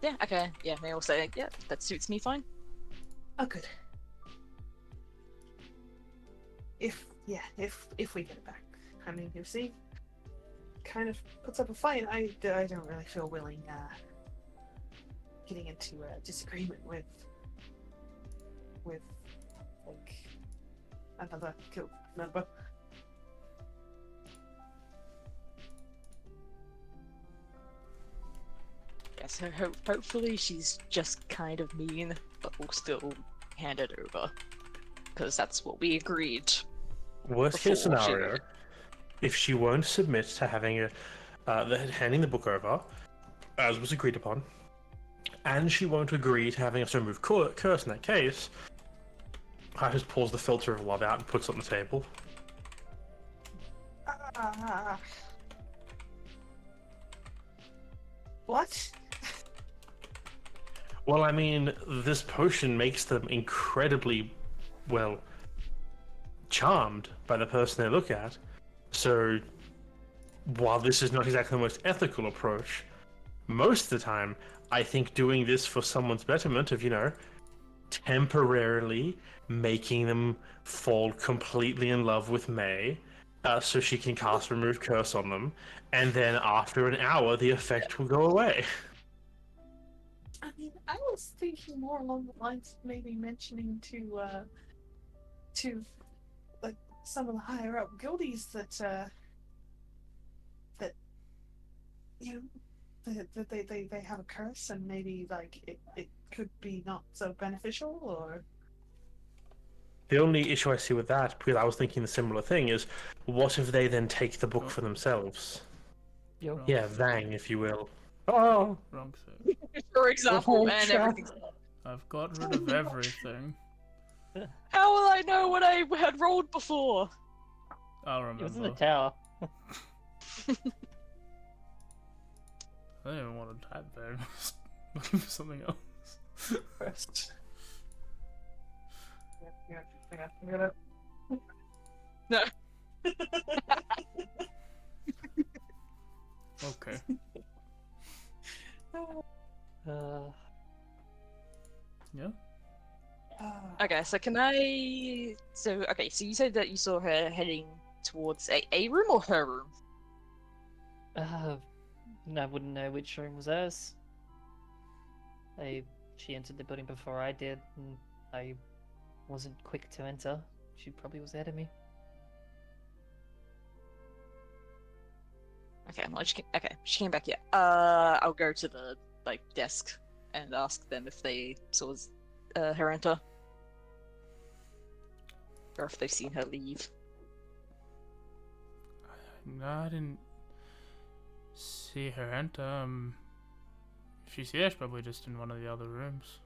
Yeah, okay. Yeah, May will say, yeah, that suits me fine. Oh, good. If we get it back. I mean, you see, kind of puts up a fight. I don't really feel willing getting into a disagreement with like another guild member. Yeah, so hopefully she's just kind of mean, but we'll still hand it over. Because that's what we agreed. Worst case scenario, if she won't submit to having handing the book over, as was agreed upon, and she won't agree to having us remove curse in that case, I just pulls the filter of love out and puts it on the table. What? Well, I mean, this potion makes them incredibly, well, charmed by the person they look at. So, while this is not exactly the most ethical approach, most of the time, I think doing this for someone's betterment of, temporarily making them fall completely in love with May, so she can cast Remove Curse on them, and then after an hour, the effect will go away. I mean, I was thinking more along the lines of maybe mentioning to like some of the higher up guildies that they have a curse and maybe like it could be not so beneficial. Or The only issue I see with that, because I was thinking the similar thing, is what if they then take the book for themselves? Yo. Yeah, Vang, if you will. Oh! Wrong thing. For example, Oh, and Jack. everything's... I've got rid of everything. How will I know what I had rolled before? I'll It was in the remember. tower. I don't even want to type there. Looking for something else. first. Yeah. No. Okay. Yeah. Okay, so can I... So you said that you saw her heading towards a room or her room? I wouldn't know which room was hers. She entered the building before I did, and I wasn't quick to enter. She probably was ahead of me. Okay, well, she came back, yeah. I'll go to the, desk and ask them if they saw her enter. Or if they've seen her leave. No, I didn't see her enter. If she's here, she's probably just in one of the other rooms.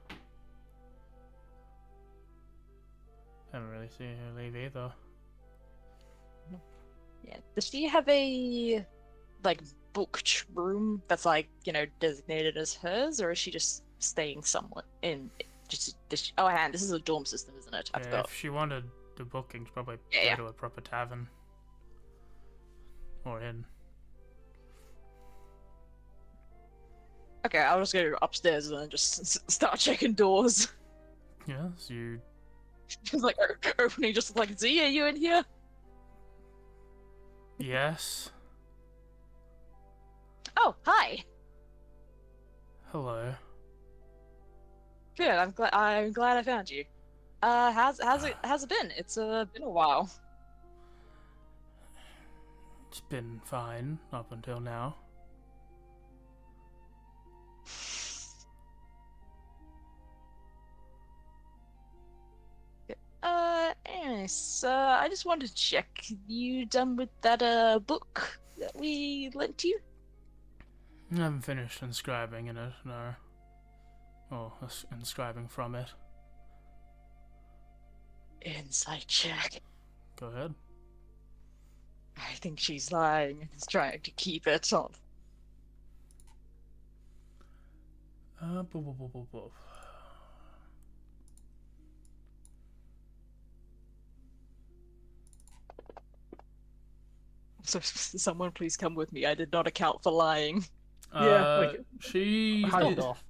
Haven't really seen her leave either. Yeah. Does she have a, booked room that's, designated as hers? Or is she just staying somewhat in... and this is a dorm system, isn't it? I Yeah, forgot. if she wanted the bookings, probably Yeah, go to a proper tavern. Or inn. Okay, I'll just go upstairs and then just start checking doors. Yes, you. Just like opening, just like, Z, are you in here? Yes. Oh, hi. Hello. Good. I'm glad I found you. How's it been? It's been a while. It's been fine up until now. Anyways, I just wanted to check. You done with that book that we lent to you? I haven't finished inscribing in it, no. Or inscribing from it. Insight check. Go ahead. I think she's lying and is trying to keep it on. Boop. So someone please come with me. I did not account for lying. She. Hold off.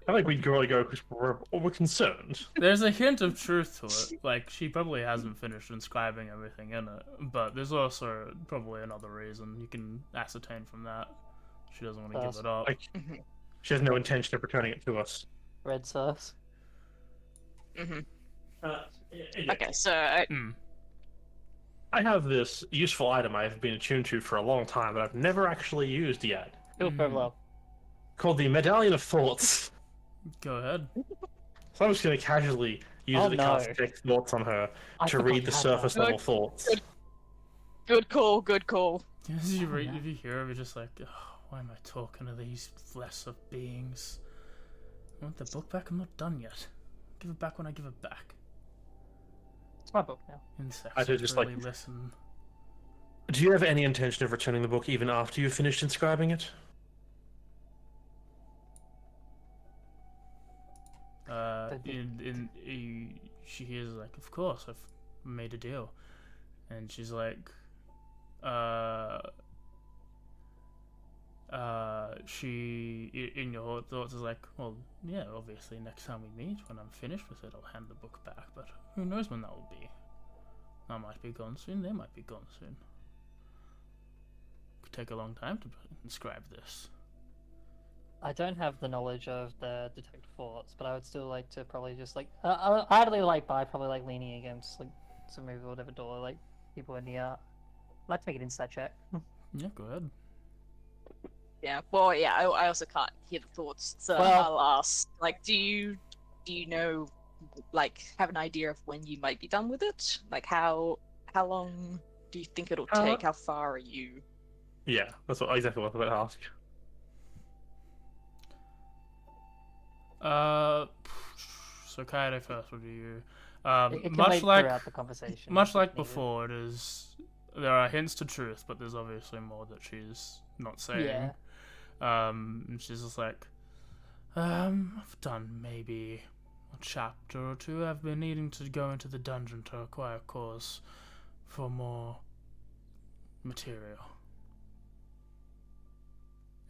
I think we'd really go because we're concerned. There's a hint of truth to it. Like, she probably hasn't finished inscribing everything in it. But there's also probably another reason. You can ascertain from that. She doesn't want to give it up. Like, she has no intention of returning it to us. Red sauce. Okay, so I have this useful item I've been attuned to for a long time that I've never actually used yet. Feel low. Called the Medallion of Thoughts. Go ahead. So I'm just going to casually use it to cast Detect Thoughts on her to read the surface level thoughts. Good call, good call. As you read, if you hear her, you're just like, oh, why am I talking to these lesser beings? I want the book back? I'm not done yet. Give it back when I give it back. It's my book now. Insects I do just really like- listen. Do you have any intention of returning the book even after you've finished inscribing it? She hears like, of course, I've made a deal, and she's like, she in your thoughts is like, well, yeah, obviously next time we meet, when I'm finished with it, I'll hand the book back, but who knows when that will be? I might be gone soon, they might be gone soon. Could take a long time to inscribe this. I don't have the knowledge of the detect thoughts, but I would still like to probably just like I'd really like by probably like leaning against like some move or whatever door like people in the I'd like to make an insight check. Yeah, go ahead. Yeah, well, yeah, I also can't hear the thoughts, so Well- I'll ask. Like, do you know, like, have an idea of when you might be done with it? Like, how long do you think it'll take? How far are you? Yeah, that's exactly what I was about to ask. So Kaede first, what do you? It can Much wait like throughout the conversation. much if like needed. before, it is. There are hints to truth, but there's obviously more that she's not saying. Yeah. And she's just like, I've done maybe a chapter or two. I've been needing to go into the dungeon to acquire cores for more material.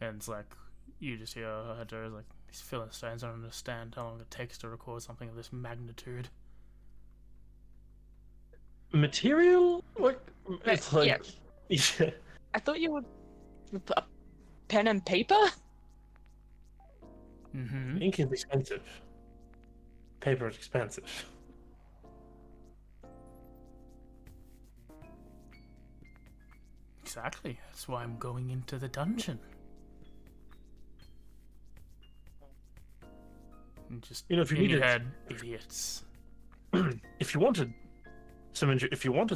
And it's like, you just hear her door is like, these Philistines don't understand how long it takes to record something of this magnitude. Material? Like, it's like... Yeah. I thought you would a pen and paper. Mm-hmm. Ink is expensive. Paper is expensive. Exactly. That's why I'm going into the dungeon. And just You know, if you in your needed- head, idiots. If you wanted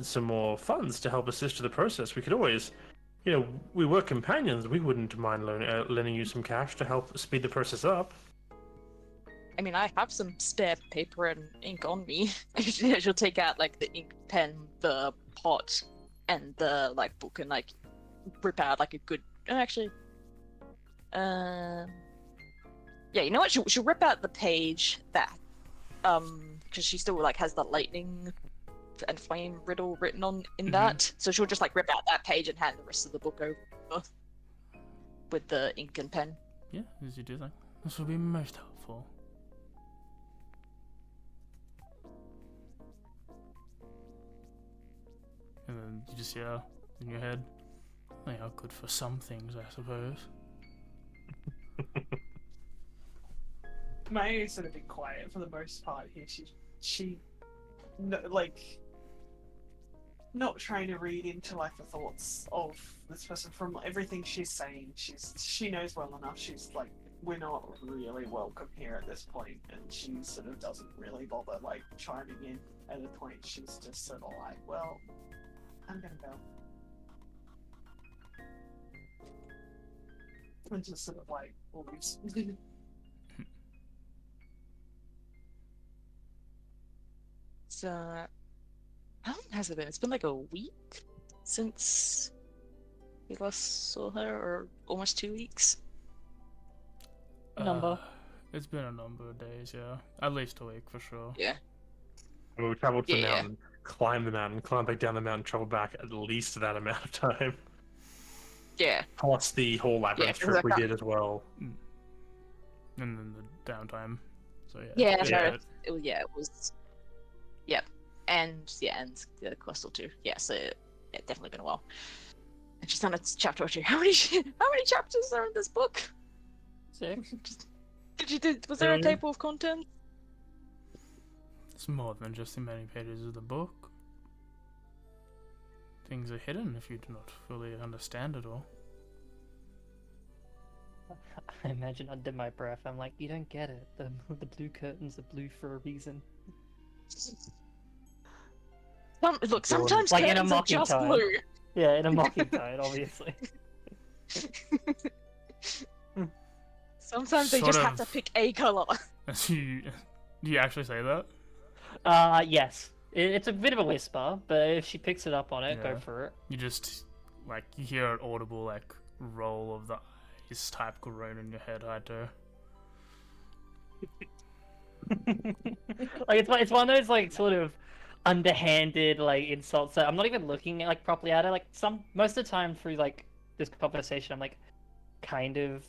some more funds to help assist with the process, we could always, you know, we were companions. We wouldn't mind lending you some cash to help speed the process up. I mean, I have some spare paper and ink on me. She'll take out like the ink pen, the pot, and the like book, and like rip out like a good. Actually, yeah, you know what? She'll rip out the page that, because she still like has the lightning and flame riddle written on in that. So she'll just like rip out that page and hand the rest of the book over with the ink and pen. Yeah, as you do think. This will be most helpful. And then you just hear in your head, they are good for some things, I suppose. Maya's sort of been quiet for the most part here. She, no, like, not trying to read into like the thoughts of this person from everything she's saying. She knows well enough. She's like, we're not really welcome here at this point, and she sort of doesn't really bother like chiming in at a point. She's just sort of like, well, I'm gonna go. And just sort of like leaves. So, how long has it been? It's been like a week since we last saw her, or almost 2 weeks. Number. It's been a number of days, yeah. At least a week for sure. Yeah. We traveled to the Yeah. mountain, climbed the mountain, climbed back down the mountain, traveled back at least that amount of time. Yeah. Plus the whole labyrinth trip we did as well. And then the downtime. So yeah. Yeah, Yeah. it was. Yep. And the Questel too. Yeah, so yeah, definitely been a while. And she's done a chapter or two. How many chapters are in this book? 6. Was there a table of contents? It's more than just the many pages of the book. Things are hidden if you do not fully understand it all. I imagine under my breath, I'm like, you don't get it. The blue curtains are blue for a reason. Look, sometimes like in a curtains are mocking just tone. blue. Yeah, in a mocking tone, obviously. Sometimes they Sort just have of. to pick a color. Do you actually say that? Yes. It's a bit of a whisper, but if she picks it up on it, Yeah. go for it. You just, like, you hear an audible, like, roll of the eyes type groan in your head, Haito. Like it's one of those like sort of underhanded like insults that I'm not even looking like properly at it. Like most of the time through like this conversation, I'm like kind of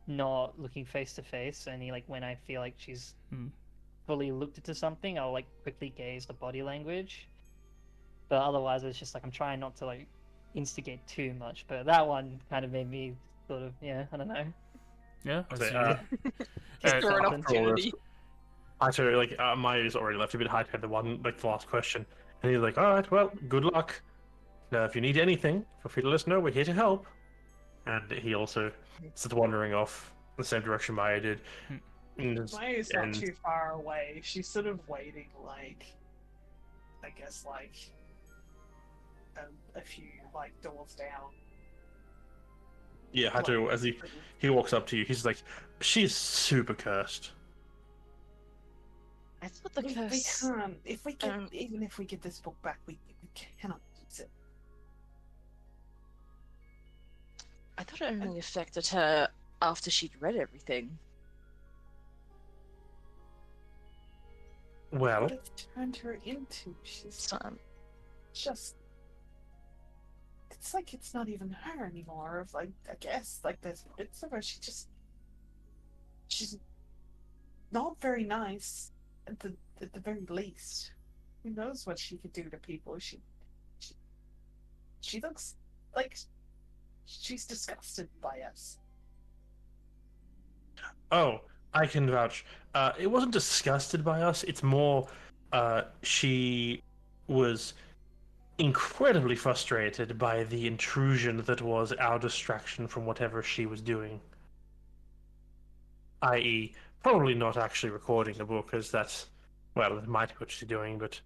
not looking face to face. Only like when I feel like she's fully looked into something, I'll like quickly gaze the body language. But otherwise, it's just like I'm trying not to like instigate too much. But that one kind of made me sort of I don't know. Yeah? Just throw an something. opportunity. Haito, like, Maya's already left a bit. Haito had the one, like, the last question. And he's like, alright, well, good luck. Now, if you need anything, feel free to let us know. We're here to help. And he also starts wandering off the same direction Maya did. Maya's not too far away. She's sort of waiting, like, I guess, like, a few, like, doors down. Yeah, Hato, as he walks up to you, he's like, she's super cursed. I thought the We curse. can't. Even if we get this book back, we cannot use it. I thought it only affected her after she'd read everything. Well, What it's turned her into? She's just. It's like it's not even her anymore. Of like, I guess like there's bits of her. She's not very nice at the very least. Who knows what she could do to people? She looks like she's disgusted by us. oh, I can vouch. It wasn't disgusted by us. It's more, she was incredibly frustrated by the intrusion that was our distraction from whatever she was doing. I.e., probably not actually recording the book, as that's, well, it might be what she's doing, but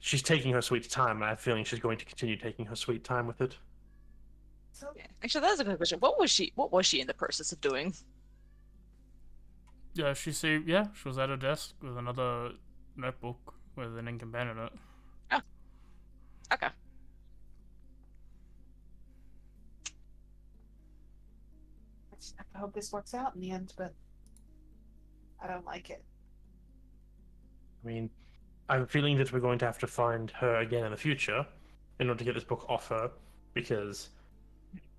she's taking her sweet time, and I have a feeling she's going to continue taking her sweet time with it. So Yeah. Actually, that's a good question. What was she in the process of doing? Yeah, she was at her desk with another notebook with an ink and pen in it. Okay. I hope this works out in the end, but I don't like it. I mean, I have a feeling that we're going to have to find her again in the future in order to get this book off her, because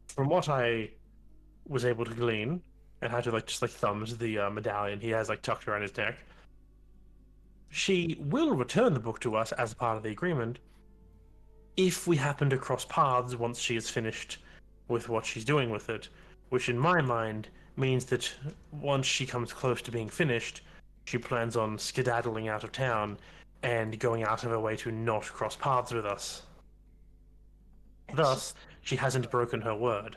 from what I was able to glean, and Hato just thumbs the medallion he has tucked around his neck. She will return the book to us as part of the agreement if we happen to cross paths once she is finished with what she's doing with it, which in my mind means that once she comes close to being finished, she plans on skedaddling out of town and going out of her way to not cross paths with us. Thus, she hasn't broken her word.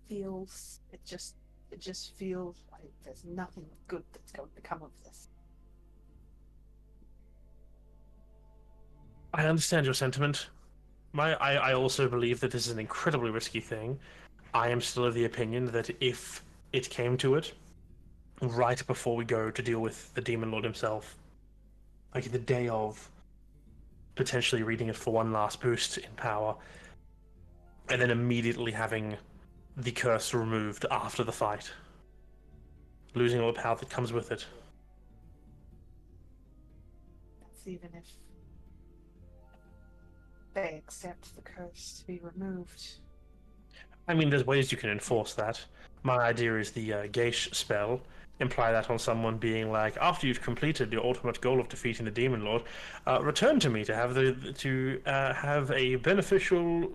It just feels like there's nothing good that's going to come of this. I understand your sentiment. I also believe that this is an incredibly risky thing. I am still of the opinion that if it came to it, right before we go to deal with the Demon Lord himself, the day of, potentially reading it for one last boost in power, and then immediately having the curse removed after the fight, losing all the power that comes with it. That's even if they accept the curse to be removed. I mean, there's ways you can enforce that. My idea is the Geish spell. Imply that on someone being like, after you've completed your ultimate goal of defeating the Demon Lord, return to me to have have a beneficial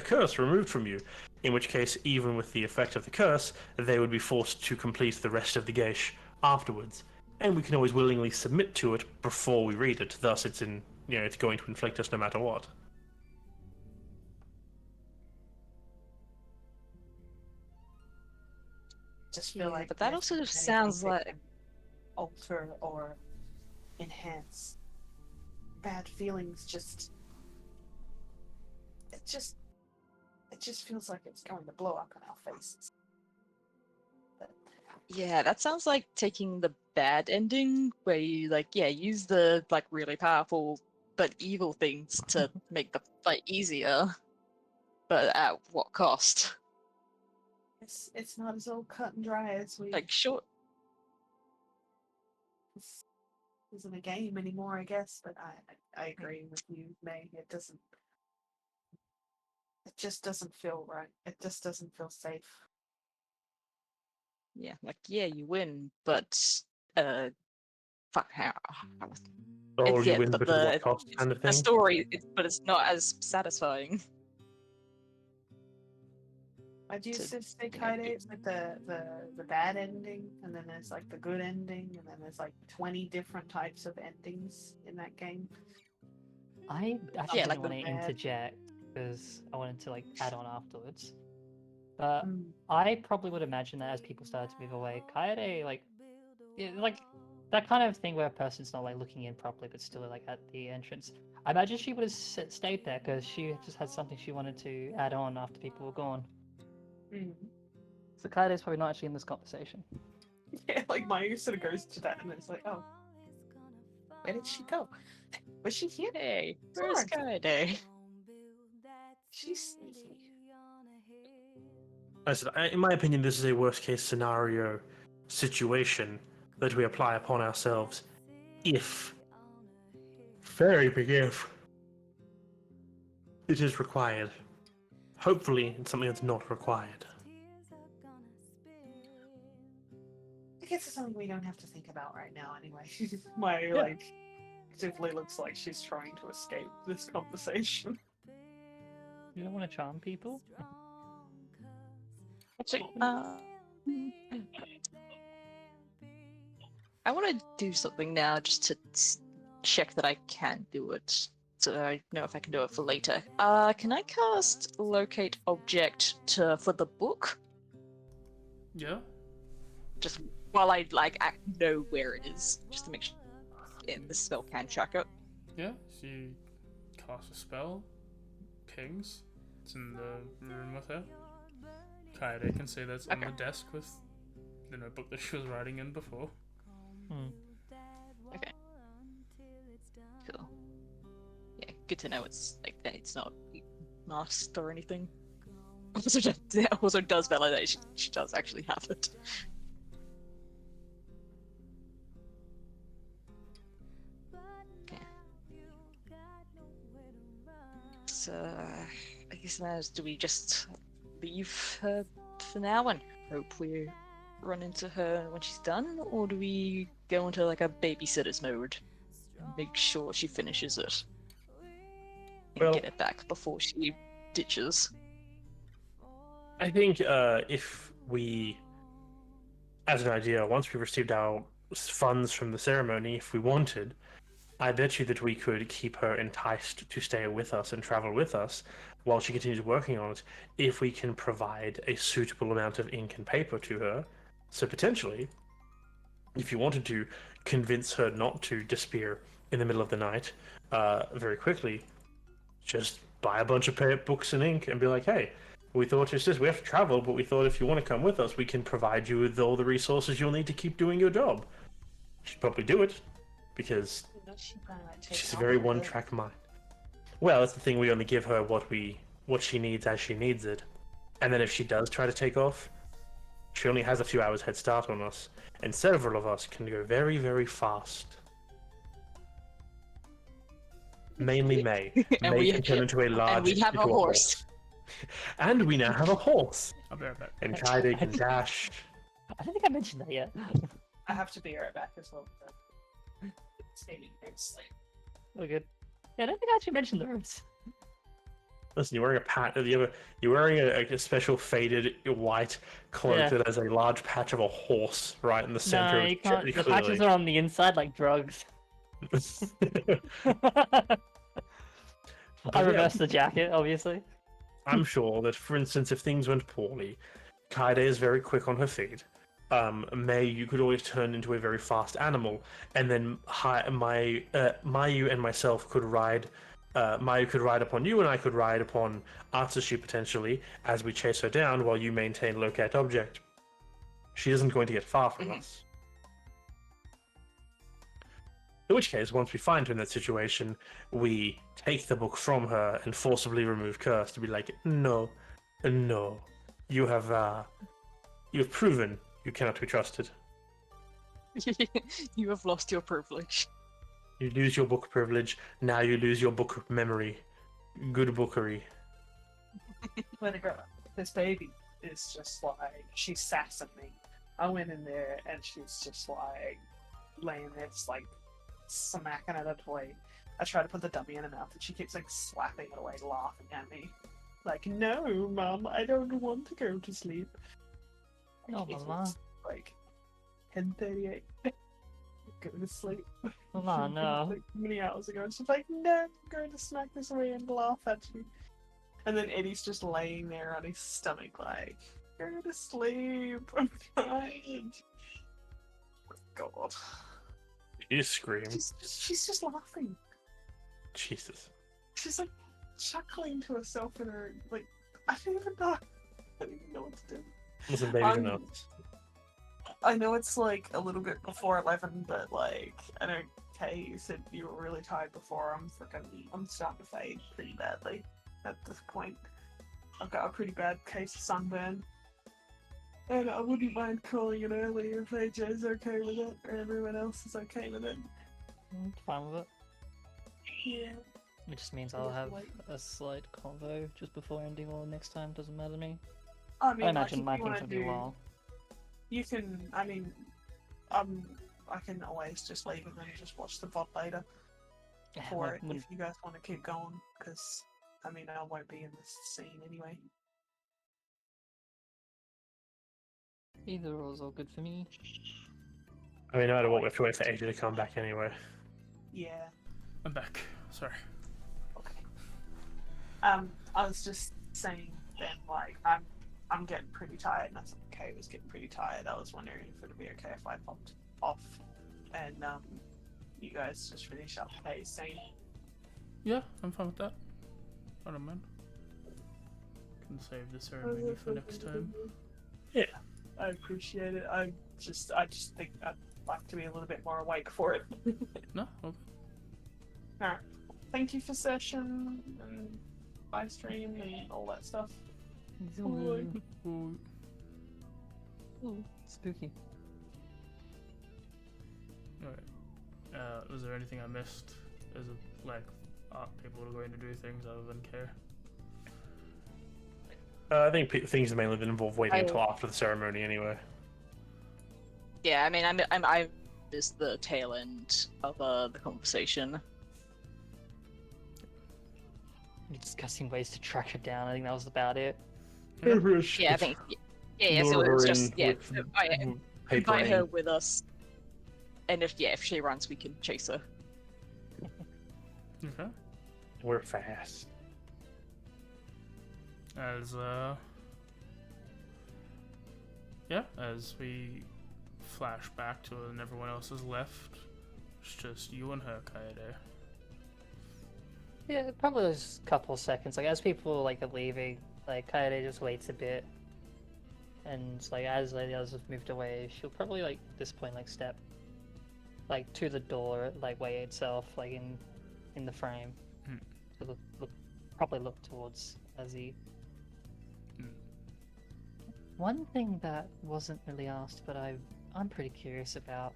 curse removed from you. In which case, even with the effect of the curse, they would be forced to complete the rest of the Geish afterwards. And we can always willingly submit to it before we read it. Thus, it's going to inflict us no matter what. Just feel like, but that also sounds like alter or enhance bad feelings. It just feels like it's going to blow up in our faces. Yeah, that sounds like taking the bad ending where you use the really powerful but evil things to make the fight easier, but at what cost? It's not as all cut and dry as we Sure. This isn't a game anymore, I guess, but I agree with you, May. It just doesn't feel right. It just doesn't feel safe. Yeah, you win, but fuck how. You win, but at what cost, kind of thing. A story, but it's not as satisfying. I do say Kaide, it's the bad ending, and then there's the good ending, and then there's 20 different types of endings in that game. I actually didn't want to interject because I wanted to add on afterwards. But I probably would imagine that as people started to move away, Kaede, that kind of thing where a person's not looking in properly but still at the entrance. I imagine she would have stayed there because she just had something she wanted to add on after people were gone. So Kaide's probably not actually in this conversation. Yeah, Mayu sort of goes to that and it's oh, where did she go? Was she here? Hey, where's Kaede? She's sneaky. I said, in my opinion, this is a worst-case scenario situation that we apply upon ourselves if, very big if, it is required. Hopefully, it's something that's not required. I guess it's something we don't have to think about right now anyway. Mayu, actively looks like she's trying to escape this conversation. You don't want to charm people? Actually, I want to do something now just to check that I can do it, so I know if I can do it for later. Can I cast Locate Object for the book? Yeah. Just while I know where it is, just to make sure the spell can track it. Yeah, so you cast a spell, pings, it's in the room with her. Kaede can see that's on the desk with the notebook that she was writing in before. Okay. Cool. Yeah, good to know it's it's not masked or anything. Also does validate she does actually have it. Okay. So I guess now do we just leave her for now and hope we're run into her when she's done, or do we go into like a babysitter's mode? Make sure she finishes it and Well- get it back before she ditches. I think if we, as an idea, once we received our funds from the ceremony, if we wanted, I bet you that we could keep her enticed to stay with us and travel with us while she continues working on it, if we can provide a suitable amount of ink and paper to her. So potentially, if you wanted to convince her not to disappear in the middle of the night very quickly, just buy a bunch of books and ink and be like, hey, we thought it's just we have to travel, but we thought if you want to come with us, we can provide you with all the resources you'll need to keep doing your job. She'd probably do it, because she's a very one-track mind. Well, that's the thing. We only give her what she needs as she needs it, and then if she does try to take off, she only has a few hours head start on us, and several of us can go very, very fast. Mainly May. And May can turn into a large. And we have a horse. And we now have a horse. I'll be right back. And Kaide can dash. I don't think I mentioned that yet. I have to be right back as well. Staying sleep. Oh, good. Yeah, I don't think I actually mentioned the roots. Listen, you're wearing you're wearing a special faded white cloak that has a large patch of a horse right in the center. No, you can't. The patches are on the inside like drugs. I reversed the jacket, obviously. I'm sure that, for instance, if things went poorly, Kaide is very quick on her feet. May, you could always turn into a very fast animal, and then Mayu and myself could ride. Mayu could ride upon you, and I could ride upon Atsushi potentially as we chase her down while you maintain locate object. She isn't going to get far from us. In which case, once we find her in that situation, we take the book from her and forcibly remove Curse to be like, no, you have proven you cannot be trusted. You have lost your privilege. You lose your book privilege, now you lose your book memory. Good bookery. This baby is just like, she's sassing me. I went in there and she's just like, laying there just like, smacking at a toy. I try to put the dummy in her mouth and she keeps like slapping it away, laughing at me. Like, no, Mum, I don't want to go to sleep. Oh, Mama. Like, 10:38. Go to sleep. Mama, no. Like, many hours ago, and she's like, no, I'm going to smack this away and laugh at you. And then Eddie's just laying there on his stomach, like, go to sleep. I'm tired. God. You scream. She's just laughing. Jesus. She's like chuckling to herself in her, like, I don't even know. I don't even know what to do. Listen, babies are nuts. I know it's like a little bit before 11, but like, I know Kay, you said you were really tired before. I'm starting to fade pretty badly at this point. I've got a pretty bad case of sunburn. And I wouldn't mind calling it early if AJ's okay with it, or everyone else is okay with it. I'm fine with it. Yeah. It just means I'll have a slight convo just before ending all next time, doesn't matter to me. I mean, I imagine my like, things will be well. You can, I mean, I can always just leave and then just watch the VOD later for it if you guys want to keep going, because, I mean, I won't be in this scene anyway. Either or is all good for me. I mean, no matter what, we have to wait for AJ to come back anyway. Yeah. I'm back. Sorry. Okay. I was just saying then, like, I'm getting pretty tired, and I think Kay was getting pretty tired. I was wondering if it would be okay if I popped off and you guys just finish up Kay's scene. Yeah, I'm fine with that. I don't mind. Can save the ceremony for next time. Yeah. I appreciate it. I just think I'd like to be a little bit more awake for it. No? Okay. Alright. Thank you for session and live stream and all that stuff. Ooh, spooky. Alright. Was there anything I missed? Is it like people are going to do things other than care? I think things mainly that involve waiting until after the ceremony anyway. Yeah, I mean, I missed the tail end of the conversation. Discussing ways to track her down. I think that was about it. Yeah, I think. Yeah. So it was just invite her with with us, and if she runs, we can chase her. Okay. We're fast. As as we flash back to when everyone else is left, it's just you and her, Kaede. Yeah, probably just a couple of seconds. Like as people like are leaving, like Kaede just waits a bit, and like as the others have moved away, she'll probably like at this point like step like to the door, like way itself, like in the frame. To probably look towards Azzy. One thing that wasn't really asked, but I'm pretty curious about.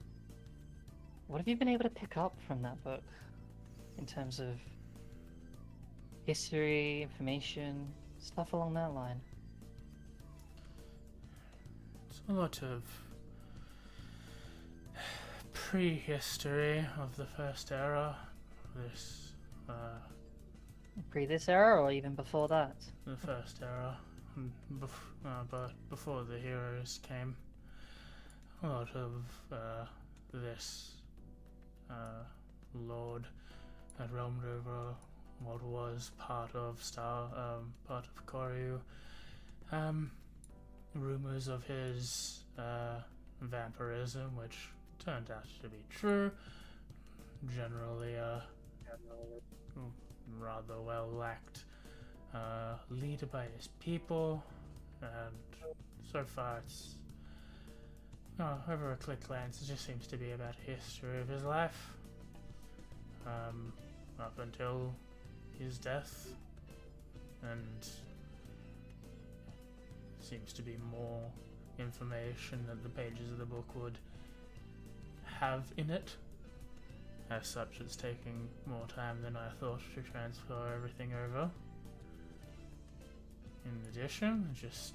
What have you been able to pick up from that book, in terms of history, information, stuff along that line? It's a lot of prehistory of the First Era. This era, or even before that? The First Era, but before the heroes came. A lot of this lord that roamed over what was part of Koryu. Rumors of his vampirism, which turned out to be true. Generally, rather well lacked leader by his people, and so far it's over a quick glance it just seems to be about history of his life up until his death, and seems to be more information that the pages of the book would have in it. As such, it's taking more time than I thought to transfer everything over. In addition, it just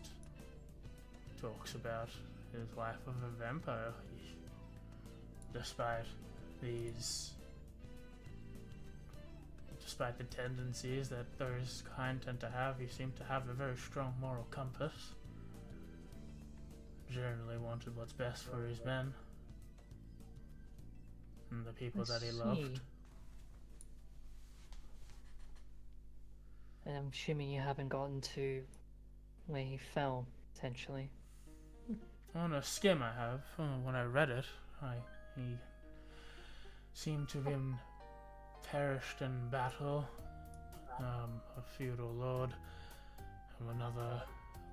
talks about his life of a vampire. Despite the tendencies that those kind tend to have, he seemed to have a very strong moral compass. Generally wanted what's best for his men and the people that he loved. And I'm assuming you haven't gotten to where he fell, potentially. On a skim I have. When I read it, he seemed to have been perished in battle. A feudal lord from another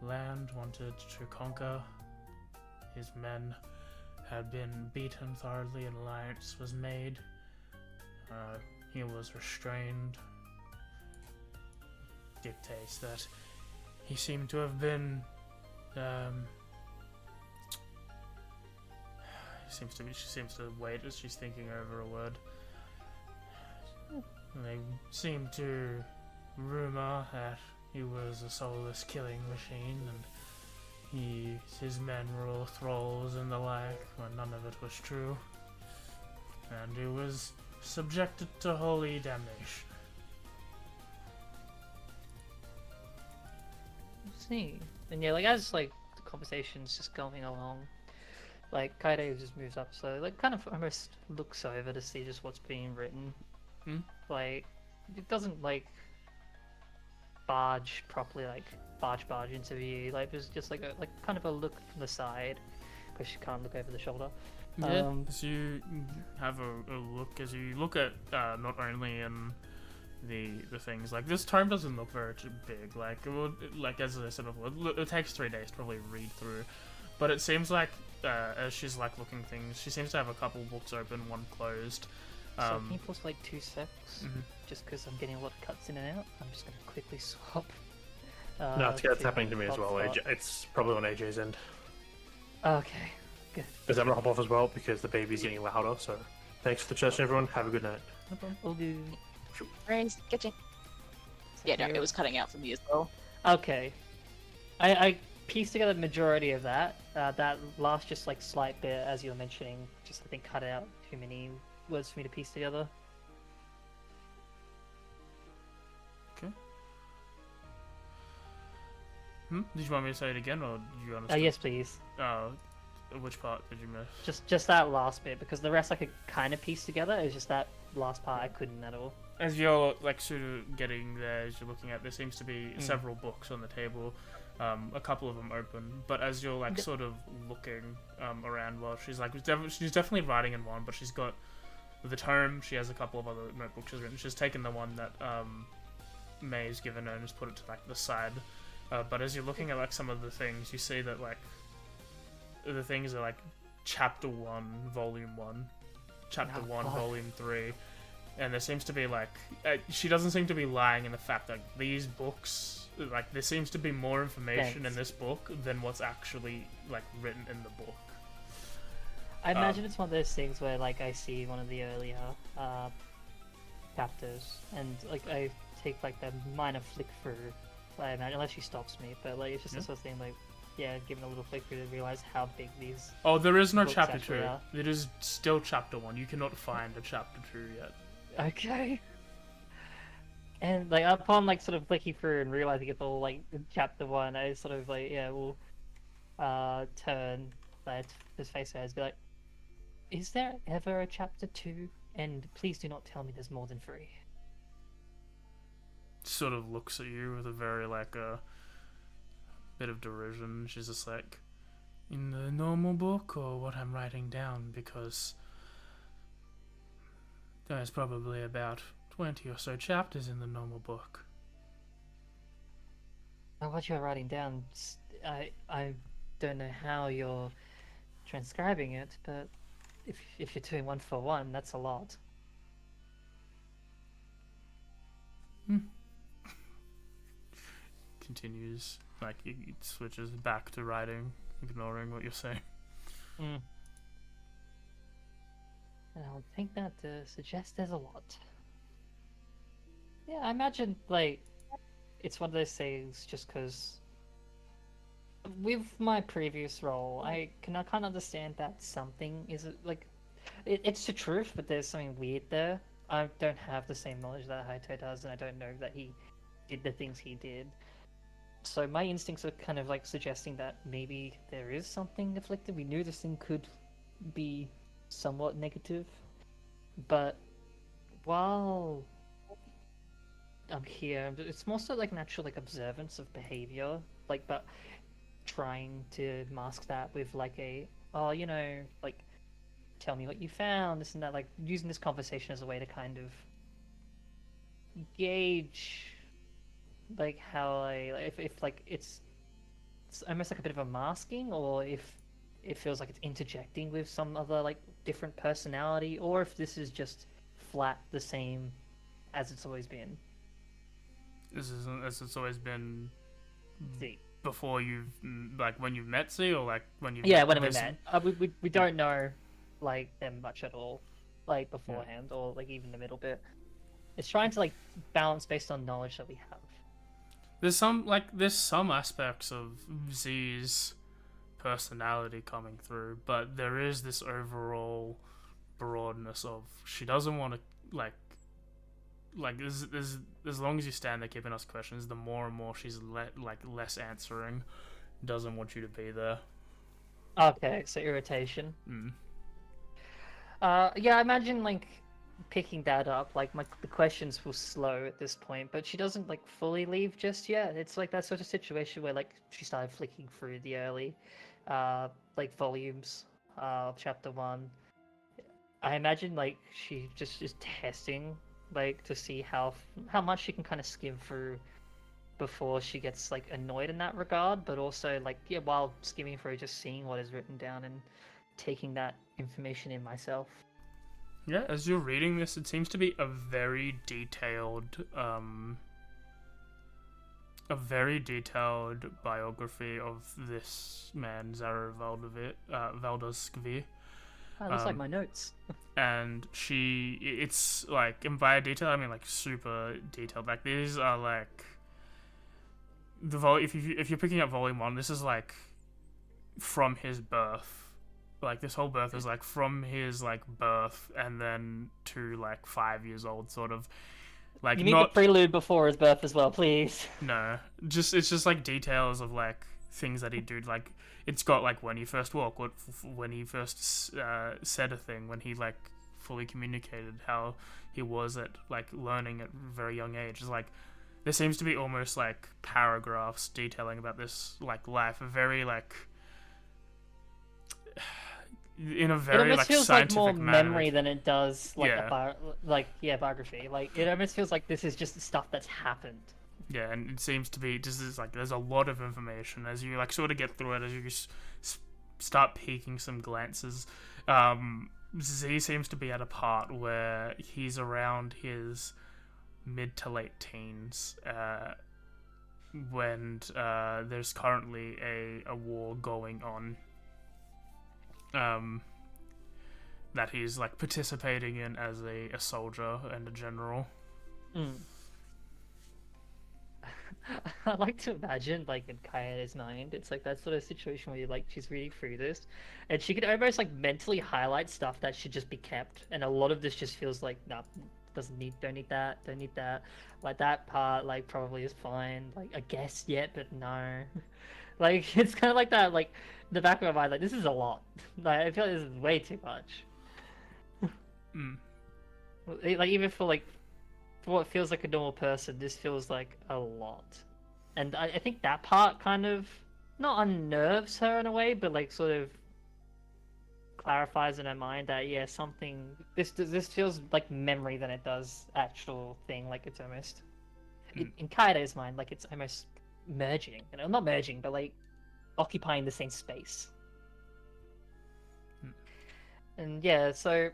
land wanted to conquer. His men had been beaten thoroughly, an alliance was made. He was restrained. Dictates that he seemed to have been she seems to wait as she's thinking over a word. They seem to rumor that he was a soulless killing machine, and his men were all thralls and the like, when none of it was true. And he was subjected to holy damnation. See, and yeah, like as like the conversation's just going along, like Kaede just moves up, so like kind of almost looks over to see just what's being written. Like it doesn't like barge properly, like barge into view. Like there's just like kind of a look from the side because she can't look over the shoulder. Yeah, as you have a look, as you look at not only in the things, like this tome doesn't look very big, like it would, like as I said before, it takes 3 days to probably read through, but it seems like as she's like looking things, she seems to have a couple books open, one closed. So can you pause like 2 secs? Just because I'm getting a lot of cuts in and out, I'm just going to quickly swap. No, it's happening to me as well. It's probably on AJ's end. Okay, good. Because I'm going to hop off as well because the baby's getting louder, so thanks for the session, everyone. Have a good night. No problem. All good. Kitchen. Yeah, no, it was cutting out for me as well. Okay. I pieced together the majority of that. That last just like slight bit, as you were mentioning, just I think cut out too many words for me to piece together. Okay. Did you want me to say it again, or do you understand? Yes, please. Which part did you miss? Just that last bit, because the rest I could kind of piece together. It's just that last part I couldn't at all. As you're like sort of getting there, as you're looking at, there seems to be several books on the table, a couple of them open. But as you're like sort of looking around, well, she's definitely writing in one, but she's got the tome. She has a couple of other notebooks she's written. She's taken the one that May's given her and just put it to like the side. But as you're looking at like some of the things, you see that like the things are like Chapter 1, Volume 1, Chapter 1, Volume 3. And there seems to be, like... she doesn't seem to be lying in the fact that these books... Like, there seems to be more information in this book than what's actually, like, written in the book. I imagine it's one of those things where, like, I see one of the earlier chapters, and, like, I take, like, the minor flick through, I imagine, unless she stops me, but, like, it's just the sort of thing, like, yeah, giving a little flick through to realize how big these... Oh, there is no books Chapter actually 2. are. It is still Chapter 1. You cannot find a Chapter 2 yet. Okay. And like upon like sort of flicking through and realizing it's all like in Chapter 1, I sort of like will turn his face and be like, "Is there ever a Chapter 2? And please do not tell me there's more than 3." Sort of looks at you with a very like a bit of derision. She's just like, "In the normal book or what I'm writing down, because there's probably about 20 or so chapters in the normal book." What you're writing down, I don't know how you're transcribing it, but if you're doing 1 for 1, that's a lot. Continues, like it switches back to writing, ignoring what you're saying. And I would think that suggests there's a lot. Yeah, I imagine, like, it's one of those things just because with my previous role, I kind of understand that something is, like, it's the truth, but there's something weird there. I don't have the same knowledge that Haito does, and I don't know that he did the things he did. So my instincts are kind of, like, suggesting that maybe there is something afflicted. We knew this thing could be somewhat negative, but while I'm here, it's more so like an actual like observance of behavior, like, but trying to mask that with like a, oh, you know, like, tell me what you found, this and that, like using this conversation as a way to kind of gauge like how if like it's almost like a bit of a masking, or if it feels like it's interjecting with some other like different personality, or if this is just flat the same as it's always been. This isn't as it's always been. Z. Before you've like when you've met Z, or like when you when we met. We don't know like them much at all, like beforehand, or like even the middle bit. It's trying to like balance based on knowledge that we have. There's some aspects of Z's personality coming through, but there is this overall broadness of she doesn't want to like as long as you stand there keeping us questions, the more and more she's less answering, doesn't want you to be there. Okay, so irritation. Yeah, I imagine like picking that up, like the questions will slow at this point, but she doesn't like fully leave just yet. It's like that sort of situation where like she started flicking through the early like volumes of Chapter 1. I imagine like she just is testing like to see how much she can kind of skim through before she gets like annoyed in that regard, but also like while skimming through, just seeing what is written down and taking that information in myself. Yeah, as you're reading this, it seems to be a very detailed biography of this man, Zara Valdovskvi. Oh, that's like my notes. And it's like, and by detail, I mean like super detailed. Like these are like, if you're picking up volume 1, this is like from his birth. Like this whole birth is like from his like birth and then to like 5 years old, sort of. Like You need not the prelude before his birth as well, please. no, it's just like details of like things that he do. Like it's got like when he first walked, when he first said a thing, when he like fully communicated, how he was at like learning at a very young age. It's like there seems to be almost like paragraphs detailing about this like life, a very like in a very it almost like feels scientific like more manner. memory than it does like Yeah. biography. Like it almost feels like this is just stuff that's happened. Yeah, and it seems to be just is like there's a lot of information as you like sort of get through it, as you start peeking some glances. Z seems to be at a part where he's around his mid to late teens, when there's currently a war going on. That he's like participating in as a soldier and a general. I like to imagine, like, in Kaya's mind, it's like that sort of situation where like she's reading through this, and she could almost like mentally highlight stuff that should just be kept, and a lot of this just feels like, nah, don't need that. Like that part, like probably is fine. Like I guess yet, but no. Like it's kind of like that. Like in the back of my mind, like this is a lot. Like I feel like this is way too much. Like even for what feels like a normal person, this feels like a lot. And I think that part kind of not unnerves her in a way, but like sort of clarifies in her mind that something this feels like memory than it does actual thing. Like it's almost in Kaido's mind, like it's almost merging. Not merging, but like occupying the same space. And so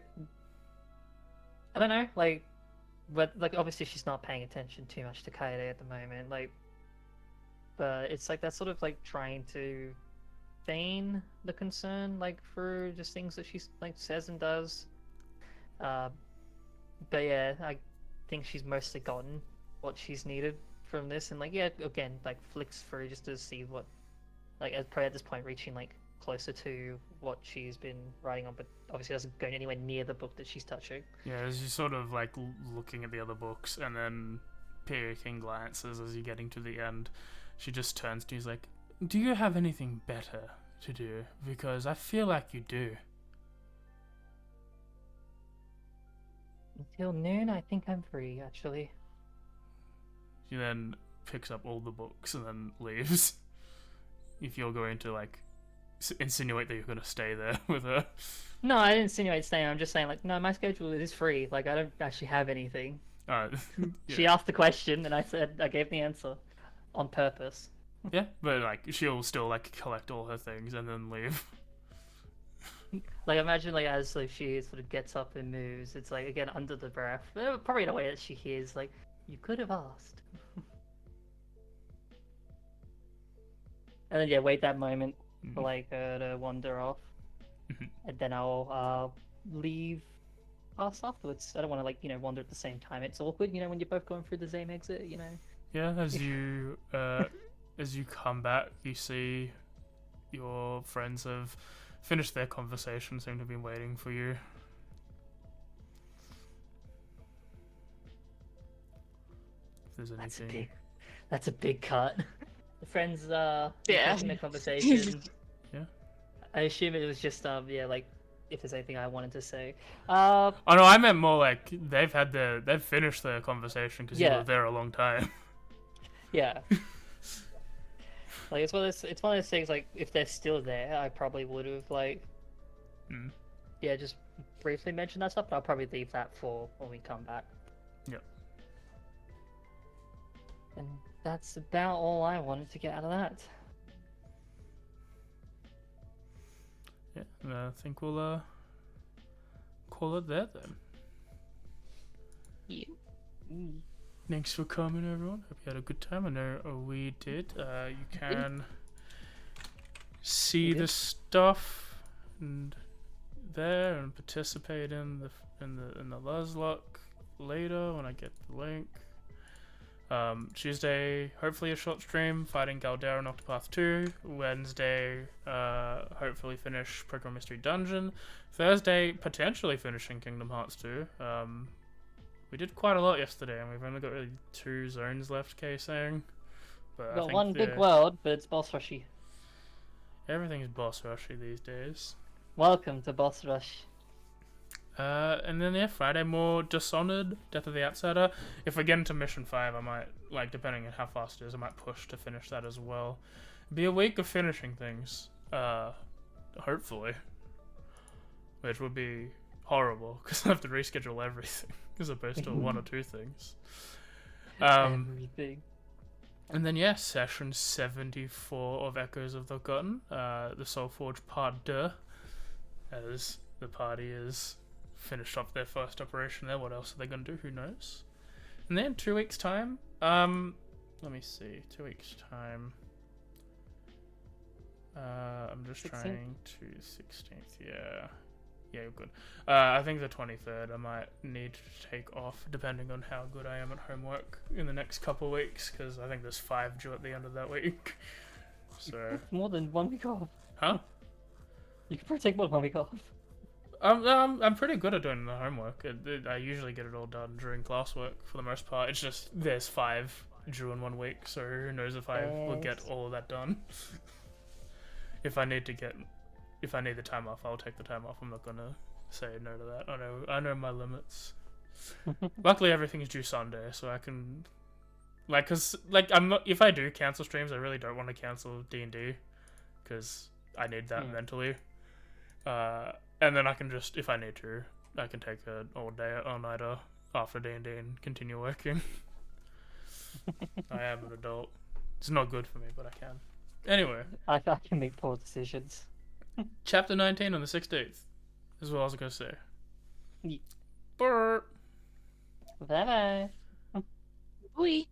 I don't know, but like obviously she's not paying attention too much to Kaede at the moment, but it's like that's sort of like trying to feign the concern through just things that she says and does. But I think she's mostly gotten what she's needed from this, and again flicks through just to see what probably at this point reaching closer to what she's been writing on, but obviously doesn't go anywhere near the book that she's touching. Yeah, as you sort of looking at the other books and then peering glances as you're getting to the end, she just turns to you, like, do you have anything better to do? Because I feel like you do. Until noon, I think I'm free, actually. She then picks up all the books and then leaves. If you're going to insinuate that you're going to stay there with her. No, I didn't insinuate staying. I'm just saying no, my schedule is free. I don't actually have anything. Yeah. She asked the question and I gave the answer on purpose. Yeah, but she'll still collect all her things and then leave. Imagine as she sort of gets up and moves, it's again under the breath, probably in a way that she hears you could have asked. And then wait that moment for her to wander off, and then I'll leave fast afterwards. I don't want to wander at the same time. It's awkward, when you're both going through the same exit, Yeah, as you as you come back, you see your friends have finished their conversation, seem to have been waiting for you. If there's anything. That's a big cut. The friends in the conversation. Yeah. I assume it was just if there's anything I wanted to say. Oh no, I meant more they've finished their conversation because you were there a long time. Yeah. It's one of those things. If they're still there, I probably would have just briefly mentioned that stuff. But I'll probably leave that for when we come back. Yep. And that's about all I wanted to get out of that. Yeah, I think we'll call it there then. Yeah. Thanks for coming, everyone. Hope you had a good time. I know we did. You can see the stuff and there and participate in the Nuzlocke later when I get the link. Tuesday, hopefully a short stream fighting Galdera and Octopath 2. Wednesday, hopefully finish Program Mystery Dungeon. Thursday, potentially finishing Kingdom Hearts 2. We did quite a lot yesterday, and we've only got really 2 zones left, saying. But I Got think one big world, but it's boss rushy. everything's boss rushy these days. Welcome to boss rush. And then yeah, Friday more Dishonored, Death of the Outsider. If we get into Mission 5, I might, like, depending on how fast it is, I might push to finish that as well. It'd be a week of finishing things, hopefully. Which would be horrible, because I have to reschedule everything, as opposed to 1 or 2 things. Everything. And then yeah, session 74 of Echoes of the Forgotten, the Soulforge Part 2, as the party is finished off their first operation there. What else are they going to do? Who knows? And then 2 weeks' time, let me see, 2 weeks' time, I'm just 16th? trying to 16th, yeah, good. I think the 23rd I might need to take off, depending on how good I am at homework in the next couple of weeks, because I think there's 5 due at the end of that week. So More than 1 week off. huh? You can probably take more than 1 week off. I'm pretty good at doing the homework. I usually get it all done during classwork for the most part. It's just there's 5 due in 1 week, so who knows if I will get all of that done. If I need the time off, I'll take the time off. I'm not gonna say no to that. I know my limits. Luckily, everything's due Sunday, so I can, I'm not. If I do cancel streams, I really don't want to cancel D&D, because I need that mentally. And then I can just, if I need to, I can take an all-nighter after D&D and continue working. I am an adult. It's not good for me, but I can. Anyway. I can make poor decisions. Chapter 19 on the 16th is what I was going to say. Yeah. Brr. Bye-bye. Oui.